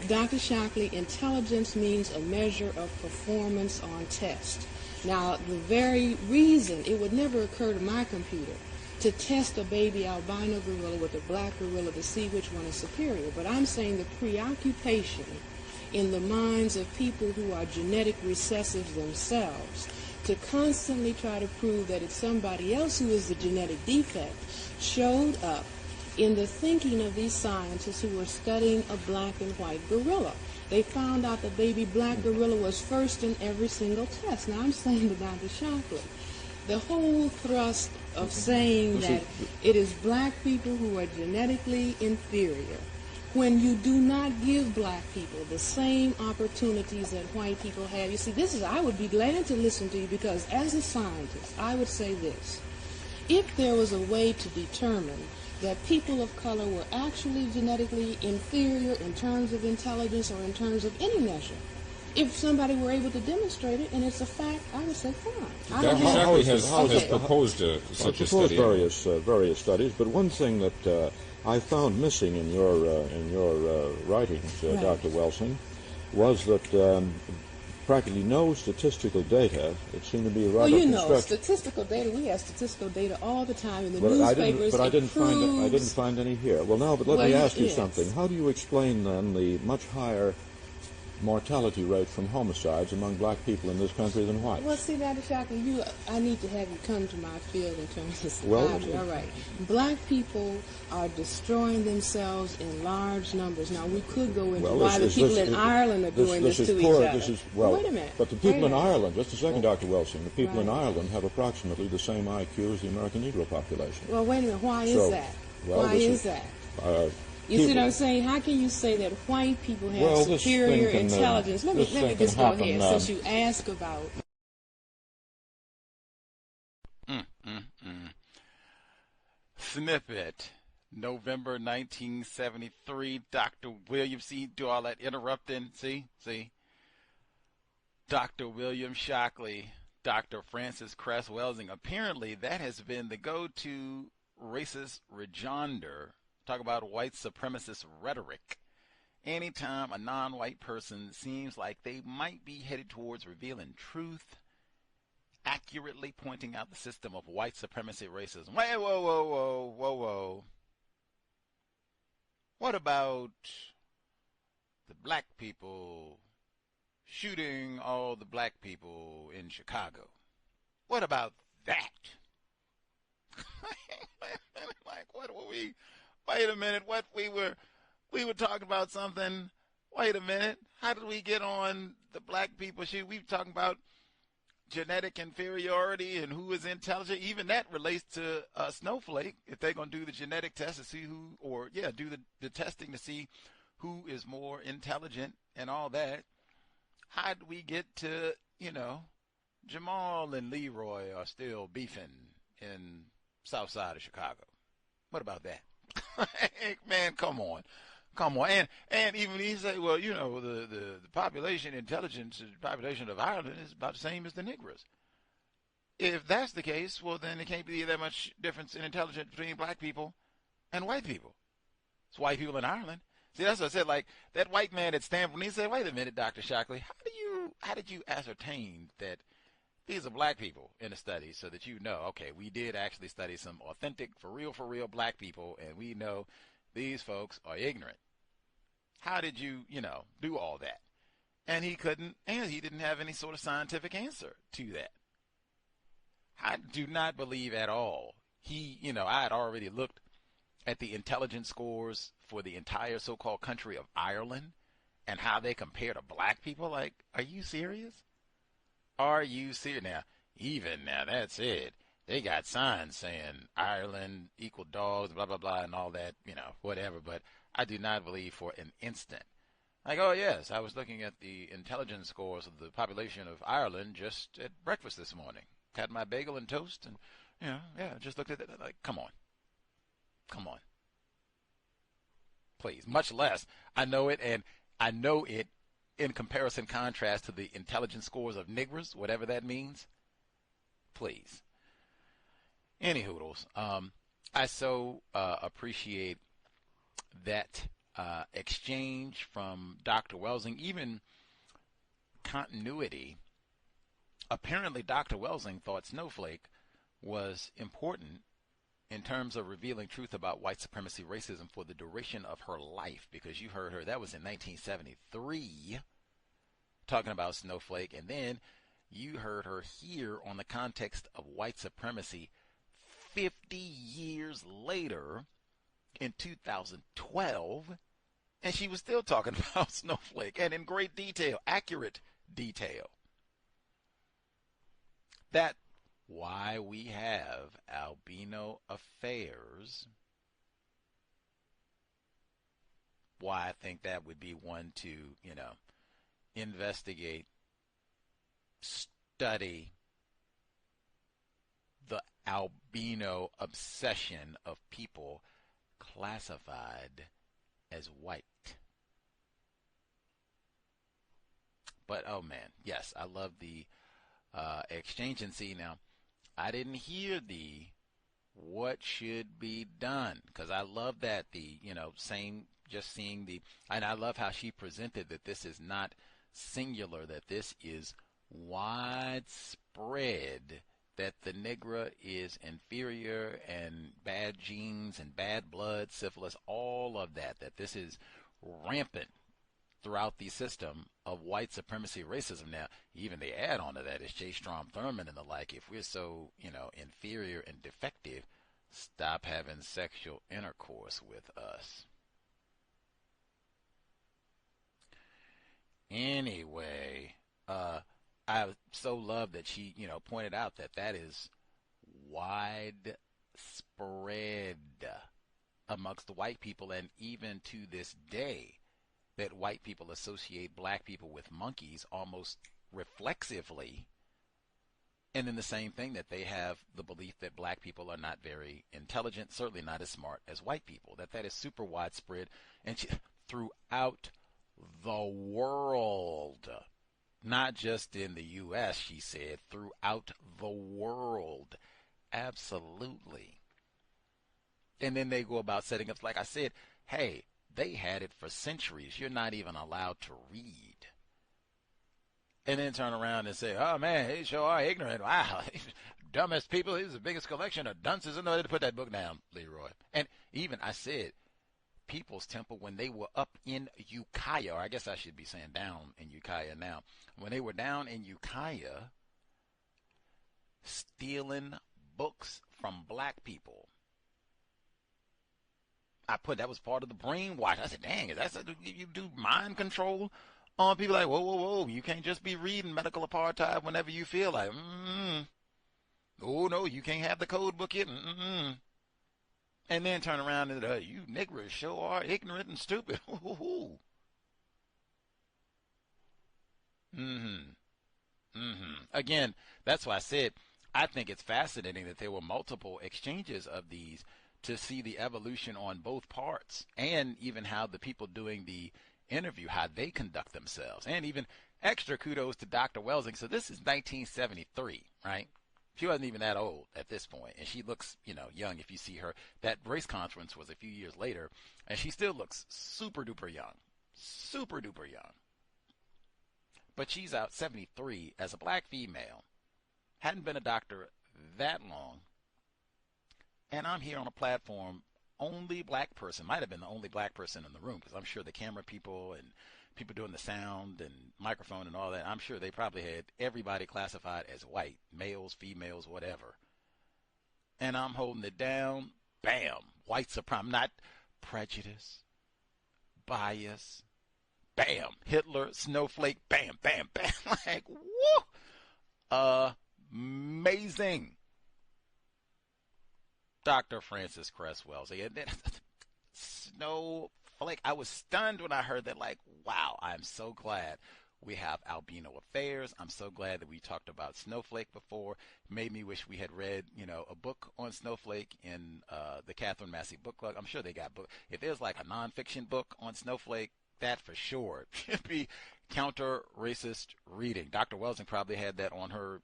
Dr. Shockley, intelligence means a measure of performance on test. Now, the very reason it would never occur to my computer to test a baby albino gorilla with a black gorilla to see which one is superior, but I'm saying the preoccupation in the minds of people who are genetic recessives themselves to constantly try to prove that it's somebody else who is the genetic defect showed up in the thinking of these scientists who were studying a black and white gorilla. They found out the baby black gorilla was first in every single test. Now, I'm saying to Dr. Shockley, the whole thrust of saying that it is black people who are genetically inferior when you do not give black people the same opportunities that white people have. You see, I would be glad to listen to you because as a scientist, I would say this. If there was a way to determine that people of color were actually genetically inferior in terms of intelligence or in terms of any measure, if somebody were able to demonstrate it and it's a fact, I would say fine. Dr. Shockley has proposed such a study. various studies, but one thing that I found missing in your writings, Right. Dr. Welsing, was that practically no statistical data. It seemed to be rather well, you know, constructive. statistical data. We have statistical data all the time in the But newspapers. I didn't find any here. Well, now, but let me ask you something. How do you explain then the much higher mortality rate from homicides among black people in this country than whites? Well, see, Dr. Shockley, I need to have you come to my field in terms of Well, psychiatry. All right. Black people are destroying themselves in large numbers. Now, we could go into why the people in Ireland are doing this to each other. Wait a minute. But the people in Ireland, just a second, Dr. Welsing, the people in Ireland have approximately the same IQ as the American Negro population. Well, wait a minute. Why is that? Why is that? You see what I'm saying? How can you say that white people have superior intelligence? Let me just go ahead, since you ask about. Snippet, November 1973. Dr. William, see, do all that interrupting. See. Dr. William Shockley, Dr. Francis Cress Welsing. Apparently, that has been the go-to racist rejoinder. Talk about white supremacist rhetoric. Anytime a non-white person seems like they might be headed towards revealing truth, accurately pointing out the system of white supremacy racism. Wait, whoa. What about the black people shooting all the black people in Chicago? What about that? Like, what were we? Wait a minute, we were talking about something. Wait a minute, how did we get on the black people shoot? We were talking about genetic inferiority and who is intelligent, even that relates to Snowflake. If they're going to do the genetic test to see who, or do the testing to see who is more intelligent and all that, how do we get to, Jamal and Leroy are still beefing in south side of Chicago? What about that? Man, come on. And even he say, well, the population intelligence, the population of Ireland is about the same as the Negroes. If that's the case, well, then it can't be that much difference in intelligence between black people and white people. It's white people in Ireland. See, that's what I said. Like that white man at Stanford, he said, "Wait a minute, Dr. Shockley, how did you ascertain that these are black people in the study, so that okay, we did actually study some authentic, for real black people, and we know these folks are ignorant. How did you, do all that?" And he couldn't, and he didn't have any sort of scientific answer to that. I do not believe at all. I had already looked at the intelligence scores for the entire so-called country of Ireland and how they compare to black people. Like, are you serious? Are you serious? Now, that's it. They got signs saying Ireland equal dogs, blah, blah, blah, and all that, whatever. But I do not believe for an instant. Like, oh, yes, I was looking at the intelligence scores of the population of Ireland just at breakfast this morning. Had my bagel and toast and, just looked at it. Like, come on. Please. Much less, I know it in comparison, contrast to the intelligence scores of Negroes, whatever that means. Please. Any hoodles. I so appreciate that exchange from Dr. Welsing, even continuity. Apparently, Dr. Welsing thought Snowflake was important in terms of revealing truth about white supremacy racism for the duration of her life, because you heard her, that was in 1973, talking about Snowflake, and then you heard her here on the context of white supremacy 50 years later in 2012, and she was still talking about Snowflake, and in great detail, accurate detail. That's why we have albino affairs. Why I think that would be one to, investigate, study the albino obsession of people classified as white. But, oh man, yes, I love the exchange. And see, now, I didn't hear the what should be done, because I love that just seeing and I love how she presented that this is not singular, that this is widespread, that the Negro is inferior and bad genes and bad blood, syphilis, all of that this is rampant throughout the system of white supremacy racism. Now, even the add-on to that is J. Strom Thurmond and the like. If we're so, inferior and defective, stop having sexual intercourse with us. Anyway, I so love that she, pointed out that is widespread amongst the white people, and even to this day, that white people associate black people with monkeys almost reflexively, and then the same thing, that they have the belief that black people are not very intelligent, certainly not as smart as white people, that is super widespread, and throughout the world, not just in the U.S., she said, throughout the world, absolutely. And then they go about setting up, like I said, hey, they had it for centuries. You're not even allowed to read. And then turn around and say, oh, man, they sure are ignorant. Wow, dumbest people. This is the biggest collection of dunces. And they put that book down, Leroy. And even, I said, People's Temple, when they were up in Ukiah, or I guess I should be saying down in Ukiah now, when they were down in Ukiah stealing books from black people, that was part of the brainwash. I said, dang, you do mind control People like, whoa, whoa, whoa, you can't just be reading medical apartheid whenever you feel like, oh, no, you can't have the code book yet, and then turn around and, you niggers sure are ignorant and stupid. Again, that's why I said I think it's fascinating that there were multiple exchanges of these to see the evolution on both parts, and even how the people doing the interview, how they conduct themselves, and even extra kudos to Dr. Welsing. So this is 1973, right? She wasn't even that old at this point, and she looks, young if you see her. That race conference was a few years later, and she still looks super duper young. Super duper young. But she's out 73 as a black female, hadn't been a doctor that long, and I'm here on a platform, only black person, might have been the only black person in the room, because I'm sure the camera people and people doing the sound and microphone and all that, I'm sure they probably had everybody classified as white, males, females, whatever. And I'm holding it down, bam, white supremacy, not prejudice, bias, bam, Hitler, snowflake, bam, bam, bam, like, woo, amazing. Dr. Frances Cress Welsing, and then snowflake. I was stunned when I heard that, like, wow, I'm so glad we have albino affairs. I'm so glad that we talked about Snowflake before. Made me wish we had read, a book on Snowflake in the Catherine Massey book club. I'm sure they got books. If there's like a nonfiction book on Snowflake, that for sure should be counter-racist reading. Dr. Welsing probably had that on her,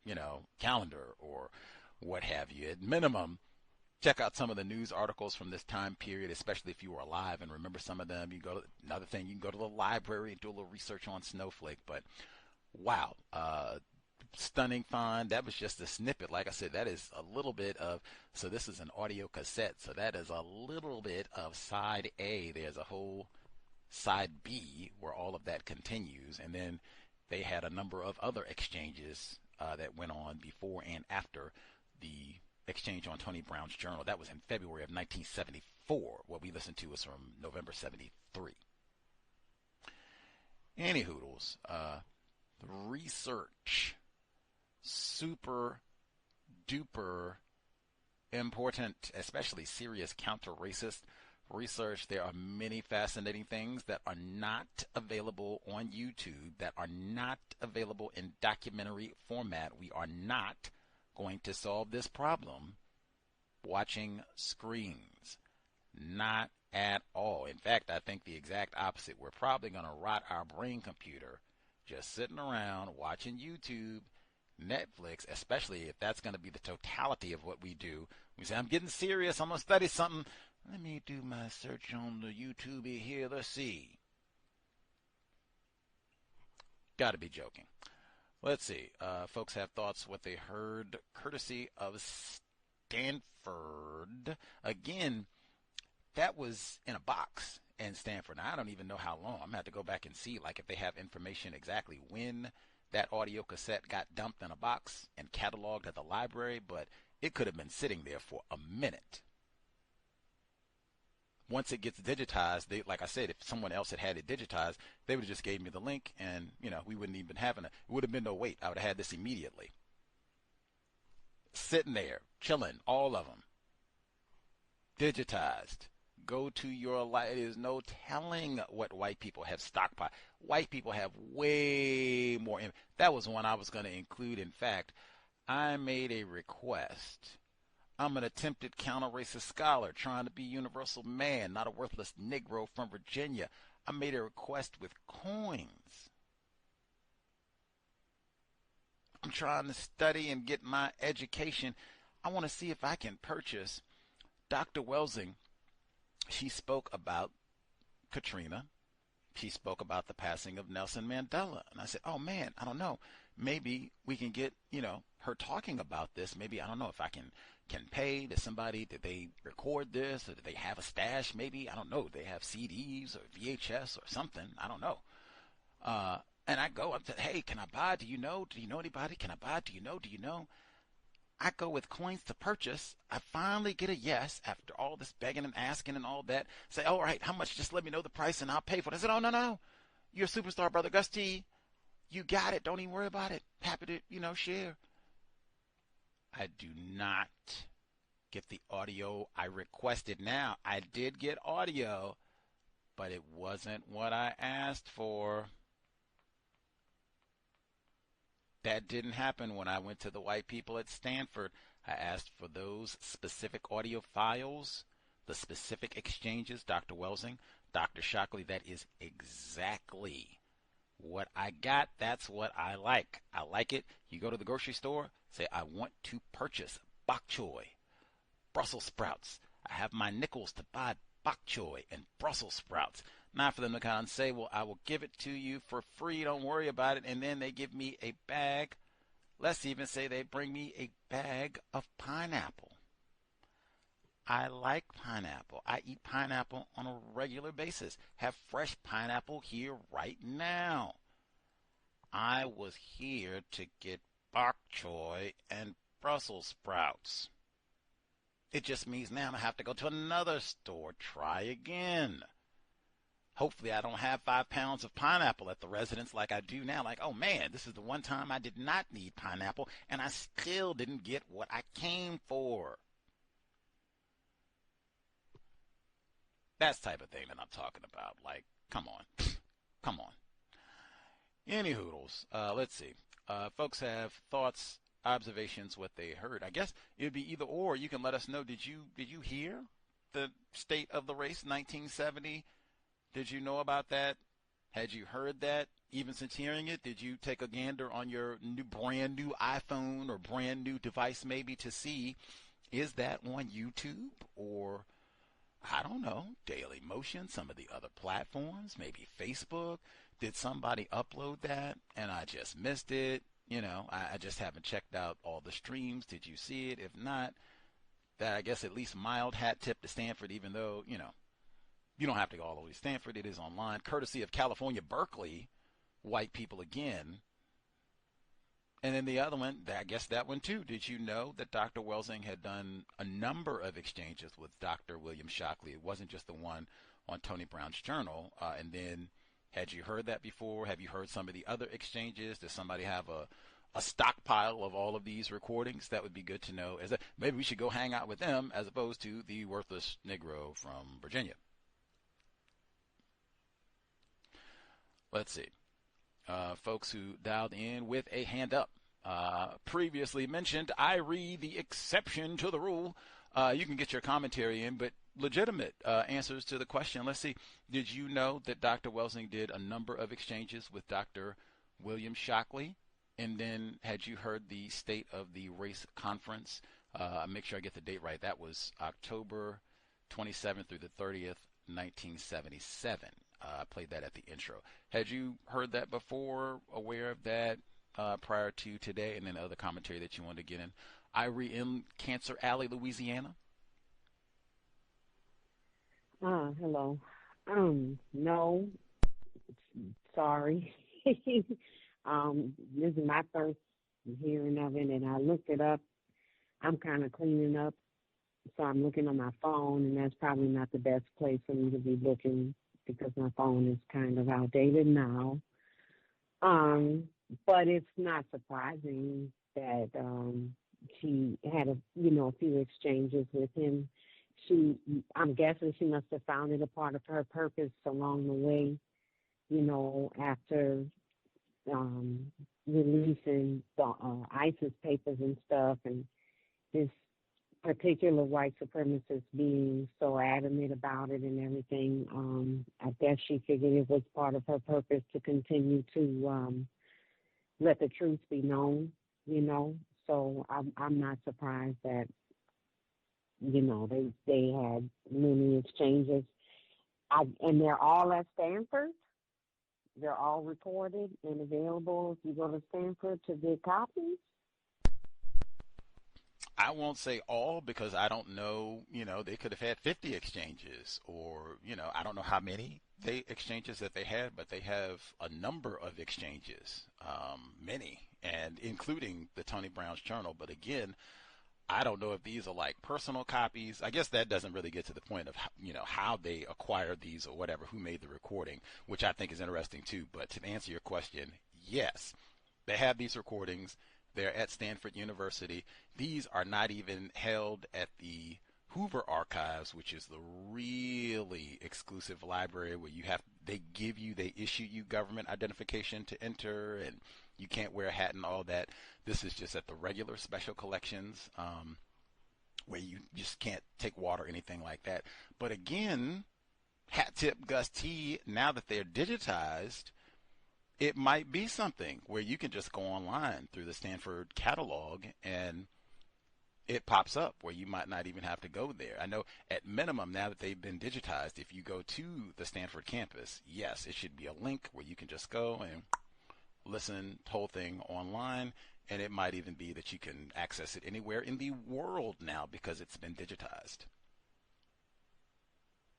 calendar or what have you. At minimum, check out some of the news articles from this time period, especially if you were alive and remember some of them. You can go to the library and do a little research on Snowflake. But wow, stunning find. That was just a snippet. Like I said, that is a little bit of, so this is an audio cassette, so that is a little bit of side A. There's a whole side B where all of that continues, and then they had a number of other exchanges that went on before and after the exchange on Tony Brown's journal. That was in February of 1974. What we listened to was from November 73. Any hoodles, research, super duper important, especially serious counter-racist research. There are many fascinating things that are not available on YouTube, that are not available in documentary format. We are not going to solve this problem watching screens. Not at all. In fact, I think the exact opposite. We're probably going to rot our brain computer just sitting around watching YouTube, Netflix, especially if that's going to be the totality of what we do. We say, I'm getting serious, I'm going to study something. Let me do my search on the YouTube here. Let's see. Got to be joking. Let's see. Folks have thoughts what they heard courtesy of Stanford. Again, that was in a box in Stanford. Now, I don't even know how long. I'm going to have to go back and see, like, if they have information exactly when that audio cassette got dumped in a box and cataloged at the library, but it could have been sitting there for a minute. Once it gets digitized, like I said, if someone else had it digitized, they would have just gave me the link, and we wouldn't even having it. It would have been no wait. I would have had this immediately. Sitting there, chilling, all of them, digitized. Go to your life. There's no telling what white people have stockpiled. White people have way more. That was one I was going to include. In fact, I made a request. I'm an attempted counter-racist scholar trying to be universal man, not a worthless Negro from Virginia. I made a request with coins. I'm trying to study and get my education. I want to see if I can purchase Dr. Welsing. She spoke about Katrina. She spoke about the passing of Nelson Mandela. And I said, oh, man, I don't know. Maybe we can get, her talking about this. Maybe, I don't know if I can pay to somebody. Did they record this? Or did they have a stash? Maybe, I don't know. They have CDs or VHS or something. I don't know. And I go up to, hey, can I buy? Do you know anybody? Can I buy? Do you know? I go with coins to purchase. I finally get a yes after all this begging and asking and all that. Say, all right, how much? Just let me know the price and I'll pay for it. I said, oh, no. You're a superstar, brother Gus T. You got it. Don't even worry about it. Happy to, share. I do not get the audio I requested. Now, I did get audio, but it wasn't what I asked for. That didn't happen when I went to the white people at Stanford. I asked for those specific audio files, the specific exchanges, Dr. Welsing, Dr. Shockley. That is exactly what I got. That's what I like. I like it. You go to the grocery store, say, I want to purchase bok choy, Brussels sprouts. I have my nickels to buy bok choy and Brussels sprouts. Not for them to kind of say, well, I will give it to you for free. Don't worry about it. And then they give me a bag. Let's even say they bring me a bag of pineapple. I like pineapple. I eat pineapple on a regular basis. Have fresh pineapple here right now. I was here to get bok choy and Brussels sprouts. It just means now I have to go to another store, try again. Hopefully I don't have 5 pounds of pineapple at the residence like I do now. Like, oh man, this is the one time I did not need pineapple and I still didn't get what I came for. That's the type of thing that I'm talking about. Like, come on. Come on. Any hoodles. Let's see. Folks have thoughts, observations, what they heard. I guess it would be either or. You can let us know. Did you hear the state of the race 1970? Did you know about that? Had you heard that? Even since hearing it, did you take a gander on your brand new iPhone or brand new device maybe to see, is that on YouTube or, I don't know, Daily Motion, some of the other platforms, maybe Facebook? Did somebody upload that and I just missed it? I just haven't checked out all the streams. Did you see it? If not, that I guess at least mild hat tip to Stanford, even though, you don't have to go all the way to Stanford. It is online, courtesy of California, Berkeley, white people again. And then the other one, I guess that one too. Did you know that Dr. Welsing had done a number of exchanges with Dr. William Shockley? It wasn't just the one on Tony Brown's journal. And then, had you heard that before? Have you heard some of the other exchanges? Does somebody have a stockpile of all of these recordings? That would be good to know. Maybe we should go hang out with them as opposed to the worthless Negro from Virginia. Let's see. Folks who dialed in with a hand up. Previously mentioned, I read the exception to the rule. You can get your commentary in, but legitimate answers to the question. Let's see. Did you know that Dr. Welsing did a number of exchanges with Dr. William Shockley? And then had you heard the State of the Race Conference? Make sure I get the date right. That was October 27th through the 30th, 1977. I played that at the intro. Had you heard that before, aware of that prior to today, and then other commentary that you wanted to get in? Irie in Cancer Alley, Louisiana. Hello. No, sorry. This is my first hearing of it, and I looked it up. I'm kind of cleaning up, so I'm looking on my phone, and that's probably not the best place for me to be looking because my phone is kind of outdated now. But it's not surprising that she had a few exchanges with him. I'm guessing she must have found it a part of her purpose along the way, after releasing the ISIS papers and stuff, and this particular white supremacist being so adamant about it and everything. I guess she figured it was part of her purpose to continue to let the truth be known, So I'm not surprised that, they had many exchanges. And they're all at Stanford. They're all recorded and available if you go to Stanford to get copies. I won't say all because I don't know, they could have had 50 exchanges or, I don't know how many exchanges that they had, but they have a number of exchanges, many, and including the Tony Brown's journal. But again, I don't know if these are like personal copies. I guess that doesn't really get to the point of, how they acquired these or whatever, who made the recording, which I think is interesting too. But to answer your question, yes, they have these recordings. They're at Stanford University. These are not even held at the Hoover Archives, which is the really exclusive library where they issue you government identification to enter, and you can't wear a hat and all that. This is just at the regular special collections, where you just can't take water or anything like that. But again, hat tip Gus T, now that they're digitized, it might be something where you can just go online through the Stanford catalog and it pops up where you might not even have to go there. I know at minimum, now that they've been digitized, if you go to the Stanford campus, yes, it should be a link where you can just go and listen to the whole thing online, and it might even be that you can access it anywhere in the world now because it's been digitized.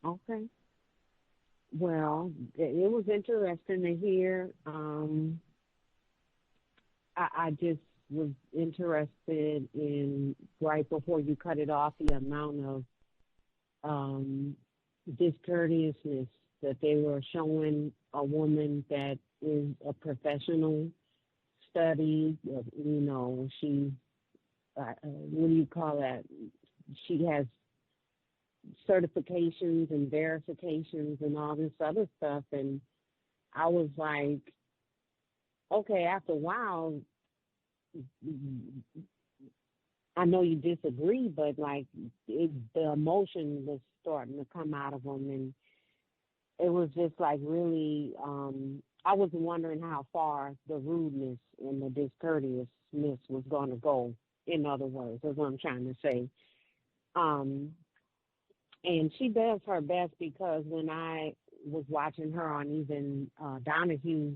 Okay. Well, it was interesting to hear. I just was interested in, right before you cut it off, the amount of discourteousness that they were showing a woman that is a professional study. She, what do you call that? She has certifications and verifications and all this other stuff. And I was like, okay, after a while, I know you disagree, but like the emotion was starting to come out of them. And it was just like really, I was wondering how far the rudeness and the discourteousness was going to go, in other words, is what I'm trying to say. And she does her best, because when I was watching her on even Donahue,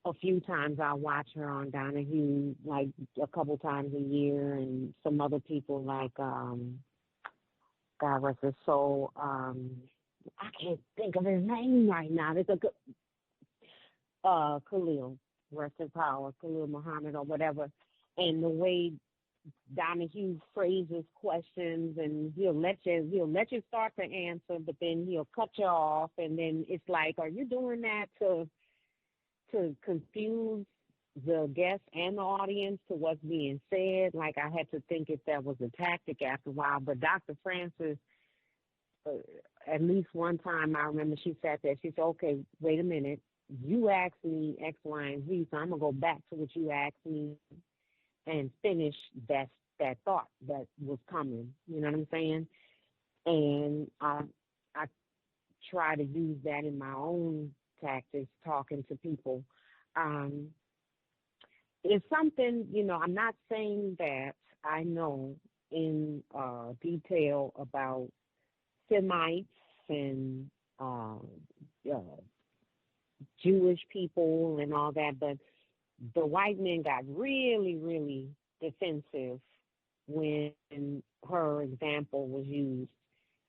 a few times I watch her on Donahue, like a couple times a year, and some other people like, God rest his soul, I can't think of his name right now. There's a Khalil, rest in power, Khalil Muhammad or whatever, and the way Donahue phrases questions, and he'll let you start to answer, but then he'll cut you off, and then it's like, are you doing that to confuse the guest and the audience to what's being said? Like, I had to think if that was a tactic after a while. But Dr. Francis, at least one time I remember she sat there, she said, okay, wait a minute, you asked me X, Y, and Z, so I'm going to go back to what you asked me and finish that thought that was coming. You know what I'm saying? And I try to use that in my own tactics, talking to people. It's something, I'm not saying that I know in detail about Semites and Jewish people and all that, but the white men got really, really defensive when her example was used.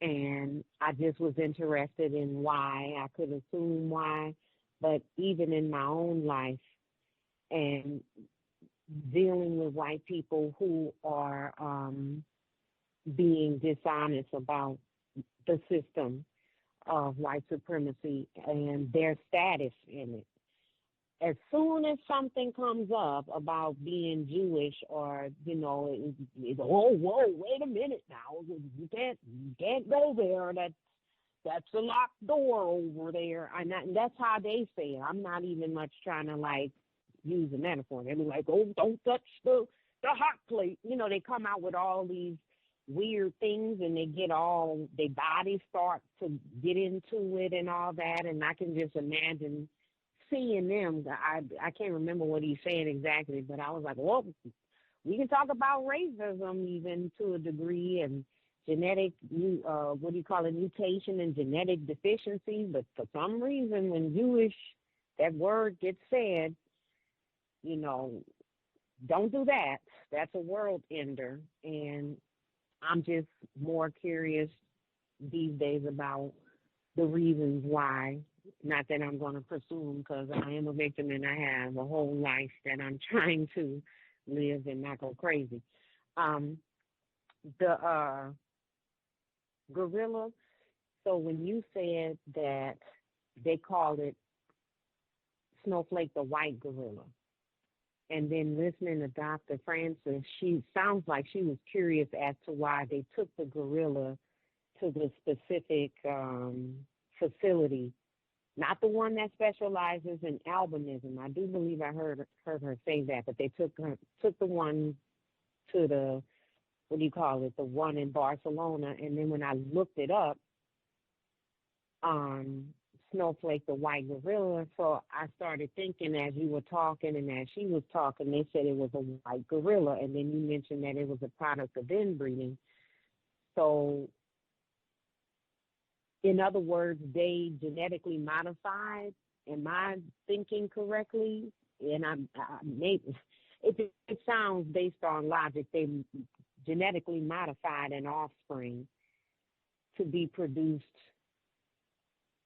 And I just was interested in why. I could assume why, but even in my own life and dealing with white people who are being dishonest about the system of white supremacy and their status in it. As soon as something comes up about being Jewish, or whoa, wait a minute now, you can't go there. That's a locked door over there, and that's how they say it. I'm not even much trying to like use a metaphor. They be like, oh, don't touch the hot plate. They come out with all these weird things, and their bodies start to get into it and all that, and I can just imagine seeing them. I can't remember what he's saying exactly, but I was like, well, we can talk about racism even to a degree, and genetic, mutation and genetic deficiency. But for some reason, when Jewish, that word gets said, don't do that. That's a world ender. And I'm just more curious these days about the reasons why. Not that I'm going to presume, because I am a victim and I have a whole life that I'm trying to live and not go crazy. the gorilla. So when you said that they called it Snowflake the white gorilla, and then listening to Dr. Francis, she sounds like she was curious as to why they took the gorilla to the specific facility, not the one that specializes in albinism. I do believe I heard her say that, but they took the one to the, what do you call it, the one in Barcelona. And then when I looked it up, Snowflake, the white gorilla, so I started thinking as you were talking and as she was talking, they said it was a white gorilla, and then you mentioned that it was a product of inbreeding. So in other words, they genetically modified. Am I thinking correctly? And it sounds based on logic. They genetically modified an offspring to be produced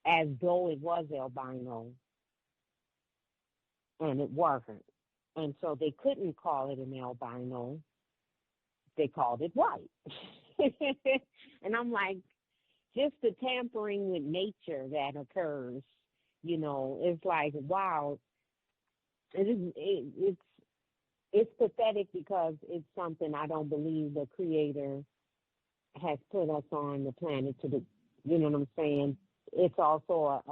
as though it was albino, and it wasn't. And so they couldn't call it an albino. They called it white. And I'm like, just the tampering with nature that occurs, it's like, wow, it's pathetic because it's something I don't believe the Creator has put us on the planet to do. You know what I'm saying? It's also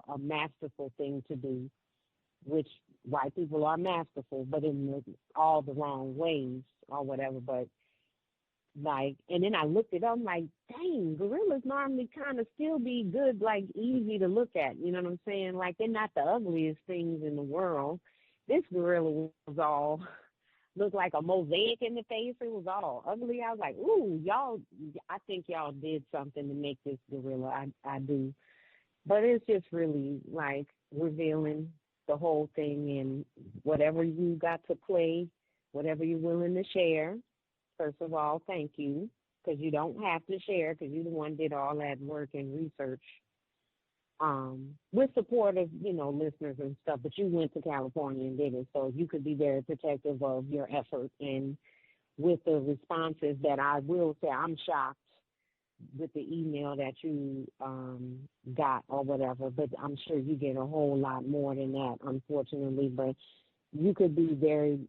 a masterful thing to do, which white people are masterful, but in all the wrong ways or whatever. But and then I looked it up, I'm like, dang, gorillas normally kind of still be good, easy to look at. You know what I'm saying? They're not the ugliest things in the world. This gorilla was all, looked like a mosaic in the face. It was all ugly. I was like, ooh, y'all, I think y'all did something to make this gorilla. I do. But it's just really revealing the whole thing, and whatever you got to play, whatever you're willing to share. First of all, thank you, because you don't have to share, because you're the one did all that work and research with support of, listeners and stuff. But you went to California and did it, so you could be very protective of your effort. And with the responses that I will say, I'm shocked with the email that you got or whatever, but I'm sure you get a whole lot more than that, unfortunately. But you could be very,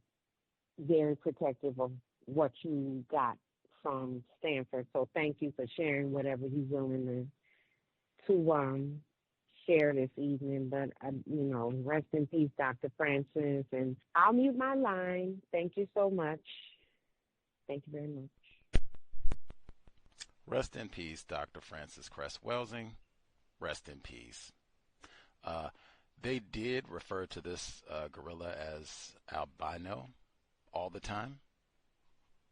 very protective of what you got from Stanford. So thank you for sharing whatever you're willing to share this evening. But, rest in peace, Dr. Francis. And I'll mute my line. Thank you so much. Thank you very much. Rest in peace, Dr. Francis Cress Welsing. Rest in peace. They did refer to this gorilla as albino all the time.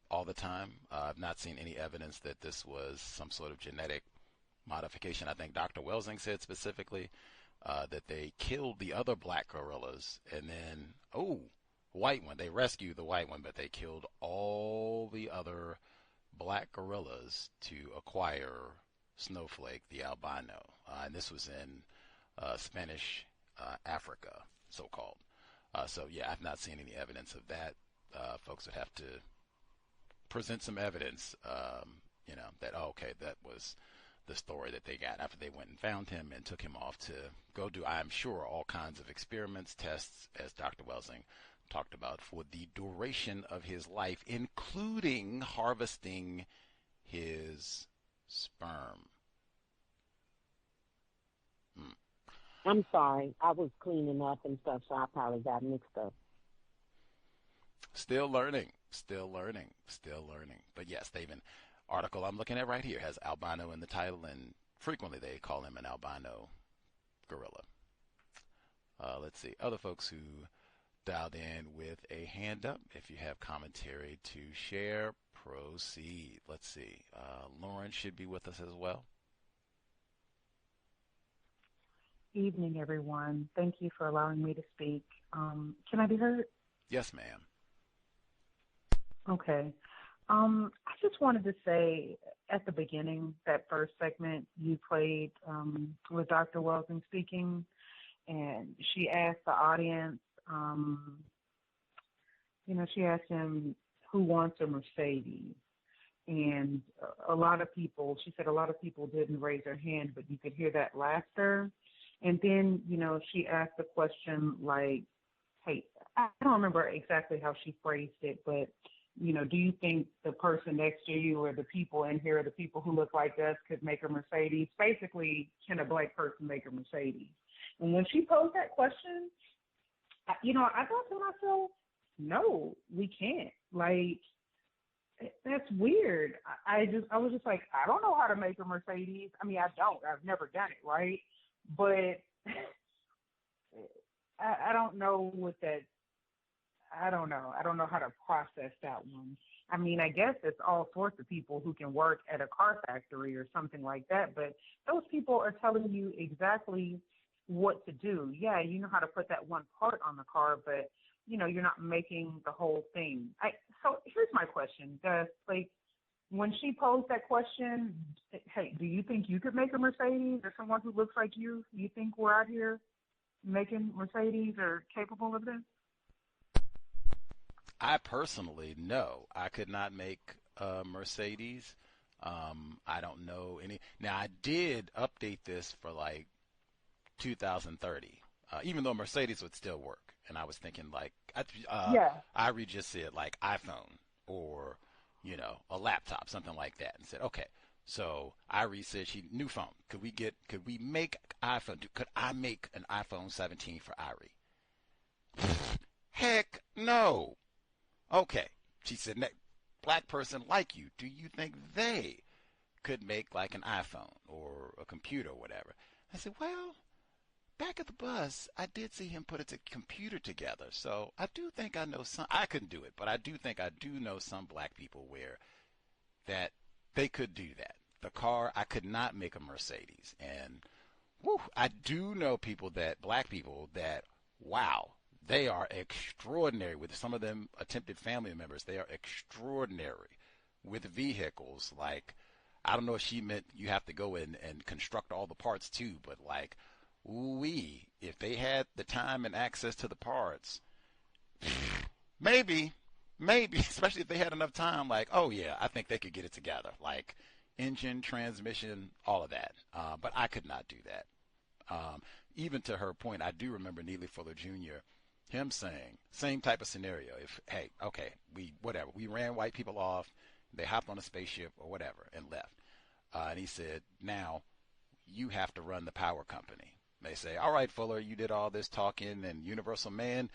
All the time. I've not seen any evidence that this was some sort of genetic modification. I think Dr. Welsing said specifically that they killed the other black gorillas, and then, white one. They rescued the white one, but they killed all the other black gorillas to acquire Snowflake, the albino. And this was in Spanish Africa, so-called. So, yeah, I've not seen any evidence of that. Folks would have to present some evidence, that, that was the story that they got after they went and found him and took him off to go do, I'm sure, all kinds of experiments, tests, as Dr. Welsing talked about, for the duration of his life, including harvesting his sperm. I'm sorry. I was cleaning up and stuff, so I probably got mixed up. Still learning. But yes, David, article I'm looking at right here has albino in the title, and frequently they call him an albino gorilla. Let's see. Other folks who dialed in with a hand up. If you have commentary to share, proceed. Let's see. Lauren should be with us as well. Evening, everyone. Thank you for allowing me to speak. Can I be heard? Yes, ma'am. Okay. I just wanted to say at the beginning, that first segment you played with Dr. Welsing speaking, and she asked the audience, she asked him who wants a Mercedes. and a lot of people, she said a lot of people didn't raise their hand, but you could hear that laughter. And then, she asked the question like, hey, I don't remember exactly how she phrased it, but, do you think the person next to you or the people in here, the people who look like us could make a Mercedes? Basically, can a black person make a Mercedes? And when she posed that question, I thought to myself, no, we can't. Like, that's weird. I was just like, I don't know how to make a Mercedes. I mean, I've never done it, right? But I don't know what that, I don't know how to process that one. I mean, I guess it's all sorts of people who can work at a car factory or something like that, but those people are telling you exactly what to do. Yeah, you know how to put that one part on the car, but you're not making the whole thing. So here's my question, Gus. Like, when she posed that question, hey, do you think you could make a Mercedes, or someone who looks like you? You think we're out here making Mercedes or capable of this? I personally, no, I could not make a Mercedes. I don't know any. Now, I did update this for like 2030, even though Mercedes would still work. And I was thinking like, Irie just said like iPhone or, a laptop, something like that, and said, okay. So Irie said new phone. Could we make iPhone? Could I make an iPhone 17 for Irie? Heck no. Okay. She said, black person like you, do you think they could make like an iPhone or a computer or whatever? I said, well, back at the bus, I did see him put a computer together. So I do think I know some. I couldn't do it, but I do think I do know some black people where that they could do that. The car, I could not make a Mercedes. And I do know black people that, wow, they are extraordinary with some of them attempted family members. They are extraordinary with vehicles. Like, I don't know if she meant you have to go in and construct all the parts too, but like, if they had the time and access to the parts, maybe, especially if they had enough time, like, oh yeah, I think they could get it together. Like engine, transmission, all of that. But I could not do that. Even to her point, I do remember Neely Fuller Jr., him saying, same type of scenario. If, hey, okay, we ran white people off, they hopped on a spaceship or whatever and left. And he said, now you have to run the power company. They say, all right, Fuller, you did all this talking and Universal Man.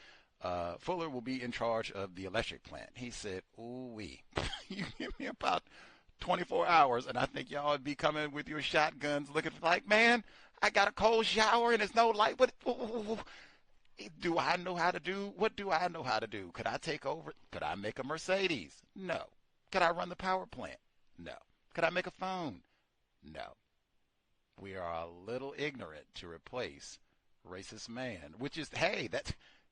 Fuller will be in charge of the electric plant. He said, ooh-wee, you give me about 24 hours, and I think y'all would be coming with your shotguns looking like, man, I got a cold shower and there's no light. What do I know how to do? What do I know how to do? Could I take over? Could I make a Mercedes? No. Could I run the power plant? No. Could I make a phone? No. We are a little ignorant to replace racist man, which is, hey,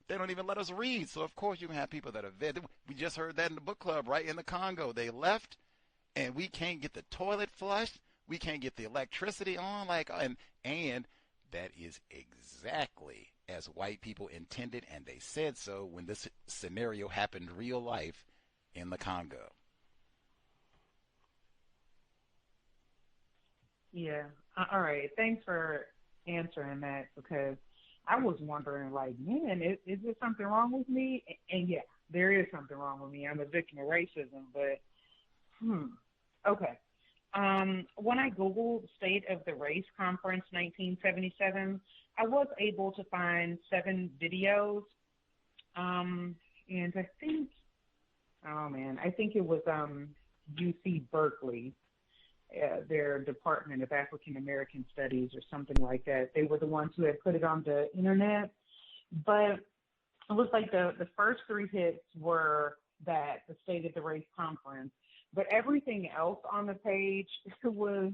they don't even let us read. So, of course, you can have people that are vetted. We just heard that in the book club, right? In the Congo, they left, and we can't get the toilet flushed. We can't get the electricity on. And that is exactly as white people intended, and they said so when this scenario happened real life in the Congo. Yeah. All right. Thanks for answering that, because I was wondering, like, man, is there something wrong with me? And yeah, there is something wrong with me. I'm a victim of racism, but okay. When I Googled State of the Race Conference 1977, I was able to find 7 videos. And I think it was UC Berkeley, their Department of African American Studies or something like that. They were the ones who had put it on the internet. But it was like the first 3 hits were the State of the Race Conference. But everything else on the page was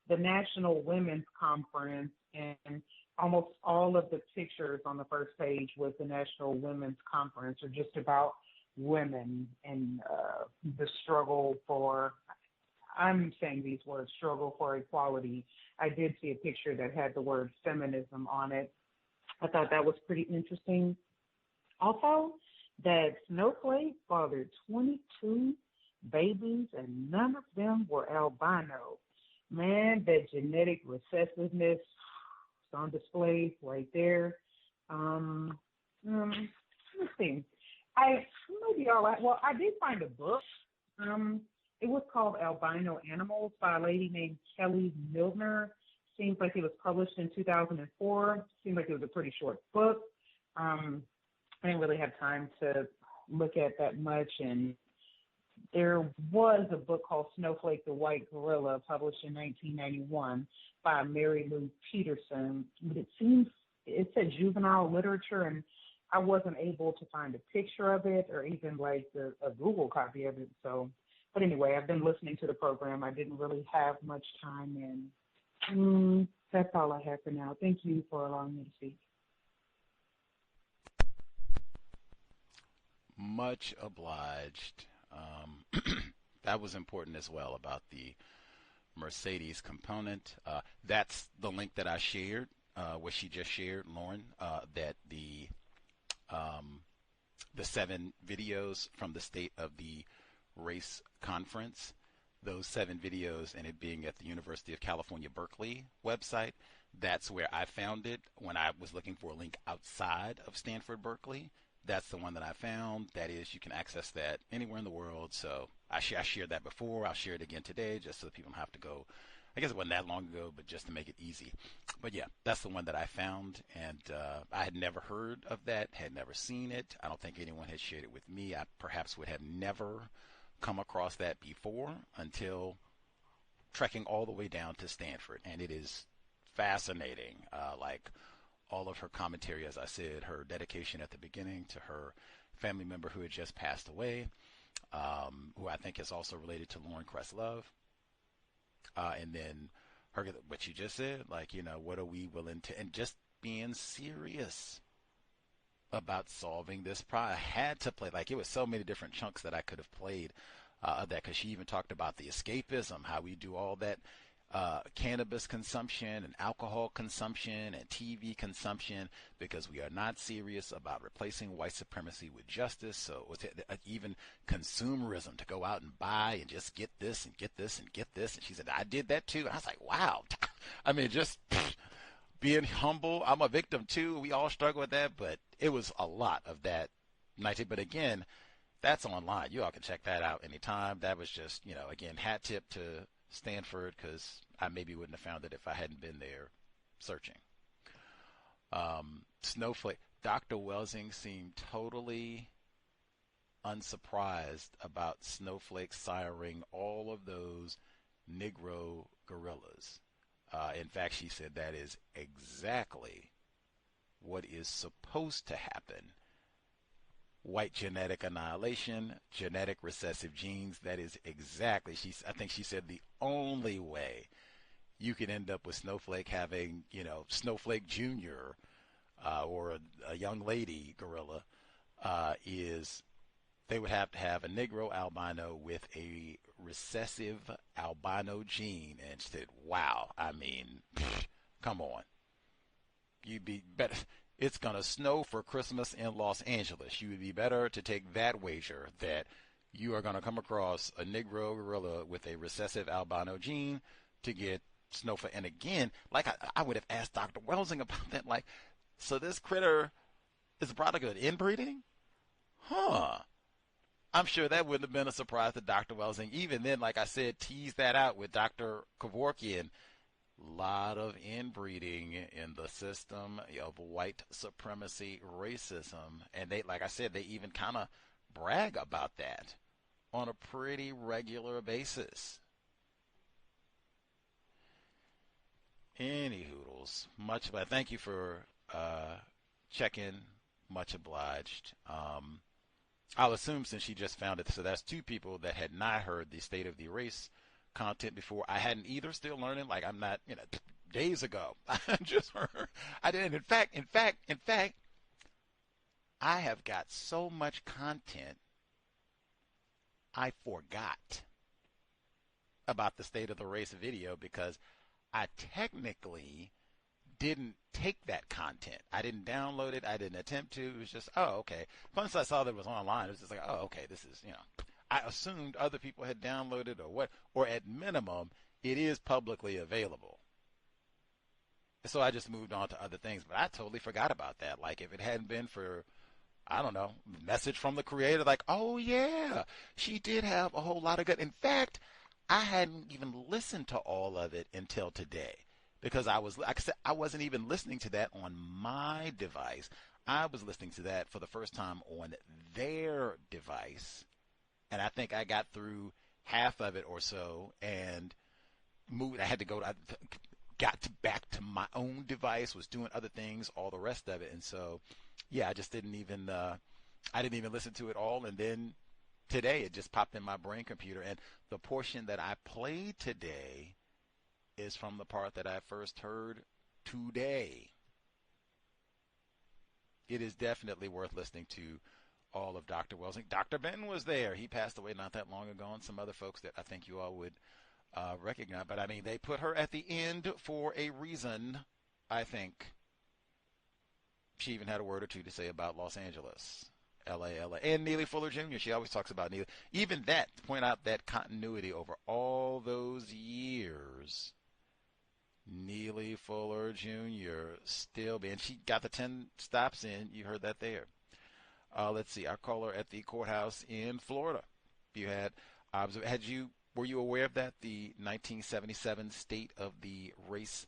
the National Women's Conference, and almost all of the pictures on the first page was the National Women's Conference, or just about women and the struggle for, I'm saying these words, struggle for equality. I did see a picture that had the word feminism on it. I thought that was pretty interesting. Also, that Snowflake fathered 22 babies, and none of them were albino. Man, that genetic recessiveness is on display right there. Let's see. I did find a book. It was called Albino Animals by a lady named Kelly Milner. Seems like it was published in 2004. Seems like it was a pretty short book. I didn't really have time to look at that much. And there was a book called Snowflake the White Gorilla, published in 1991 by Mary Lou Peterson. But it said juvenile literature, and I wasn't able to find a picture of it or even like a Google copy of it. So, but anyway, I've been listening to the program. I didn't really have much time, and that's all I have for now. Thank you for allowing me to speak. Much obliged. That was important as well about the Mercedes component. That's the link that I shared, what she just shared, Lauren, that the 7 videos from the State of the Race Conference, those 7 videos, and it being at the University of California, Berkeley website, that's where I found it when I was looking for a link outside of Stanford, Berkeley. That's the one that I found. That is, you can access that anywhere in the world. So I shared that before. I'll share it again today just so that people don't have to go. I guess it wasn't that long ago, but just to make it easy. But yeah, that's the one that I found, and I had never heard of that, had never seen it. I don't think anyone had shared it with me. I perhaps would have never come across that before until trekking all the way down to Stanford, and it is fascinating. Like all of her commentary, as I said, her dedication at the beginning to her family member who had just passed away, who I think is also related to Lauren Cress Love. And then what you just said, like, what are we willing to, and just being serious about solving this problem. I had to play, like, it was so many different chunks that I could have played of that, because she even talked about the escapism, how we do all that cannabis consumption and alcohol consumption and TV consumption because we are not serious about replacing white supremacy with justice. So with even consumerism, to go out and buy and just get this and get this and get this. And she said, I did that too. And I was like, wow. I mean, just being humble. I'm a victim too. We all struggle with that, but it was a lot of that. But again, that's online. You all can check that out anytime. That was just, again, hat tip to Stanford, because I maybe wouldn't have found it if I hadn't been there searching. Snowflake. Dr. Welsing seemed totally unsurprised about Snowflake siring all of those Negro gorillas. In fact, she said that is exactly what is supposed to happen. White genetic annihilation, genetic recessive genes. That is exactly, I think she said the only way you can end up with Snowflake having, Snowflake Jr. Or a young lady gorilla is they would have to have a Negro albino with a recessive albino gene. And she said, wow, I mean, come on. You'd be better. It's going to snow for Christmas in Los Angeles. You would be better to take that wager that you are going to come across a Negro gorilla with a recessive albino gene to get snow for. And again, like I would have asked Dr. Welsing about that. Like, so this critter is a product of inbreeding? Huh. I'm sure that wouldn't have been a surprise to Dr. Welsing. Even then, like I said, tease that out with Dr. Kevorkian. Lot of inbreeding in the system of white supremacy racism, and they, like I said, they even kind of brag about that on a pretty regular basis. Any hoodles, much obliged. Thank you for checking, much obliged. I'll assume since she just found it, so that's 2 people that had not heard the State of the Race content before. I hadn't either, still learning. Like, I'm not, days ago. I just heard. I didn't. In fact, I have got so much content, I forgot about the State of the Race video because I technically didn't take that content. I didn't download it. I didn't attempt to. It was just, oh, okay. Once I saw that it was online, it was just like, oh, okay, this is, I assumed other people had downloaded or at minimum, it is publicly available. So I just moved on to other things, but I totally forgot about that. Like if it hadn't been for, I don't know, message from the creator, like, oh yeah, she did have a whole lot of good. In fact, I hadn't even listened to all of it until today because like I said, I wasn't even listening to that on my device. I was listening to that for the first time on their device. And I think I got through half of it or so and moved. I had to go back to my own device, was doing other things, all the rest of it. And so, yeah, I just didn't even listen to it all. And then today it just popped in my brain computer. And the portion that I played today is from the part that I first heard today. It is definitely worth listening to all of Dr. Welsing. Dr. Benton was there. He passed away not that long ago, and some other folks that I think you all would recognize. But, I mean, they put her at the end for a reason, I think. She even had a word or two to say about Los Angeles, L.A., and Neely Fuller Jr. She always talks about Neely. Even that, to point out that continuity over all those years, Neely Fuller Jr. still being, she got the 10 stops in. You heard that there. Let's see, our caller at the courthouse in Florida. You were you aware of that? The 1977 State of the Race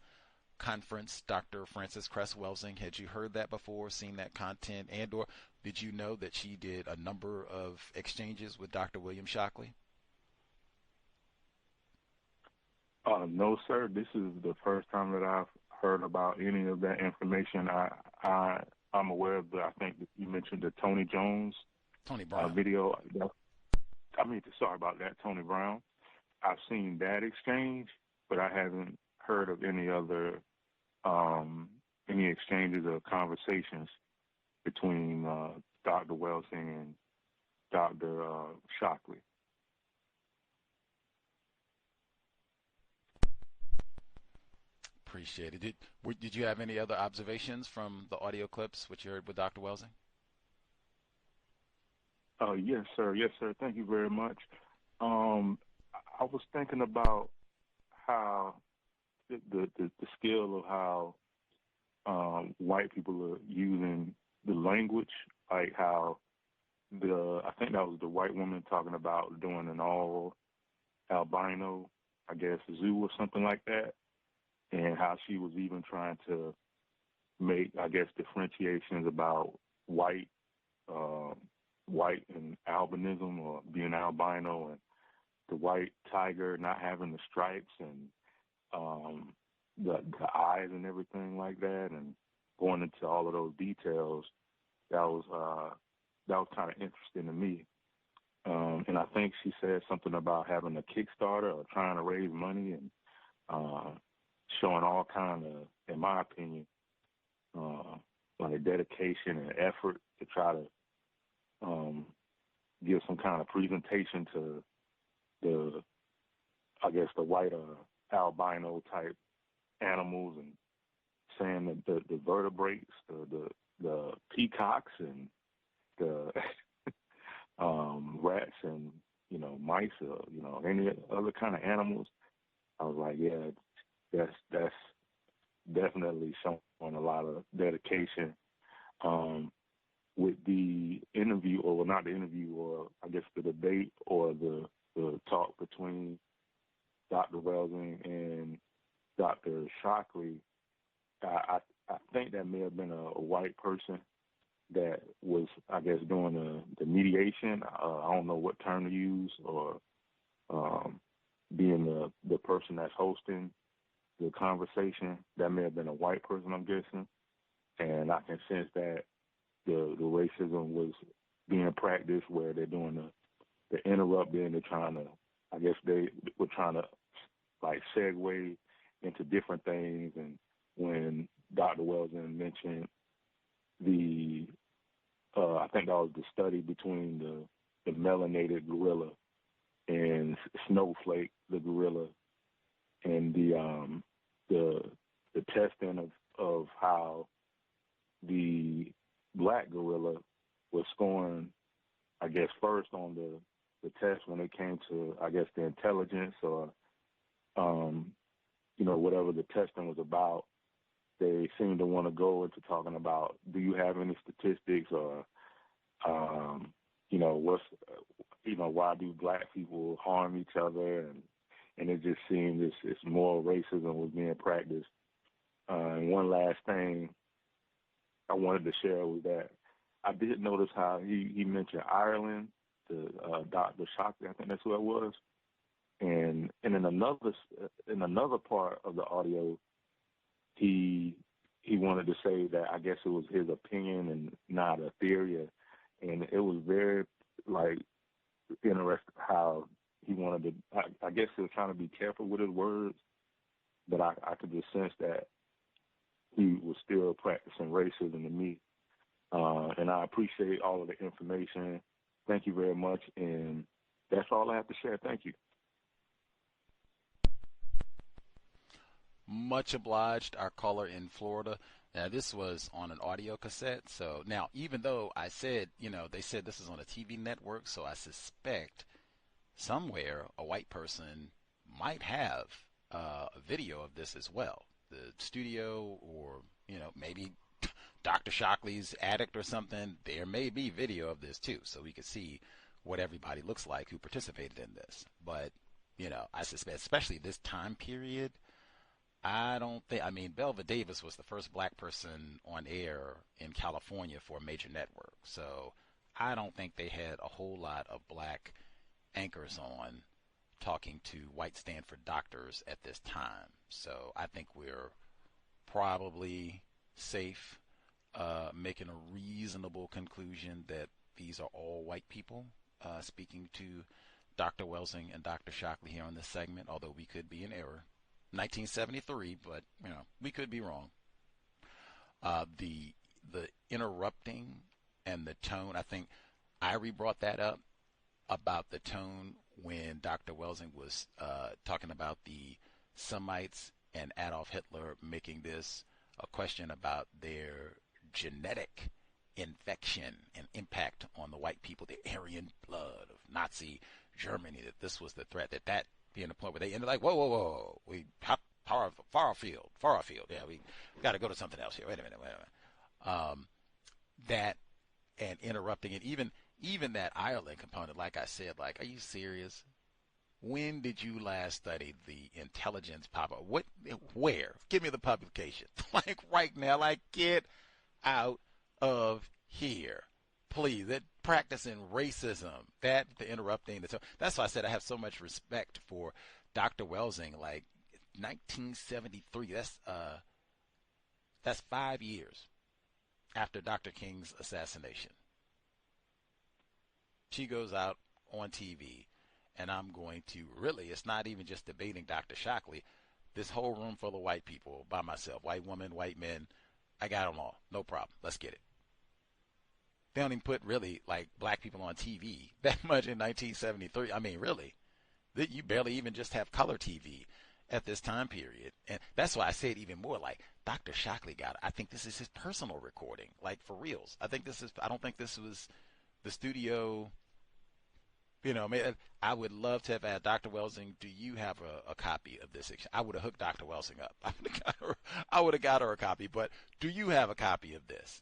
Conference, Dr. Frances Cress Welsing. Had you heard that before, seen that content, and/or did you know that she did a number of exchanges with Dr. William Shockley? No, sir. This is the first time that I've heard about any of that information. I'm aware of I think that you mentioned the Tony Brown video. Sorry about that, Tony Brown. I've seen that exchange, but I haven't heard of any other any exchanges or conversations between Dr. Welsing and Dr. Shockley. Appreciate it. Did you have any other observations from the audio clips which you heard with Dr. Welsing? Yes, sir. Yes, sir. Thank you very much. I was thinking about how the skill of how white people are using the language, like how I think that was the white woman talking about doing an all albino, I guess, zoo or something like that, and how she was even trying to make, I guess, differentiations about white and albinism or being albino, and the white tiger not having the stripes and the eyes and everything like that, and going into all of those details. That was kind of interesting to me. And I think she said something about having a Kickstarter or trying to raise money and showing all kind of, in my opinion, like dedication and effort to try to give some kind of presentation to the white albino type animals, and saying that the vertebrates, the peacocks and the rats and mice, any other kind of animals. I was like, yeah, that's definitely showing a lot of dedication. With the interview, or not the interview, or I guess the debate or the talk between Dr. Welsing and Dr. Shockley, I think that may have been a white person that was, I guess, doing the mediation. I don't know what term to use, or being the person that's hosting the conversation. That may have been a white person, I'm guessing. And I can sense that the racism was being practiced, where they're doing the interrupt, then they're trying to, I guess they were trying to like segue into different things. And when Dr. Welsing mentioned I think that was the study between the melanated gorilla and Snowflake, the gorilla, and the testing of how the black gorilla was scoring, I guess, first on the test when it came to, I guess, the intelligence or, whatever the testing was about. They seemed to want to go into talking about, do you have any statistics or, why do black people harm each other? And it just seemed this moral racism was being practiced. And one last thing I wanted to share was that I did notice how he mentioned Ireland, Dr. Shockley, I think that's who it was. And in another part of the audio, he wanted to say that I guess it was his opinion and not a theory, and it was very interesting how he wanted to. I guess he was trying to be careful with his words, but I could just sense that he was still practicing racism to me, and I appreciate all of the information. Thank you very much, and that's all I have to share. Thank you. Much obliged, our caller in Florida. Now, this was on an audio cassette. So now, even though I said, they said this is on a TV network, so I suspect somewhere a white person might have a video of this as well. The studio or, maybe Dr. Shockley's Addict or something, there may be video of this too, so we could see what everybody looks like who participated in this. But, I suspect, especially this time period, I don't think, Belva Davis was the first black person on air in California for a major network. So I don't think they had a whole lot of black anchors on talking to white Stanford doctors at this time. So I think we're probably safe making a reasonable conclusion that these are all white people speaking to Dr. Welsing and Dr. Shockley here on this segment, although we could be in error. 1973, but we could be wrong. The interrupting and the tone, I think Irie brought that up about the tone when Dr. Welsing was talking about the Semites and Adolf Hitler, making this a question about their genetic infection and impact on the white people, the Aryan blood of Nazi Germany, that this was the threat, that being the point where they ended like, whoa, we far afield. Yeah, we got to go to something else here. Wait a minute. That and interrupting it, even that Ireland component, like I said, are you serious? When did you last study the intelligence pop-up? Where? Give me the publication. Right now, get out of here. Please, that practicing racism, the interrupting. That's why I said I have so much respect for Dr. Welsing. 1973, that's 5 years after Dr. King's assassination. She goes out on TV, and I'm going to it's not even just debating Dr. Shockley. This whole room full of white people by myself, white women, white men, I got them all. No problem. Let's get it. They don't even put really black people on TV that much in 1973. Really, you barely even just have color TV at this time period. And that's why I say it even more Dr. Shockley got it. I think this is his personal recording, for reals. I don't think this was the studio. I would love to have had Dr. Welsing. Do you have a copy of this? I would have hooked Dr. Welsing up. I would have got her a copy, but do you have a copy of this?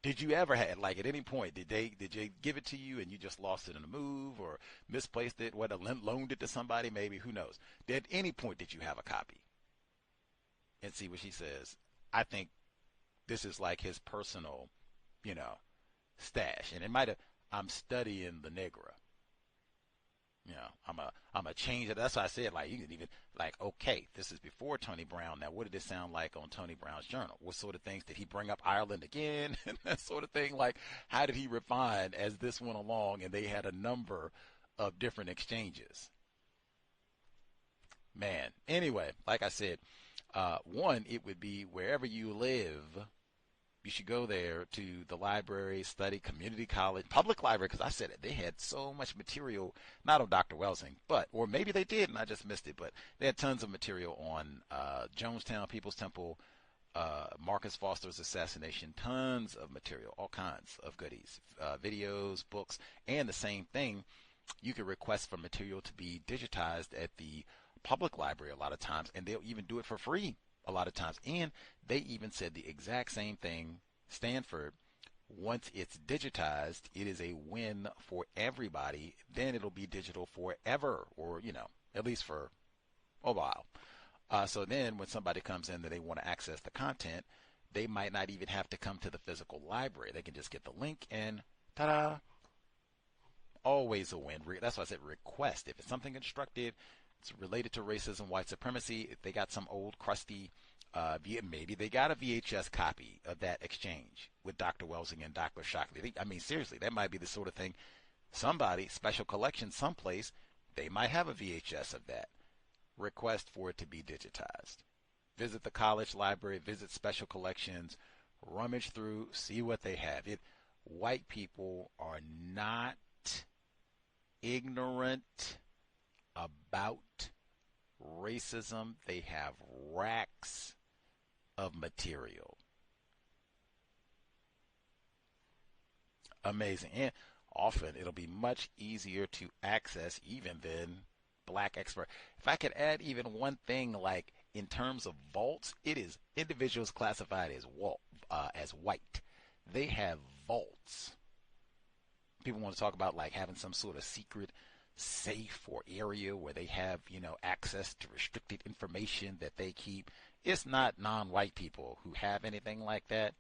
Did you ever have, at any point, did they give it to you and you just lost it in a move or misplaced it, loaned it to somebody, maybe, who knows? At any point, did you have a copy? And see what she says. I think this is his personal, stash. And it might have, I'm studying the Negra. I'm a change it. That's why I said, you can even, okay, this is before Tony Brown. Now, what did it sound like on Tony Brown's journal? What sort of things did he bring up Ireland again? And that sort of thing. How did he refine as this went along? And they had a number of different exchanges. Man. Anyway, like I said, one, it would be wherever you live, you should go there to the library, study, community college, public library, because I said it. They had so much material, not on Dr. Welsing, or maybe they did and I just missed it, but they had tons of material on Jonestown, People's Temple, Marcus Foster's assassination, tons of material, all kinds of goodies, videos, books, and the same thing you can request for material to be digitized at the public library a lot of times, and they'll even do it for free a lot of times. And they even said the exact same thing, Stanford. Once it's digitized, it is a win for everybody. Then it'll be digital forever, or, at least for a while. So then when somebody comes in that they want to access the content, they might not even have to come to the physical library. They can just get the link and ta-da, always a win. That's why I said request. If it's something constructive, it's related to racism, white supremacy, if they got some old crusty, maybe they got a VHS copy of that exchange with Dr. Welsing and Dr. Shockley. I mean, seriously, that might be the sort of thing, somebody, special collection someplace, they might have a VHS of that. Request for it to be digitized. Visit the college library, visit special collections, rummage through, see what they have. White people are not ignorant about racism. They have racks of material. Amazing. And often it'll be much easier to access even than black expert. If I could add even one thing, like in terms of vaults, it is individuals classified as white. They have vaults. People want to talk about like having some sort of secret safe or area where they have, access to restricted information that they keep. It's not non-white people who have anything like that.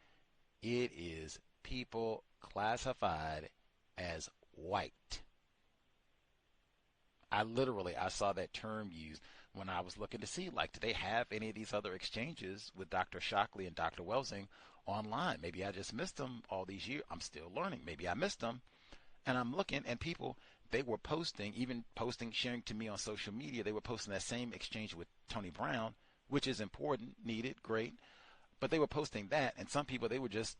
It is people classified as white. I saw that term used when I was looking to see, like, do they have any of these other exchanges with Dr. Shockley and Dr. Welsing online? Maybe I just missed them all these years. I'm still learning. Maybe I missed them. And I'm looking, and people, they were sharing to me on social media, they were posting that same exchange with Tony Brown, which is important, needed, great. But they were posting that, and some people, they were just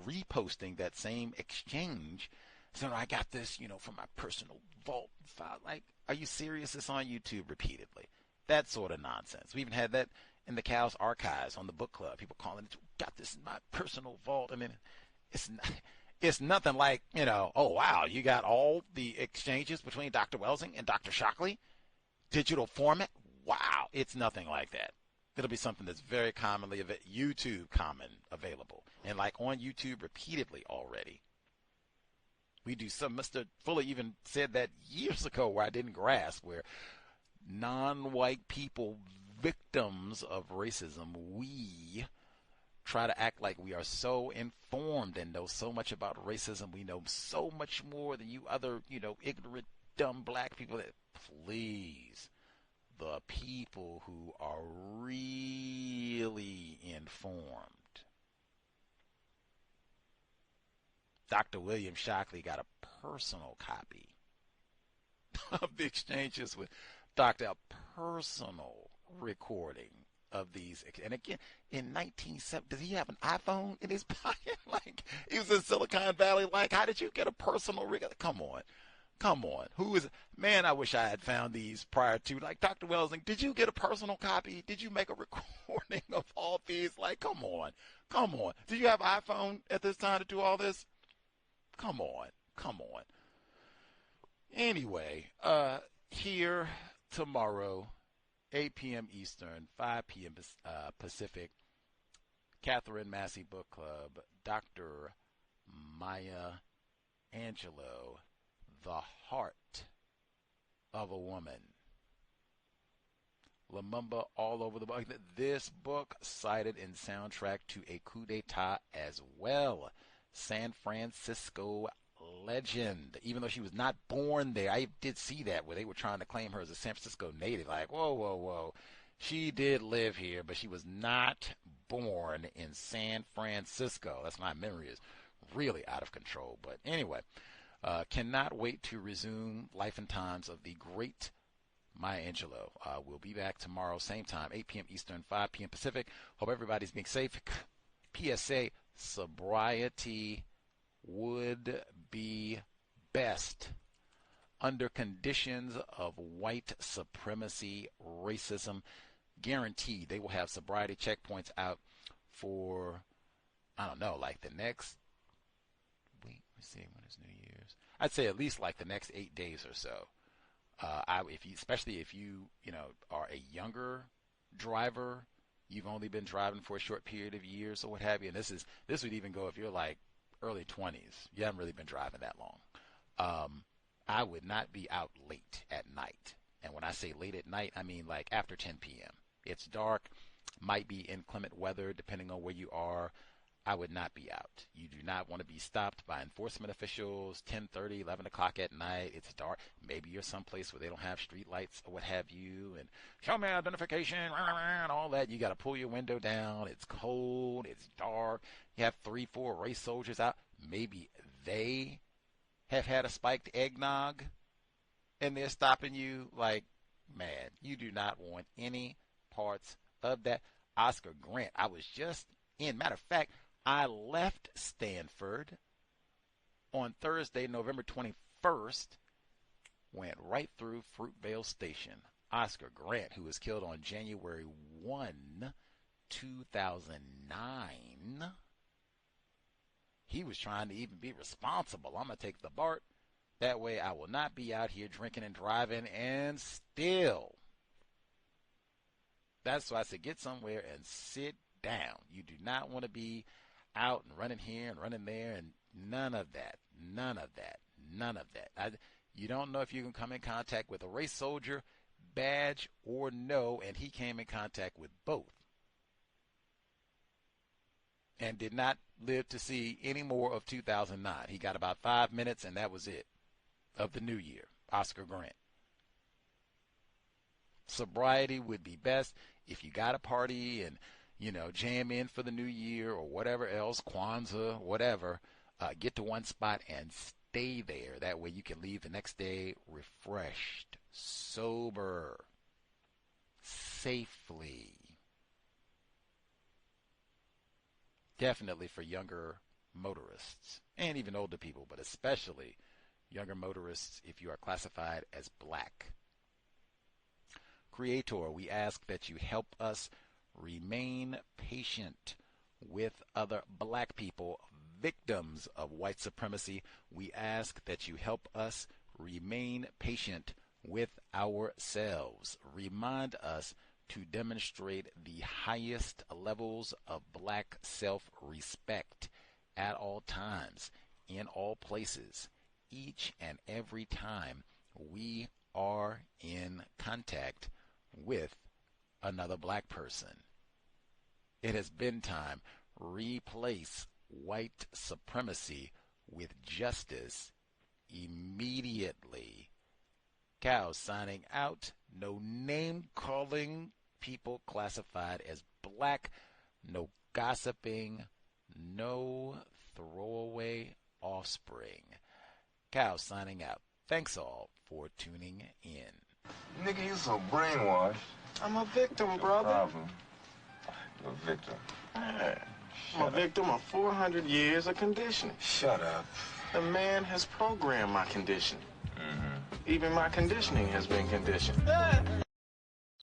reposting that same exchange. So I got this, from my personal vault file. Like, are you serious? It's on YouTube repeatedly. That sort of nonsense. We even had that in the C.O.W.S archives on the book club. People calling it, got this in my personal vault. I mean, it's nothing like, oh, wow, you got all the exchanges between Dr. Welsing and Dr. Shockley? Digital format? Wow, it's nothing like that. It'll be something that's very commonly available. And like on YouTube repeatedly already. We do some, Mr. Fuller even said that years ago where I didn't grasp, where non-white people, victims of racism, we try to act like we are so informed and know so much about racism. We know so much more than you other, ignorant, dumb black people. That, please, the people who are really informed. Dr. William Shockley got a personal copy of the exchanges with Dr. A personal recording of these. And again, in 1970, does he have an iPhone in his pocket? Like, he was in Silicon Valley. Like, how did you get a personal record? Come on. Who is, man, I wish I had found these prior to, like, Dr. Welsing, did you get a personal copy? Did you make a recording of all these? Like, come on. Did you have an iPhone at this time to do all this? Come on. Anyway, here tomorrow, 8 p.m. Eastern, 5 p.m. Pacific, Catherine Massey Book Club, Dr. Maya Angelou, The Heart of a Woman. Lumumba all over the book. This book cited in soundtrack to a coup d'etat as well. San Francisco legend, even though she was not born there. I did see that where they were trying to claim her as a San Francisco native. Like, whoa. She did live here, but she was not born in San Francisco. That's my memory is really out of control. But anyway, cannot wait to resume Life and Times of the great Maya Angelou. We'll be back tomorrow, same time, 8 p.m. Eastern, 5 p.m. Pacific. Hope everybody's being safe. PSA, sobriety would be best under conditions of white supremacy, racism. Guaranteed they will have sobriety checkpoints out for, I don't know, like the next week. me see, when is New Year's? I'd say at least like the next 8 days or so. Especially if you are a younger driver, you've only been driving for a short period of years or what have you, and this would even go if you're like early 20s. You haven't really been driving that long. I would not be out late at night. And when I say late at night, I mean like after 10 p.m. It's dark, might be inclement weather depending on where you are. I would not be out. You do not want to be stopped by enforcement officials 10:30, 11 o'clock at night. It's dark. Maybe you're someplace where they don't have street lights or what have you, and show me identification and all that. You got to pull your window down. It's cold. It's dark. You have 3-4 race soldiers out. Maybe they have had a spiked eggnog and they're stopping you. Like, man, you do not want any parts of that. Oscar Grant, I was just in. Matter of fact, I left Stanford on Thursday, November 21st, went right through Fruitvale Station. Oscar Grant, who was killed on January 1, 2009, he was trying to even be responsible. I'm going to take the BART. That way I will not be out here drinking and driving and still. That's why I said get somewhere and sit down. You do not want to be out and running here and running there, and none of that. You don't know if you can come in contact with a race soldier, badge or no, and he came in contact with both and did not live to see any more of 2009. He got about 5 minutes, and that was it, of the new year. Oscar Grant. Sobriety would be best. If you got a party and jam in for the new year or whatever else, Kwanzaa, whatever, get to one spot and stay there. That way you can leave the next day refreshed, sober, safely. Definitely for younger motorists and even older people, but especially younger motorists if you are classified as black. Creator, we ask that you help us remain patient with other black people, victims of white supremacy. We ask that you help us remain patient with ourselves. Remind us to demonstrate the highest levels of black self-respect at all times, in all places, each and every time we are in contact with another black person. It has been time. Replace white supremacy with justice immediately. Cow signing out. No name calling people classified as black. No gossiping. No throwaway offspring. Cow signing out. Thanks all for tuning in. Nigga, you so brainwashed. I'm a victim, brother. Problem. You're a victim. I'm a victim of 400 years of conditioning. Shut up. The man has programmed my conditioning. Even my conditioning has been conditioned.